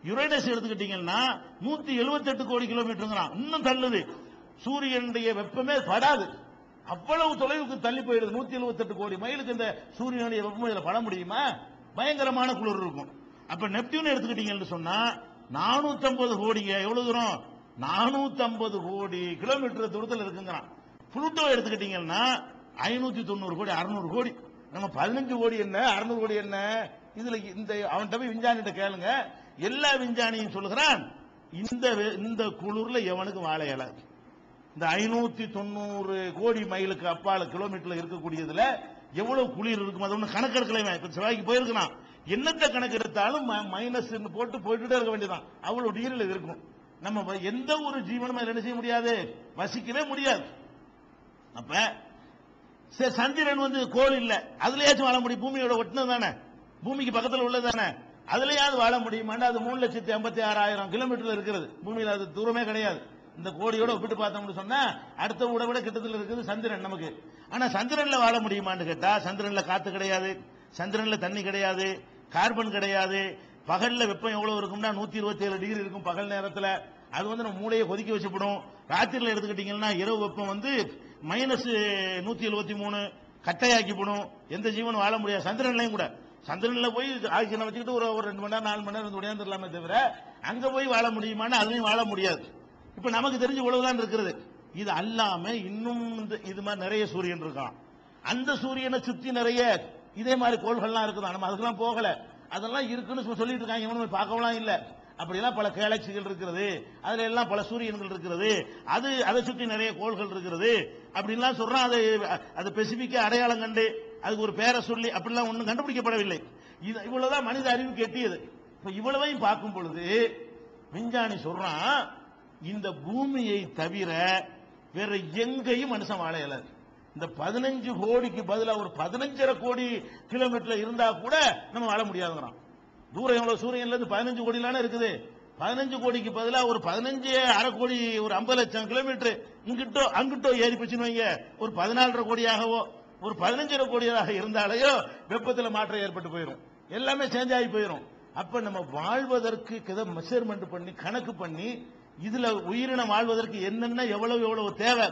யுரேனஸ் எடுத்துக்கிட்டீங்கன்னா 178 கோடி கிலோமீட்டர், இன்னும் தள்ளுது. சூரியனுடைய வெப்பமே படாது. அவ்வளவு தொலைவுக்கு தள்ளி போயிடுது. 178 கோடி மைலுக்கு இந்த சூரியனுடைய வெப்பம் இதுல பட முடியுமா? பயங்கரமான குளிர் இருக்கும். அப்ப நெப்டியூன் எடுத்துக்கிட்டீங்கன்னு சொன்னா 450 கோடிங்க. எவ்வளவு தூரம்? 450 கோடி கிலோமீட்டர் தூரத்தில் இருக்குங்கிறான். புளூட்டோ எடுத்துக்கிட்டீங்கன்னா 590 கோடி, 600 கோடி. நம்ம 15 கோடி என்ன, 600 கோடி என்ன? இதுல இந்த அவன்கிட்ட போய் விஞ்ஞானிகிட்ட கேளுங்க, எல்லா விஞ்ஞானியும் சொல்லுகிறான் இந்த குளிர்ல எவனுக்கு வாழ இயலாது. இந்த 590 கோடி மைலுக்கு அப்பால கிலோமீட்டர்ல இருக்கக்கூடியதுல எவ்வளவு குளிர் இருக்கும் அது ஒண்ணு கணக்கெடுக்கல. இப்ப செவ்வாய்க்கு போயிருக்கலாம், என்னத்தை கணக்கெடுத்தாலும் மைனஸ் போட்டுட்டே இருக்க வேண்டியதான். அவ்வளவு டிகிரில இருக்கும். நம்ம எந்த ஒரு ஜீவனும் என்ன செய்ய முடியாது, வசிக்கவே முடியாது. அப்ப சந்திரன் கோள் இல்ல, அதுலயாச்சும் வாழ முடியும். பூமியோட ஒட்டினது தானே, பூமிக்கு பக்கத்தில் உள்ளது தானே, அதுலயாவது வாழ முடியுமாண்டா? அது 3,86,000 கிலோமீட்டர்ல இருக்கிறது. பூமியில அது தூரமே கிடையாது. இந்த கோடியோட ஒப்பிட்டு பார்த்தோம்னு சொன்னா அடுத்த விட கிட்டத்தில் இருக்குது சந்திரன் நமக்கு. ஆனா சந்திரன்ல வாழ முடியுமான்னு கேட்டா சந்திரன்ல காத்து கிடையாது, சந்திரன்ல தண்ணி கிடையாது, கார்பன் கிடையாது. பகல்ல வெப்பம் எவ்வளவு இருக்கும்னா 127 டிகிரி இருக்கும் பகல் நேரத்துல. அது நம்ம மூளையை கொதிக்க வச்சுப்படும். ராத்திரில எடுத்துக்கிட்டீங்கன்னா இரவு வெப்பம் -173 கட்டையாக்கி போடும். எந்த ஜீவனும் வாழ முடியாது. சந்திரன்லையும் கூட சந்திரன்ல போய் ஆக்சிஜனை வச்சுக்கிட்டு ஒரு 2 மணி நேரம் 4 மணி நேரம் உடையாந்துடலாமே தவிர அங்க போய் வாழ முடியுமான்னு அதுலயும் வாழ முடியாது. இப்ப நமக்கு தெரிஞ்சு இவ்வளவுதான் இருக்கிறது. இது அல்லாம இன்னும் இது மாதிரி நிறைய சூரியன் இருக்கான். அந்த சூரியனை சுத்தி நிறைய இதே மாதிரி கோள்கள்லாம் இருக்குதான். நம்ம அதுக்கெல்லாம் போகல, அதெல்லாம் இருக்குன்னு சொல்லிட்டு இருக்காங்க. இவனும் பார்க்கலாம் இல்ல. அப்படிலாம் பல கேலக்சிகள் இருக்கிறது, அதுல எல்லாம் பல சூரியன்கள் இருக்கிறது, அதை சுற்றி நிறைய கோள்கள் இருக்கிறது அப்படின்லாம் சொல்றான். அது ஸ்பெசிபிக்கா அடையாளம் கண்டு அதுக்கு ஒரு பேரை சொல்லி அப்படிலாம் ஒன்றும் கண்டுபிடிக்கப்படவில்லை. இவ்வளவுதான் மனித அறிவுக்கு எட்டியது. இப்ப இவ்வளவையும் பார்க்கும் பொழுது விஞ்ஞானி சொல்றான், இந்த பூமியை தவிர வேற எங்கேயும் மனுஷன் வாழ இயலாது. இந்த 15 கோடிக்கு பதிலா ஒரு 15.5 கோடி கிலோமீட்டர் இருந்தா கூட நம்ம வாழ முடியாதுங்கிறான். தூரம் எவ்வளவு சூரியன்ல இருந்து 15 கோடிலான இருக்குது. 15 கோடிக்கு பதிலா ஒரு 15.5 கோடி, ஒரு 50 லட்சம் கிலோமீட்டர் இங்கிட்டோ அங்கிட்டோ ஏறி போச்சுன்னு வைங்க, ஒரு 14.5 கோடியாகவோ ஒரு 15.5 கோடியாக இருந்தாலேயோ வெப்பத்தில் மாற்றம் ஏற்பட்டு போயிடும், எல்லாமே சேஞ்ச் ஆகி போயிடும். அப்ப நம்ம வாழ்வதற்கு மெஷர்மெண்ட் பண்ணி கணக்கு பண்ணி இதுல உயிரினம் வாழ்வதற்கு என்னென்ன எவ்வளவு தேவை,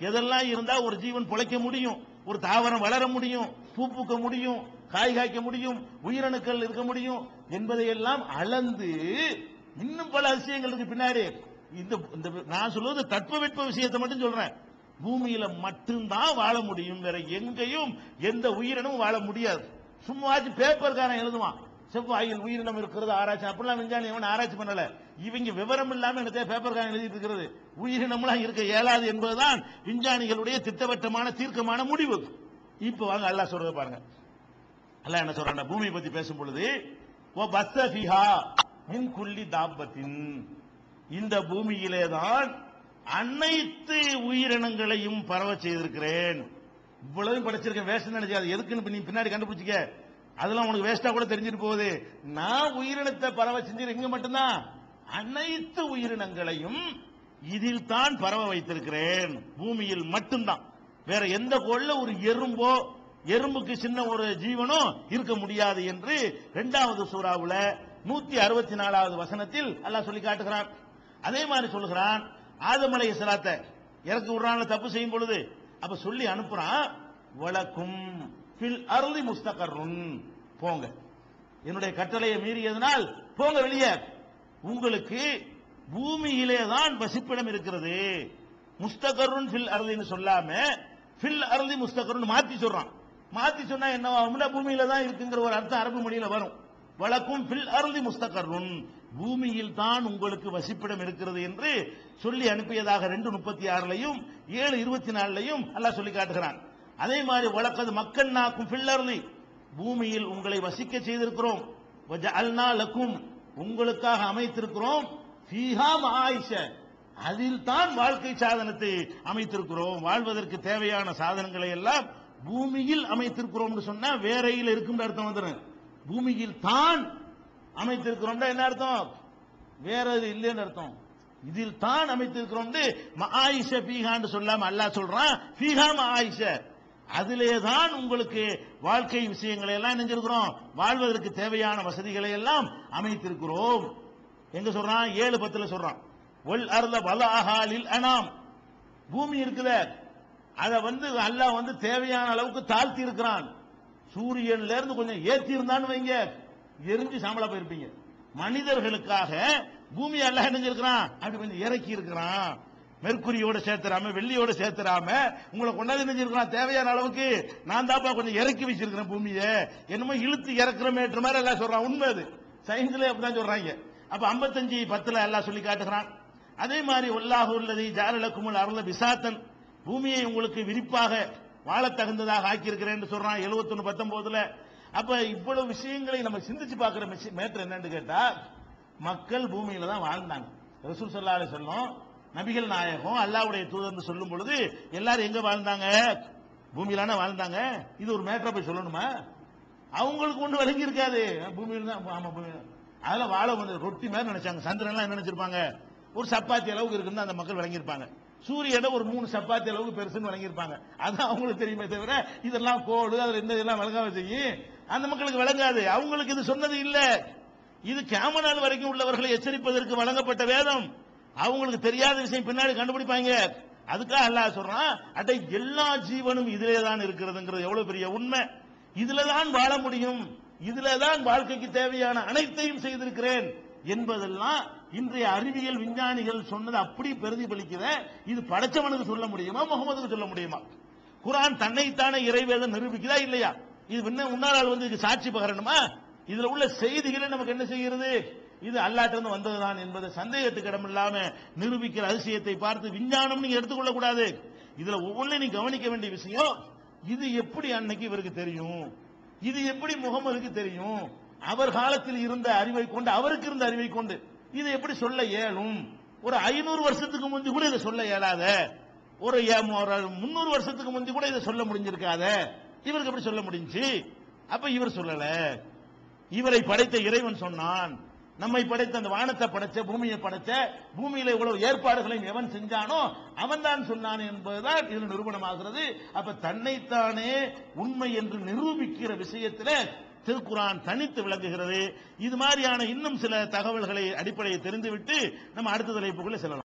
எதெல்லாம் இருந்தா ஒரு ஜீவன் பிழைக்க முடியும், ஒரு தாவரம் வளர முடியும், பூ பூக்க முடியும், காய் காய்க்க முடியும், உயிரணுக்கள் இருக்க முடியும் என்பதையெல்லாம் அளந்து இன்னும் பல விஷயங்களுக்கு பின்னாடி இந்த நான் சொல்வது தட்பவெட்ப விஷயத்தை மட்டும் சொல்றேன். பூமியில மட்டும்தான் வாழ முடியும், வேற எங்கேயும் எந்த உயிரினமும் வாழ முடியாது. சும்மாச்சு பேப்பர்காரன் எழுதுவான் செவ்வாயில் உயிரினம் இருக்கிறது ஆராய்ச்சி, அப்படிலாம் விஞ்ஞானி எவன் ஆராய்ச்சி பண்ணல. இவங்க விவரம் இல்லாம என்ன பேப்பர்காரன் எழுதிட்டு இருக்கிறது. உயிரினம்லாம் இருக்க இயலாது என்பதுதான் விஞ்ஞானிகளுடைய திட்டவட்டமான தீர்க்கமான முடிவு. இப்ப வாங்க அல்லாஹ் சொல்றத பாருங்க. அல்லாஹ் என்ன சொல்றான் பூமியை பத்தி பேசும் பொழுது, இந்த பூமியிலே தான் அனைத்து உயிரினங்களையும் பரவ செய்திருக்கிறேன். இவ்வளவு படைச்சிருக்கேன், வேஸ்ட் நினைச்சாது, எதுக்குன்னு நீ பின்னாடி கண்டுபிடிச்சிக்க, அதெல்லாம் உனக்கு வேஸ்டா கூட தெரிஞ்சிட்டு போகுது. நான் உயிரினத்தை பரவ செஞ்சு இங்க மட்டும்தான் அனைத்து உயிரினங்களையும் இதில் தான் பரவ வைத்திருக்கிறேன், பூமியில் மட்டும்தான். வேற எந்த கோள்ல ஒரு எறும்புக்கு சின்ன ஒரு ஜீவனோ இருக்க முடியாது என்று 2வது சூறாவுல 164வது வசனத்தில் அல்லாஹ் சொல்லி காட்டுகிறான். அதே மாதிரி சொல்லுகிறான், ஆதம் அலைஹிஸ்ஸலாத்தை இறக்கி விடுறான்ல தப்பு செய்யும் பொழுது, அப்ப சொல்லி அனுப்புறான், வலக்கும் ஃபில் அர்லி முஸ்தகர்ருன், போங்க, என்னுடைய கட்டளையை மீறியதனால் போங்க வெளியே, உங்களுக்கு பூமியிலே தான் வசிப்பிடம் இருக்கிறது. முஸ்தகருன் ஃபில் அர்லின்னு சொல்லாம ஃபில் அர்லி முஸ்தகருன் மாத்தி சொல்றான். மாத்தி சொன்னா என்னவாகும்னா பூமியில தான் இருக்குங்கிற ஒரு அர்த்தம் அரபு மொழியில வரும். வலக்கும் ஃபில் அர்லி முஸ்தகருன், பூமியில் தான் உங்களுக்கு வசிப்பிடம் இருக்கிறது என்று சொல்லி அனுப்பியதாக 2:36 7:24 அல்லாஹ் சொல்லி காட்டுகிறான். அதே மாதிரி வலக்கது மக்கன்னாக்கும் ஃபில் அர்லி, பூமியில் உங்களை வசிக்க செய்திருக்கிறோம், வஜஅல்னா லக்கும், உங்களுக்காக அமைத்திருக்கிறோம், ஃபீஹா மஆயிஷ, அதில் தான் வாழ்க்கை சாதனத்தை அமைத்திருக்கிறோம், வாழ்வதற்கு தேவையான சாதனங்களை எல்லாம் பூமியில் அமைத்திருக்கிறோம் சொன்னா வேறையில் இருக்கும் அர்த்தம் வந்துடும். பூமியில் தான் அமைத்திருக்கிறோம் என்ன அர்த்தம், வேற இல்லைன்னு அர்த்தம். இதில் தான் அமைத்திருக்கிறோம் மஆயிஷ ஃபீஹான்னு சொல்லாம அல்லாஹ் சொல்றான் ஃபீஹா மஆயிஷ, அதிலே தான் உங்களுக்கு வாழ்க்கை விஷயங்களை எல்லாம் நினைஞ்சிருக்கிறோம், வாழ்வதற்கு தேவையான வசதிகளை எல்லாம் அமைத்திருக்கிறோம். எங்க சொல்றான் 7:10 சொல்றான், ஒல் அர்த வலஅஹா லில் அனாம், பூமி இருக்குதே அத அல்லாஹ் தேவையான அளவுக்கு தாழ்த்தி இருக்கிறான். சூரியன்ல இருந்து கொஞ்சம் ஏத்தி இருந்தான்னு வைங்க, எரிஞ்சு சாம்பலா போயிருப்பீங்க. மனிதர்களுக்காக பூமி அல்லாஹ் நினைஞ்சிருக்கிறான், அப்படி கொஞ்சம் இறக்கி இருக்கிறான், மெர்க்குரியோட சேர்த்துறாம வெள்ளியோட சேர்த்துறாம உங்களை கொண்டாந்து நினைச்சிருக்கிறான். தேவையான அளவுக்கு நான் தாப்பா கொஞ்சம் இறக்கி வச்சிருக்கிறேன் பூமியை, என்னமோ இழுத்து இறக்குறமேற்ற மாதிரி எல்லாம் சொல்றான். உண்மை அது, சயின்ஸ்ல அப்படிதான் சொல்றாங்க. அப்ப 55:10 எல்லாம் சொல்லி காட்டுகிறான். அதே மாதிரி வல்லாஹு அல்லதி ஜஅலலக்குமுல் அர்த பிசாத்தன், பூமியை உங்களுக்கு விரிப்பாக வாழ தகுந்ததாக ஆக்கியிருக்கிறேன் சொல்றான் 71:19. அப்ப இவ்வளவு விஷயங்களை நம்ம சிந்திச்சு பார்க்கிற மேட்டர் என்னன்னு கேட்டா, மக்கள் பூமியில தான் வாழ்ந்தாங்க. ரசூல் ஸல்லல்லாஹு அலைஹி வஸல்லம் நபிகள் நாயகம் அல்லாஹ்வுடைய தூதர்னு சொல்லும் பொழுது எல்லாரும் எங்க வாழ்ந்தாங்க, பூமியிலான வாழ்ந்தாங்க. இது ஒரு மேட்டரை போய் சொல்லணுமா, அவங்களுக்கு ஒண்ணு விளங்கி இருக்காது, பூமியில தான். ஆமா பூமியில அதெல்லாம் வாழ ரொட்டி மாதிரி நினைச்சாங்க. சந்திரன்லாம் என்ன நினைச்சிருப்பாங்க, ஒரு சப்பாத்தி அளவுக்கு இருக்குன்னு அந்த மக்கள் விளங்கியிருப்பாங்க. சூரியனை ஒரு 3 சப்பாத்தி அளவுக்கு பெருசுன்னு விளங்கியிருப்பாங்க. அதான் அவங்களுக்கு தெரியுமே தவிர இதெல்லாம் கோடு அதுல இந்த இதெல்லாம் விளங்காம செய்யும் அந்த மக்களுக்கு விளங்காது. அவங்களுக்கு இது சொன்னது இல்ல, இது கியாமத் நாள் வரைக்கும் உள்ளவர்களை எச்சரிப்பதற்கு வழங்கப்பட்ட வேதம். அவங்களுக்கு தெரியாத விஷயம் பின்னாடி கண்டுபிடிப்பாங்க. அதுக்காக அல்லாஹ் சொல்றான், அட எல்லா ஜீவனும் இதிலே தான் இருக்கிறதுங்கிறது எவ்வளவு பெரிய உண்மை. இதுல தான் வாழ முடியும், இதுலதான் வாழ்க்கைக்கு தேவையான அனைத்தையும் செய்திருக்கிறேன் என்பதெல்லாம் இன்றைய அறிவியல் விஞ்ஞானிகள் சொன்னது அப்படி பிரதிபலிக்கிற. இது படைச்சவனுக்கு சொல்ல முடியுமா, முகமதுக்கு சொல்ல முடியுமா? குர்ஆன் தன்னைத்தானே இறைவேதம் நிரூபிக்குதா இல்லையா? இது முன்னாள் வந்து இதுக்கு சாட்சி பகரணுமா? இதுல உள்ள செய்திகளை நமக்கு என்ன செய்கிறது? இது அல்லாஹ்ட்ட இருந்து வந்ததுதான் என்பதை சந்தேகத்துக்கு இடமில்லாம நிரூபிக்கிற அதிசயத்தை பார்த்து விஞ்ஞானம் நீங்க எடுத்துக்கொள்ள கூடாது. இதுல ஒவ்வொன்றையும் நீ கவனிக்க வேண்டிய விஷயம், இது எப்படி அன்னைக்கு இவருக்கு தெரியும், இது எப்படி முகமதுக்கு தெரியும், அவர் காலத்தில் இருந்த அறிவை கொண்டு, அவருக்கு இருந்த அறிவை கொண்டு இதை எப்படி சொல்ல இயலும்? ஒரு 500 வருஷத்துக்கு முந்தி கூட இதை சொல்ல இயலாத, ஒரு 300 வருஷத்துக்கு முந்தி கூட இதை சொல்ல முடிஞ்சிருக்காத, இவருக்கு எப்படி சொல்ல முடிஞ்சு? அப்ப இவர் சொல்லல, இவரை படைத்த இறைவன் சொன்னான். நம்மை படைத்த அந்த வானத்தை படைச்ச, பூமியை படைச்ச, பூமியில இவ்வளவு ஏற்பாடுகளையும் எவன் செஞ்சானோ அவன் தான் சொன்னான் என்பதுதான் இது நிரூபணமாகிறது. அப்ப தன்னைத்தானே உண்மை என்று நிரூபிக்கிற விஷயத்தில் திருக்குர்ஆன் தனித்து விளங்குகிறது. இது மாதிரியான இன்னும் சில தகவல்களை அடிப்படையை தெரிந்துவிட்டு நம்ம அடுத்த தலைப்புக்குள்ள செல்லலாம்.